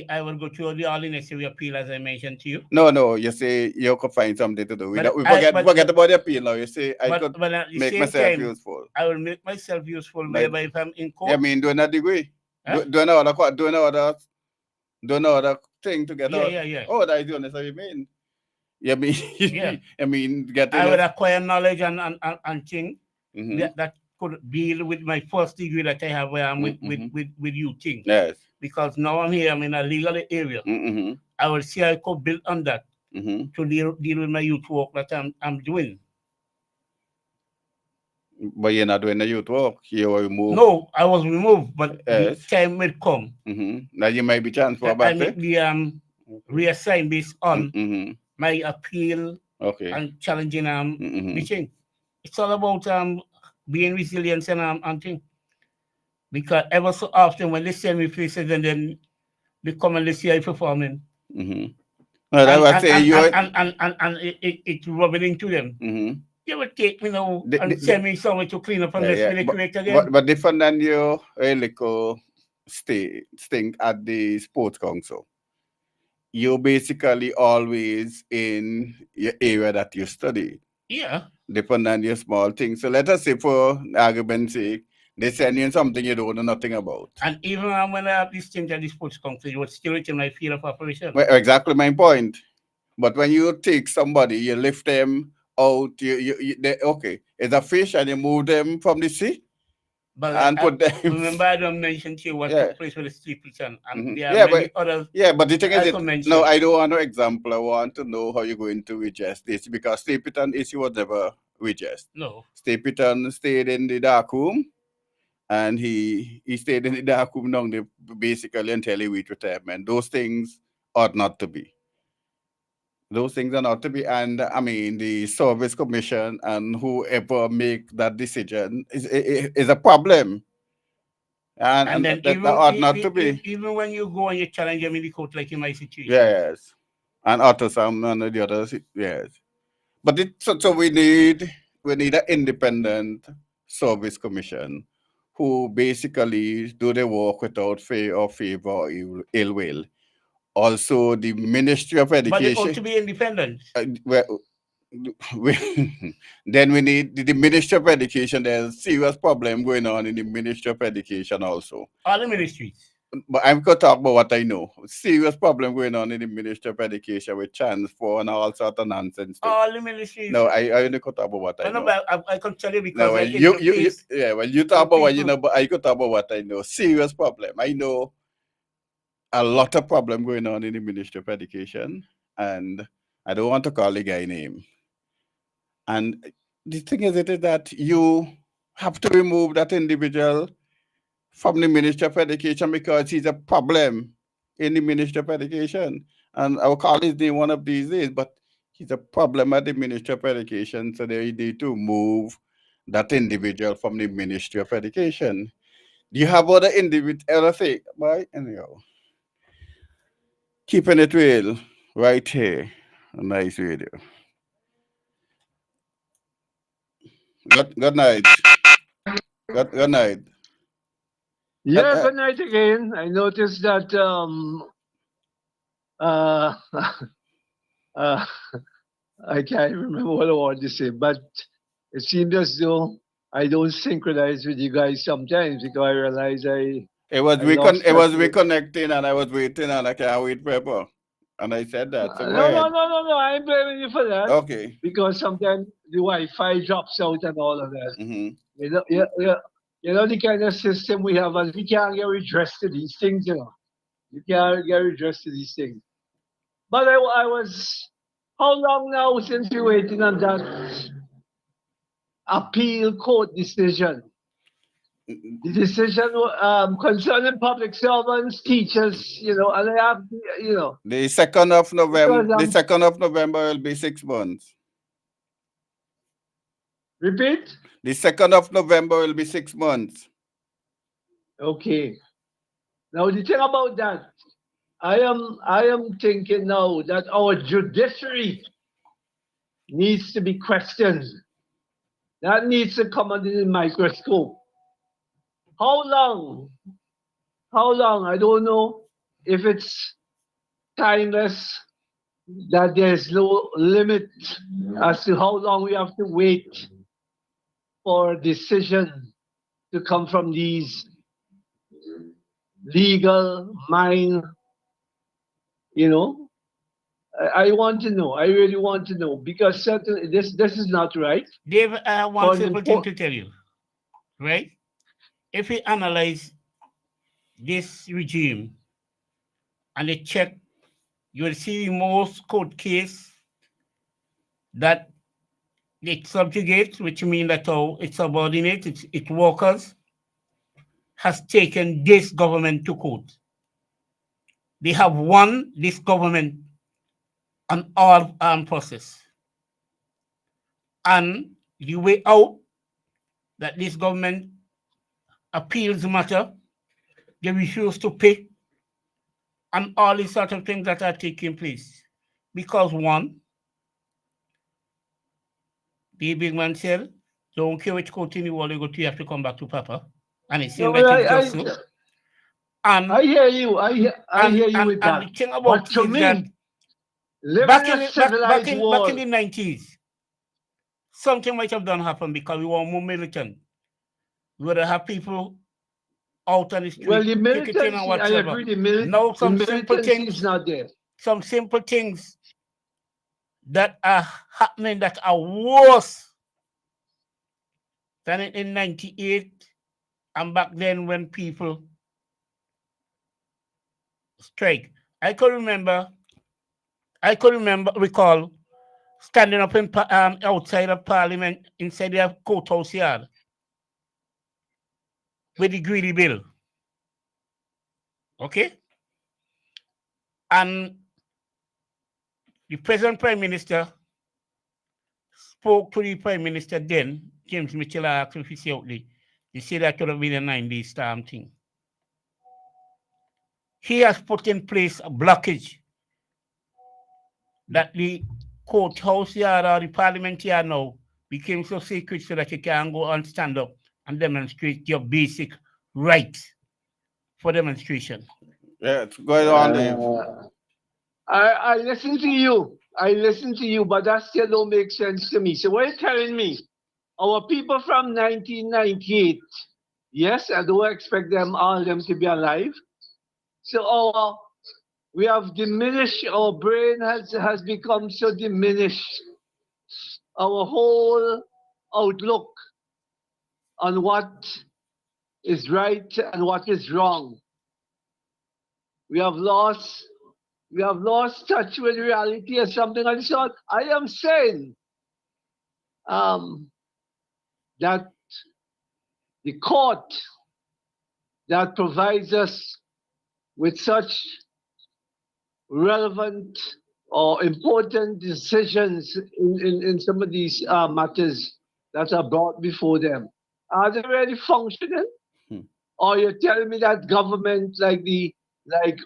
[SPEAKER 7] I will go through the all necessary appeal as I mentioned to you.
[SPEAKER 13] No, you say you could find something to do. We
[SPEAKER 7] But
[SPEAKER 13] forget
[SPEAKER 7] but-
[SPEAKER 13] about the appeal now. You say I
[SPEAKER 7] but-
[SPEAKER 13] could
[SPEAKER 7] but at the
[SPEAKER 13] make
[SPEAKER 7] same
[SPEAKER 13] myself
[SPEAKER 7] time,
[SPEAKER 13] useful.
[SPEAKER 7] I will make myself useful
[SPEAKER 13] Like-
[SPEAKER 7] whereby if I'm in court.
[SPEAKER 13] I mean, doing a degree.
[SPEAKER 7] Huh?
[SPEAKER 13] Doing another thing to get
[SPEAKER 7] Yeah,
[SPEAKER 13] out.
[SPEAKER 7] yeah.
[SPEAKER 13] Oh, that's the only thing you mean. Yeah, I mean,
[SPEAKER 7] Yeah.
[SPEAKER 13] I mean, getting
[SPEAKER 7] I would
[SPEAKER 13] a-
[SPEAKER 7] acquire knowledge and thing
[SPEAKER 13] Mhm.
[SPEAKER 7] that could deal with my first degree that I have where I'm with you thing.
[SPEAKER 13] Yes.
[SPEAKER 7] Because now I'm here, I'm in a legal area.
[SPEAKER 13] Mm-hmm.
[SPEAKER 7] I will see I could build on that
[SPEAKER 13] Mm-hmm.
[SPEAKER 7] to deal with my youth work that I'm doing.
[SPEAKER 13] But you're not doing the youth work. You were removed.
[SPEAKER 7] No, I was removed, but
[SPEAKER 13] Yes.
[SPEAKER 7] the time will come
[SPEAKER 13] Mm-hmm. Now you might be transferred
[SPEAKER 7] that I
[SPEAKER 13] back.
[SPEAKER 7] make the reassign based on
[SPEAKER 13] Mm-hmm.
[SPEAKER 7] my appeal
[SPEAKER 13] Okay.
[SPEAKER 7] and challenging
[SPEAKER 13] Mhm.
[SPEAKER 7] the thing. It's all about being resilient and thing. Because ever so often when they send me places and then they come and they see I performing.
[SPEAKER 13] Mm-hmm. No, that was saying you.
[SPEAKER 7] And it's rubbing into them.
[SPEAKER 13] Mm-hmm.
[SPEAKER 7] They would take me now
[SPEAKER 13] The-
[SPEAKER 7] and
[SPEAKER 13] the-
[SPEAKER 7] send me somewhere to clean up and let's really create again.
[SPEAKER 13] But different than your little stink at the sports council. You're basically always in your area that you study.
[SPEAKER 7] Yeah.
[SPEAKER 13] Different than your small things. So let us say for argument's sake, they send you something you don't know nothing about.
[SPEAKER 7] And even when I have these things at the sports council, it was still within my field of operation.
[SPEAKER 13] Well, exactly my point. But when you take somebody, you lift them out, okay, it's a fish and you move them from the sea.
[SPEAKER 7] But
[SPEAKER 13] and put them.
[SPEAKER 7] remember, I don't mention to you what
[SPEAKER 13] Yeah.
[SPEAKER 7] took place with the Stapleton, and there are
[SPEAKER 13] Yeah,
[SPEAKER 7] many
[SPEAKER 13] but
[SPEAKER 7] others.
[SPEAKER 13] but the thing
[SPEAKER 7] I
[SPEAKER 13] is,
[SPEAKER 7] can mention.
[SPEAKER 13] no, I don't want no example. I want to know how you're going to adjust this because Stapleton issue was never adjusted.
[SPEAKER 7] No.
[SPEAKER 13] Stapleton stayed in the dark room, and he stayed in the dark room long basically until he reached retirement. Those things ought not to be. Those things are not to be, and I mean the Service Commission and whoever make that decision is a problem. And
[SPEAKER 7] then
[SPEAKER 13] that ought not to be.
[SPEAKER 7] Even when you go and you challenge them in the court, like in my situation.
[SPEAKER 13] Yes. And Autosam and the others, yes. But so we need an independent service commission who basically do their work without fear or favor or ill will. Also, the Ministry of Education.
[SPEAKER 7] But they ought to be independent.
[SPEAKER 13] Then we need the Ministry of Education. There's a serious problem going on in the Ministry of Education also.
[SPEAKER 7] All the ministries.
[SPEAKER 13] But I'm going to talk about what I know. Serious problem going on in the Ministry of Education with transfer and all sorts of nonsense.
[SPEAKER 7] All the ministries.
[SPEAKER 13] No, I only could talk about what I know.
[SPEAKER 7] No, but I can tell you because
[SPEAKER 13] no, well, you talk about what you know, but I could talk about what I know. Serious problem. I know a lot of problem going on in the Ministry of Education, and I don't want to call the guy name. And the thing is that you have to remove that individual from the Ministry of Education because he's a problem in the Ministry of Education. And I'll call his name one of these days, but he's a problem at the Ministry of Education. So they need to move that individual from the Ministry of Education. Do you have other individuals? Right? Anyhow, keeping it real right here on Nice Radio. Good night. Good night.
[SPEAKER 14] Yeah, good night again. I noticed that I can't remember what I wanted to say, but it seems as though I don't synchronize with you guys sometimes because I realize
[SPEAKER 13] it was reconnecting and I was waiting and I can't wait forever. And I said that. So
[SPEAKER 14] no, I ain't blaming you for that.
[SPEAKER 13] Okay.
[SPEAKER 14] Because sometimes the Wi-Fi drops out and all of that.
[SPEAKER 13] Mm-hmm.
[SPEAKER 14] You know the kind of system we have, and we can't get redressed to these things, you know. You can't get redressed to these things. But I was, how long now since you're waiting on that appeal court decision? The decision concerning public servants, teachers, you know, and I have, you know.
[SPEAKER 13] The 2nd of November. The 2nd of November will be 6 months.
[SPEAKER 14] Repeat.
[SPEAKER 13] The 2nd of November will be 6 months.
[SPEAKER 14] Okay. Now the thing about that, I am thinking now that our judiciary needs to be questioned. That needs to come under the microscope. How long? I don't know if it's timeless, that there's no limit as to how long we have to wait for a decision to come from these legal mind, you know. I want to know. I really want to know because certainly this is not right.
[SPEAKER 7] Dave, I have one simple thing to tell you, right? If we analyze this regime and they check, you will see most court case that it subjugates, which means that its subordinates, its workers, has taken this government to court. They have won this government on all armed process. And the way out that this government appeals the matter, they refuse to pay, and all these sort of things that are taking place. Because one, the big man said, don't care which court in the world you go to, you have to come back to Papa. And it seems like it's just so. And
[SPEAKER 14] I hear you. I hear you with that.
[SPEAKER 7] And the thing about
[SPEAKER 14] to me,
[SPEAKER 7] that back in the 90s, something might have done happen because we were more militant. We would have people out on the street.
[SPEAKER 14] Well, the militancy, I agree,
[SPEAKER 7] now some simple
[SPEAKER 14] things is not there.
[SPEAKER 7] Some simple things that are happening that are worse than in 98 And back then when people strike, I could recall standing up in outside of Parliament inside the courthouse yard with the greedy bill. Okay? And the present Prime Minister spoke to the Prime Minister then, James Mitchell asked if he said out there. He said that could have been a 9-day storm thing. He has put in place a blockage that the courthouse yard or the Parliament yard now became so secret so that you can go and stand up and demonstrate your basic right for demonstration.
[SPEAKER 13] Yeah, it's going on, Dave.
[SPEAKER 14] I listen to you, but that still don't make sense to me. So what are you telling me? Our people from 1998, yes, I don't expect them all of them to be alive. So we have diminished, our brain has become so diminished. Our whole outlook on what is right and what is wrong. We have lost touch with reality or something like that. I am saying that the court that provides us with such relevant or important decisions in some of these matters that are brought before them, are they really functioning? Or you're telling me that government like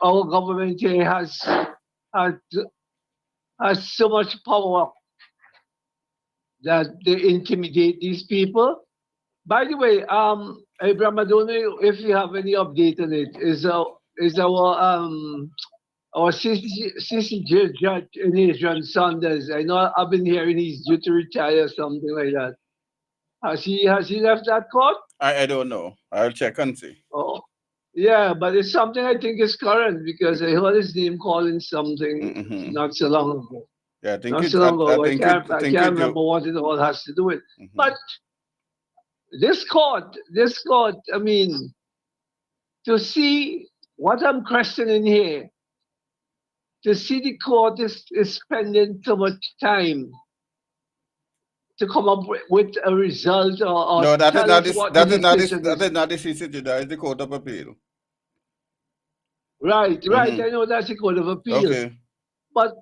[SPEAKER 14] our government here has so much power that they intimidate these people? By the way, Abraham, I don't know if you have any update on it. Is our CCJ judge Adrian Saunders? I know I've been hearing he's due to retire or something like that. Has he left that court?
[SPEAKER 13] I don't know. I'll check and see.
[SPEAKER 14] Oh, yeah, but it's something I think is current because I heard his name calling something not so long ago.
[SPEAKER 13] Yeah, I think
[SPEAKER 14] not so long ago. I can't remember what it all has to do with. But this court, I mean, to see what I'm questioning here, to see the court is spending so much time to come up with a result or
[SPEAKER 13] no, that is not the
[SPEAKER 14] CCJ,
[SPEAKER 13] that is the Court of Appeal.
[SPEAKER 14] Right. I know that's the Court of Appeals.
[SPEAKER 13] Okay.
[SPEAKER 14] But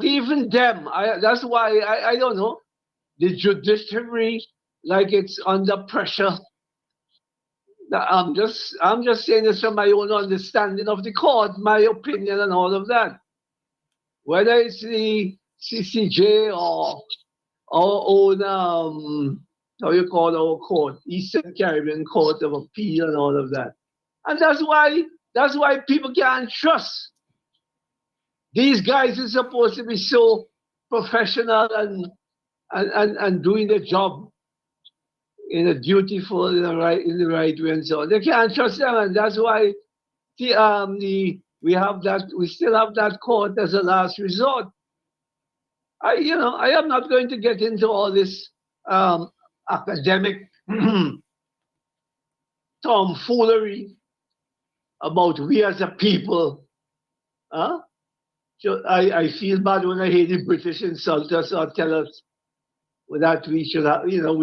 [SPEAKER 14] even them, that's why I don't know. The judiciary, like it's under pressure. I'm just saying this from my own understanding of the court, my opinion and all of that. Whether it's the CCJ or our own, how you call our court, Eastern Caribbean Court of Appeal and all of that. And that's why people can't trust. These guys are supposed to be so professional and doing their job in a dutiful, in the right way and so on. They can't trust them, and that's why we still have that court as a last resort. I am not going to get into all this academic tomfoolery about we as a people. So I feel bad when I hear the British insult us or tell us that we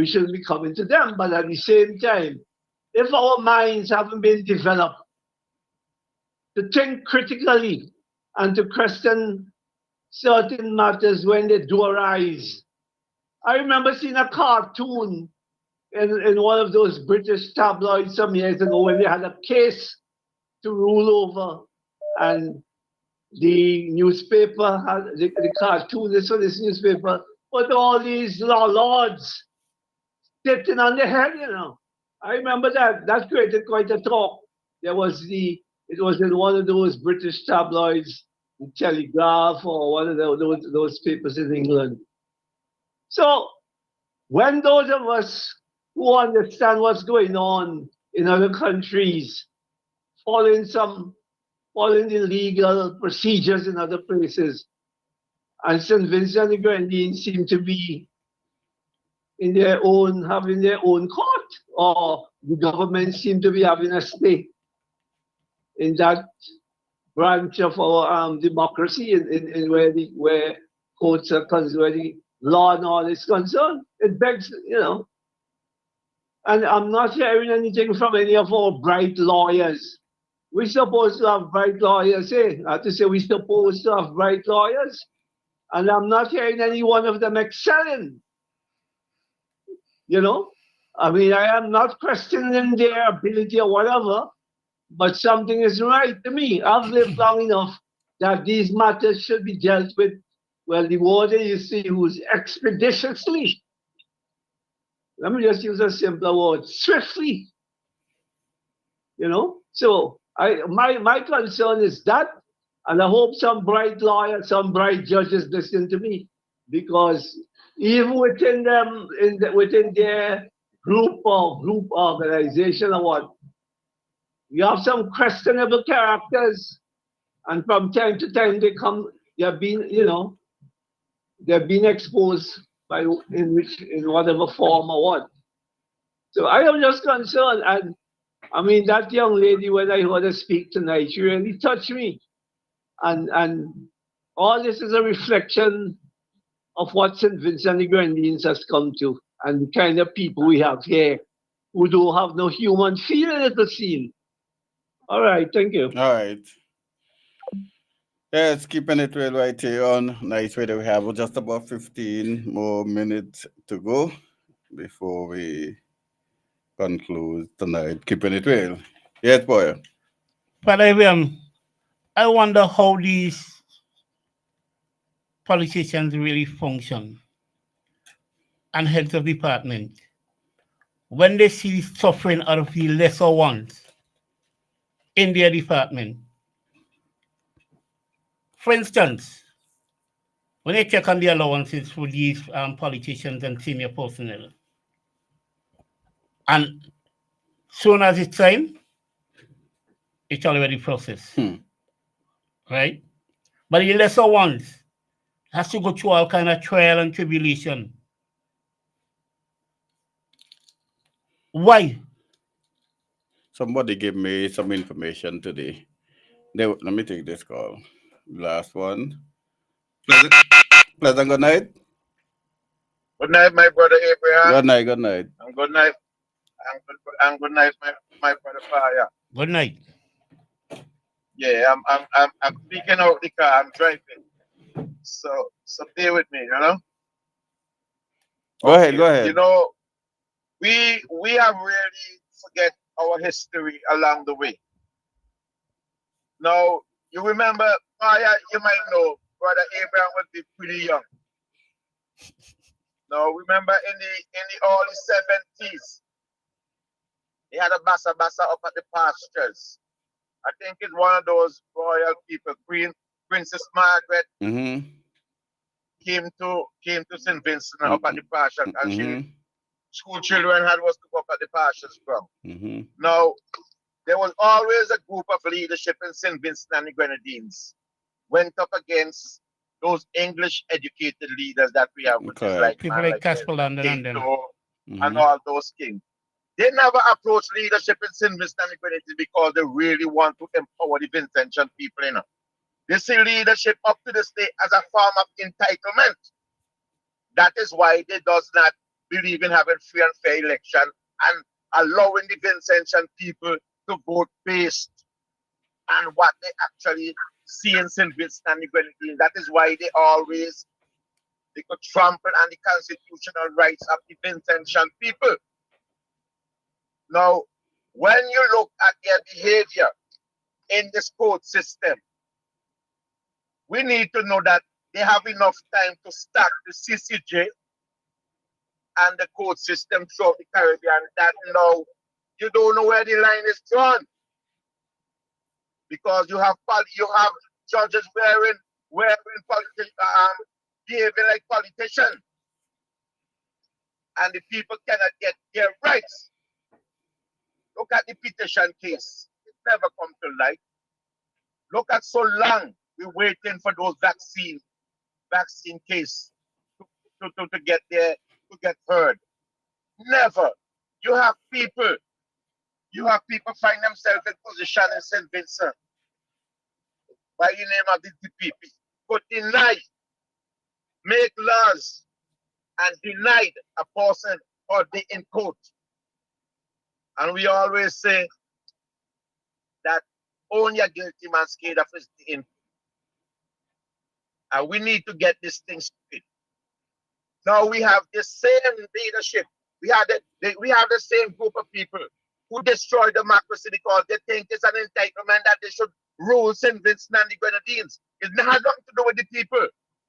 [SPEAKER 14] shouldn't be coming to them. But at the same time, if our minds haven't been developed to think critically and to question certain matters when they do arise. I remember seeing a cartoon in one of those British tabloids some years ago when they had a case to rule over, and the newspaper had the cartoonist for this newspaper put all these law lords sitting on their head, I remember that created quite a talk. It was in one of those British tabloids, the Telegraph or one of those papers in England. So when those of us who understand what's going on in other countries, following the legal procedures in other places, and St. Vincent and the Grenadines seem to be having their own court, or the government seems to be having a stake in that branch of our democracy, in where courts are concerned, where the law and all is concerned. It begs, and I'm not hearing anything from any of our bright lawyers. We're supposed to have bright lawyers, eh? I have to say we're supposed to have bright lawyers, and I'm not hearing any one of them excelling. I mean, I am not questioning their ability or whatever, but something is right to me. I've lived long enough that these matters should be dealt with, well, the word you see, who's expeditiously. Let me just use a simpler word, swiftly. So my concern is that, and I hope some bright lawyers, some bright judges listen to me, because even within them, within their group organization or what, you have some questionable characters, and from time to time they're being exposed in whatever form or what. So I am just concerned, and I mean that young lady, when I heard her speak tonight, she really touched me, and all this is a reflection of what St. Vincent and the Grenadines has come to, and the kind of people we have here who don't have no human feeling at the scene. All right, thank you.
[SPEAKER 13] All right. Yes, keeping it real right here on Nice Radio. We have just about 15 more minutes to go before we conclude tonight. Keeping it real. Yes, boy.
[SPEAKER 7] But I wonder how these politicians really function and heads of department when they see suffering out of the lesser ones in their department. For instance, when they check on the allowances for these politicians and senior personnel, and soon as it's signed, it's already processed, right? But the lesser ones has to go through all kind of trial and tribulation. Why?
[SPEAKER 13] Somebody gave me some information today. Let me take this call. Last one. Pleasant good night.
[SPEAKER 16] Good night, my brother Abraham.
[SPEAKER 13] Good night, good night.
[SPEAKER 16] And good night. And good night, my brother Fire.
[SPEAKER 7] Good night.
[SPEAKER 16] Yeah, I'm speaking out the car. I'm driving. So stay with me,
[SPEAKER 13] Go ahead, go ahead.
[SPEAKER 16] We have really forget our history along the way. Now, you remember, Fire, you might know, brother Abraham would be pretty young. Now, remember in the early 70s, he had a bassa up at the pastures. I think it's one of those royal people, Princess Margaret, came to St. Vincent up at the pastures, and school children had was to go up at the pastures from. Now, there was always a group of leadership in St. Vincent and the Grenadines went up against those English educated leaders that we have, which is like
[SPEAKER 7] people like Casper London and them.
[SPEAKER 16] And all those kings. They never approach leadership in St. Vincent and the Grenadines because they really want to empower the Vincentian people. They see leadership up to this day as a form of entitlement. That is why they does not believe in having free and fair election and allowing the Vincentian people to vote based on what they actually see in St. Vincent and the Grenadines. That is why they could trample on the constitutional rights of the Vincentian people. Now, when you look at their behavior in this court system, we need to know that they have enough time to start the CCJ and the court system throughout the Caribbean. That now you don't know where the line is drawn, because you have judges behaving like politicians, and the people cannot get their rights. Look at the petition case; it never come to light. Look at so long we're waiting for those vaccine case to get heard. Never. You have people You have people find themselves in position in St. Vincent by the name of the DPP, but deny, make laws, and denied a person or the in court. And we always say that only a guilty man scared of his in. And we need to get this thing straight. Now we have the same leadership. We have the same group of people who destroy democracy because they think it's an entitlement that they should rule St. Vincent and the Grenadines. It has nothing to do with the people.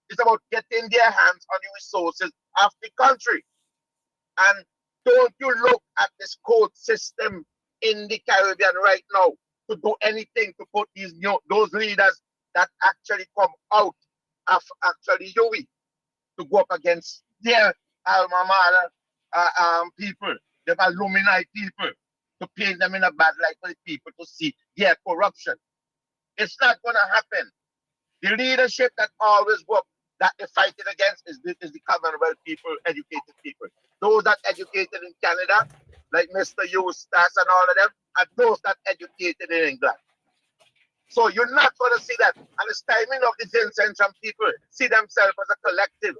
[SPEAKER 16] It's about getting their hands on the resources of the country. And don't you look at this court system in the Caribbean right now to do anything to put those leaders that actually come out of actually UWI to go up against their alma mater people, the alumni people, to paint them in a bad light for the people to see their corruption. It's not going to happen. The leadership that always work, that they're fighting against is the Commonwealth people, educated people. Those that educated in Canada, like Mr. Eustace and all of them, and those that educated in England. So you're not going to see that. And it's timing of the Vincentian people see themselves as a collective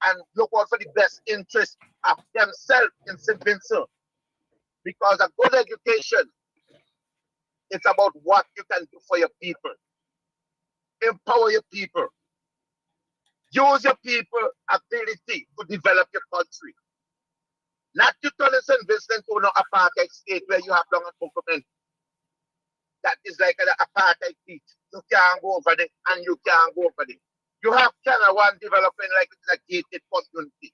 [SPEAKER 16] and look out for the best interest of themselves in St. Vincent. Because a good education, it's about what you can do for your people. Empower your people. Use your people ability to develop your country. Not to turn St. Vincent to an apartheid state where you have long government. That is like an apartheid state. You can't go over there and you can't go over there. You have Canada one developing like it's a gated community.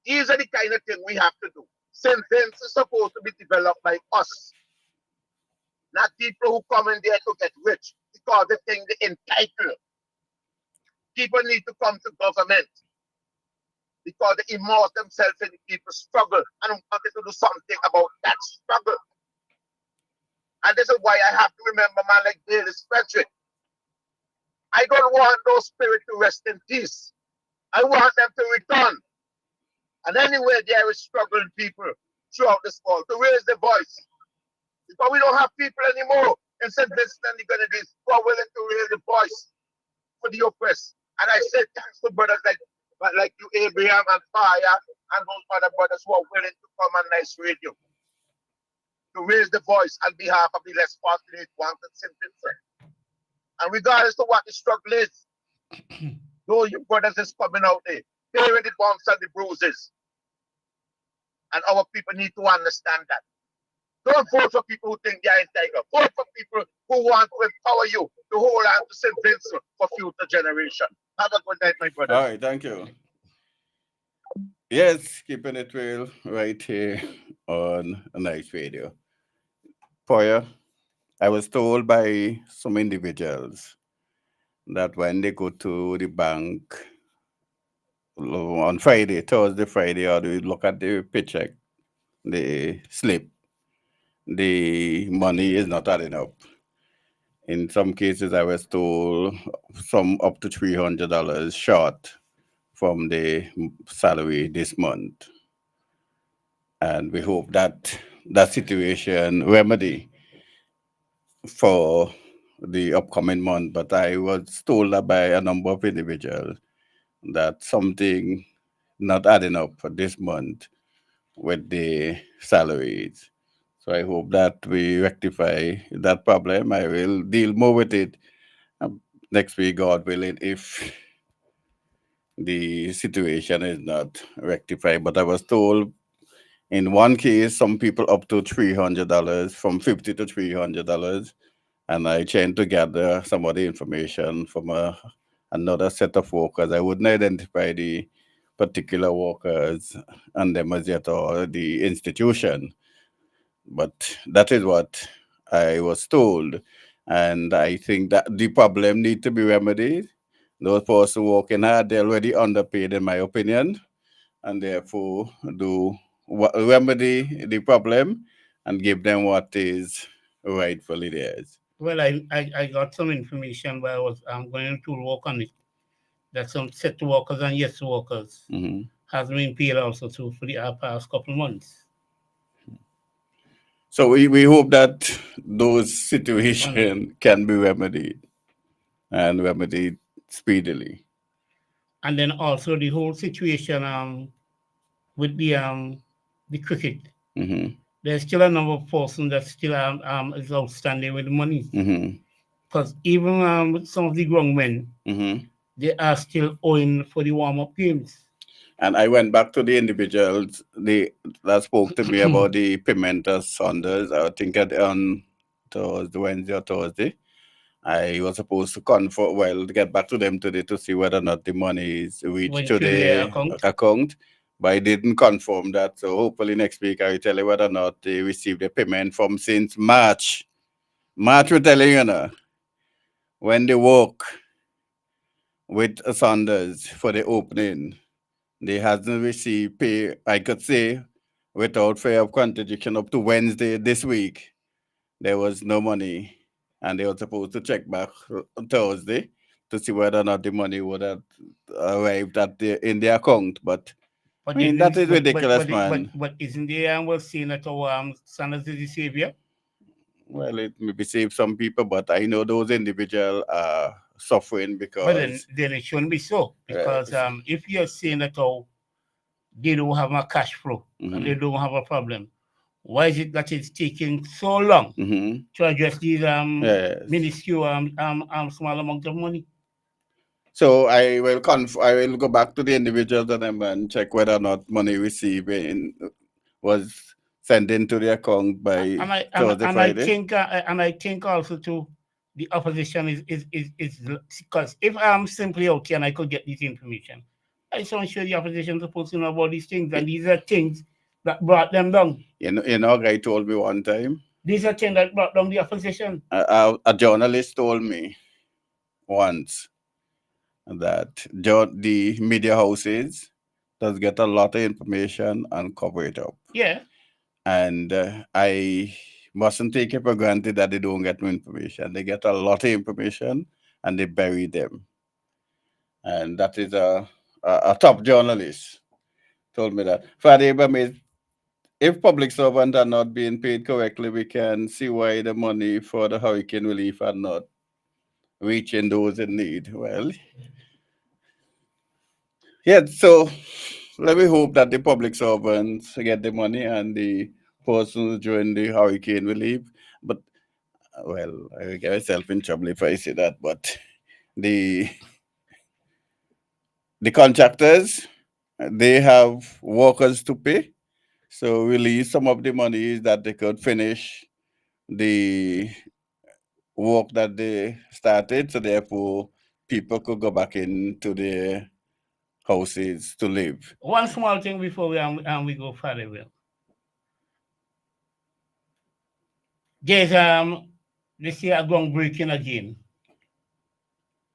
[SPEAKER 16] These are the kind of thing we have to do. St. Vincent is supposed to be developed by us. Not people who come in there to get rich because they think they're entitled. People need to come to government because they immerse themselves in the people's struggle and want to do something about that struggle. And this is why I have to remember man like Dallas Frederick. I don't want those spirits to rest in peace. I want them to return. And anywhere there is struggling people throughout this world to raise their voice. Because we don't have people anymore in St. Vincent and the Grenadines who are willing to raise the voice for the oppressed. And I say thanks to brothers like you, Abraham and Fire, and those other brothers who are willing to come on Nice Radio to raise the voice on behalf of the less fortunate ones in St. Vincent. And regardless of what the struggle is, those you brothers is coming out there, bearing the bumps and the bruises. And our people need to understand that. Don't vote for people who think they are entitled. Vote for people who want to empower you to hold on to St. Vincent for future generation. Have a good night, my brother.
[SPEAKER 13] All right, thank you. Yes, keeping it real right here on Nice Radio. Poya, I was told by some individuals that when they go to the bank on Thursday, Friday, or they look at the paycheck, the slip, the money is not adding up. In some cases, I was told some up to $300 short from the salary this month. And we hope that that situation remedy for the upcoming month. But I was told that by a number of individuals that something not adding up for this month with the salaries. So I hope that we rectify that problem. I will deal more with it next week, God willing, if the situation is not rectified. But I was told in one case, some people up to $300, from $50 to $300. And I tried to gather some of the information from another set of workers. I wouldn't identify the particular workers and them as yet or the institution. But that is what I was told. And I think that the problem needs to be remedied. Those persons working hard, they're already underpaid, in my opinion. And therefore, remedy the problem and give them what is rightfully theirs.
[SPEAKER 7] Well, I got some information where I was going to work on it. That some set workers and yes workers has been paid also too for the past couple months.
[SPEAKER 13] So we hope that those situations can be remedied and remedied speedily.
[SPEAKER 7] And then also the whole situation with the cricket.
[SPEAKER 13] Mhm.
[SPEAKER 7] There's still a number of persons that still is outstanding with money.
[SPEAKER 13] Mhm.
[SPEAKER 7] Because even with some of the grown men,
[SPEAKER 13] Mhm.
[SPEAKER 7] they are still owing for the warm-up games.
[SPEAKER 13] And I went back to the individuals that spoke to me about the Pimenta Saunders. I think on Thursday, Wednesday or Thursday. I was supposed to get back to them today to see whether or not the money is reached
[SPEAKER 7] Went
[SPEAKER 13] to
[SPEAKER 7] through their
[SPEAKER 13] the
[SPEAKER 7] account.
[SPEAKER 13] account, but I didn't confirm that. So hopefully next week I will tell you whether or not they received the payment from since March. March, we're telling you now, when they work with Saunders for the opening, they hasn't received pay, I could say, without fair of contradiction up to Wednesday this week. There was no money, and they were supposed to check back on Thursday to see whether or not the money would have arrived in their account. But I mean, that is ridiculous, man.
[SPEAKER 7] But isn't there was saying that our Sanders is the savior?
[SPEAKER 13] Well, it may save some people, but I know those individuals are suffering because.
[SPEAKER 7] But then it shouldn't be so, because if you're saying that they don't have a cash flow and they don't have a problem, why is it that it's taking so long to address these minuscule small amount of money?
[SPEAKER 13] So I will go back to the individuals and check whether or not money received was sent into the account by Thursday, Friday.
[SPEAKER 7] I think also too, the opposition is because if I'm simply out here and I could get this information, I just want to show the opposition supposed to know about these things, and these are things that brought them down.
[SPEAKER 13] You know, a guy told me one time.
[SPEAKER 7] These are things that brought down the opposition.
[SPEAKER 13] A journalist told me once that the media houses does get a lot of information and cover it up.
[SPEAKER 7] Yeah.
[SPEAKER 13] And I mustn't take it for granted that they don't get no information. They get a lot of information and they bury them. And that is a top journalist told me that. Friday, if public servants are not being paid correctly, we can see why the money for the hurricane relief are not reaching those in need. Well, yeah, so let me hope that the public servants get the money and the persons during the hurricane relief. But, well, I get myself in trouble if I say that, but the contractors, they have workers to pay. So release some of the money that they could finish the work that they started. So therefore, people could go back into their houses to live.
[SPEAKER 7] One small thing before we go further. There's this year groundbreaking again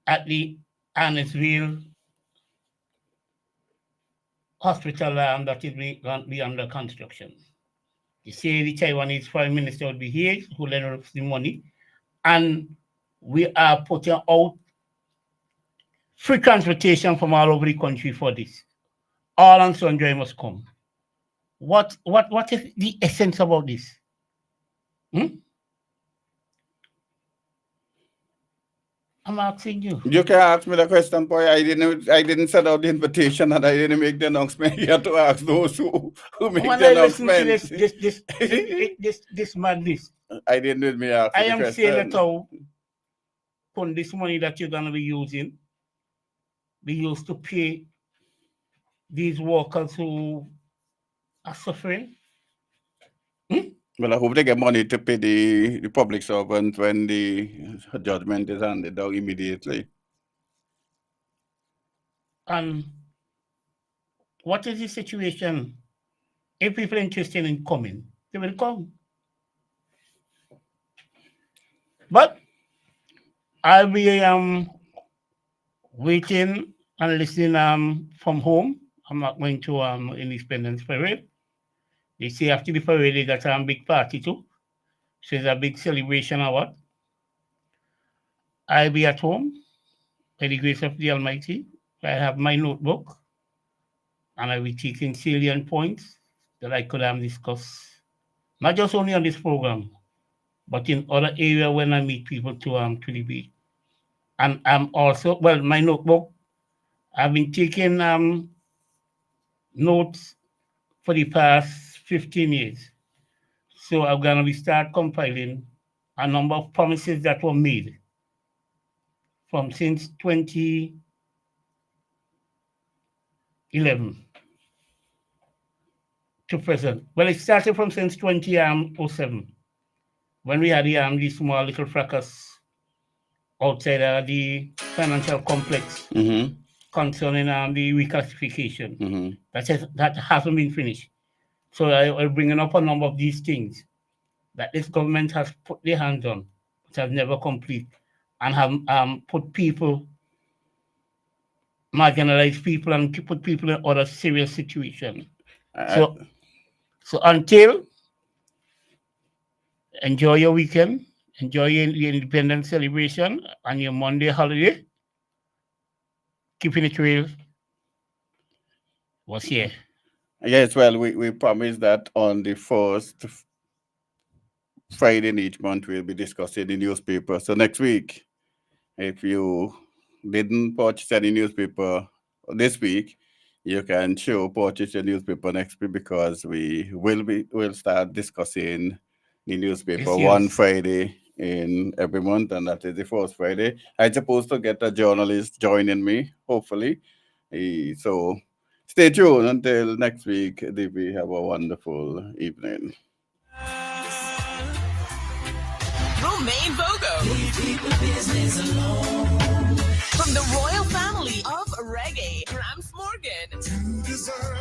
[SPEAKER 7] at the Annisville hospital that is going to be under construction. You see, the Taiwanese Prime Minister will be here, who lend us the money, and we are putting out free transportation from all over the country for this. All and sundry must come. What is the essence about this? I'm asking you.
[SPEAKER 13] You can ask me the question, boy. I didn't send out the invitation and I didn't make the announcement. You have to ask those who make the announcement.
[SPEAKER 7] This madness.
[SPEAKER 13] I didn't do me ask.
[SPEAKER 7] I am saying that from this money that you're gonna be using, be used to pay these workers who are suffering.
[SPEAKER 13] Well, I hope they get money to pay the public servants when the judgment is handed down immediately.
[SPEAKER 7] And what is the situation? If people are interested in coming, they will come. But I'll be waiting and listening from home. I'm not going to Independence Parade. They say after the parade, they got a big party too. So it's a big celebration or what. I'll be at home by the grace of the Almighty. I have my notebook and I will be taking salient points that I could discuss not just only on this program, but in other areas when I meet people to debate. And I'm also, well, my notebook, I've been taking notes for the past 15 years. So I'm going to start compiling a number of promises that were made from since 2011 to present. Well, it started from since 2007 when we had the small little fracas outside the financial complex concerning the reclassification. That hasn't been finished. So I'm bringing up a number of these things that this government has put their hands on, which has never complete, and have put people, marginalized people, and put people in other serious situations. So until, enjoy your weekend, enjoy your independence celebration and your Monday holiday. Keeping it real was here.
[SPEAKER 13] Yes, well, we promised that on the first Friday in each month, we'll be discussing the newspaper. So next week, if you didn't purchase any newspaper this week, you can purchase your newspaper next week, because we'll start discussing the newspaper one Friday in every month, and that is the first Friday. I'm supposed to get a journalist joining me, hopefully. So stay tuned until next week. We have a wonderful evening.
[SPEAKER 17] Romain Bogo. From the royal family of reggae, Gramps Morgan. To deserve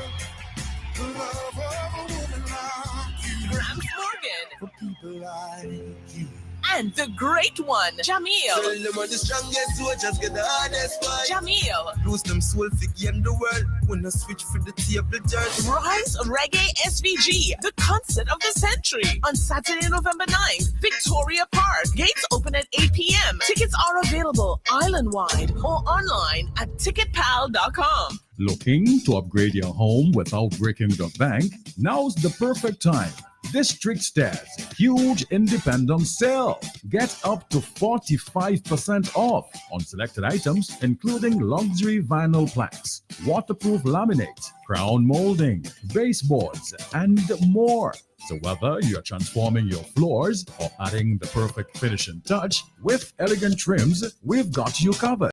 [SPEAKER 17] the love of a woman like you. Gramps Morgan. For people like you. And the great one, Jamil.
[SPEAKER 18] Tell them are the strongest soldiers, get the hardest fight.
[SPEAKER 17] Jamil.
[SPEAKER 18] Lose them soul for game the world. When I switch for the table judge.
[SPEAKER 17] Rise Reggae SVG, the concert of the century. On Saturday, November 9th, Victoria Park. Gates open at 8 p.m. Tickets are available island-wide or online at ticketpal.com.
[SPEAKER 19] Looking to upgrade your home without breaking the bank? Now's the perfect time. District Stairs huge independent sale. Get up to 45% off on selected items, including luxury vinyl planks, waterproof laminate, crown molding, baseboards, and more. So whether you're transforming your floors or adding the perfect finishing touch with elegant trims, we've got you covered.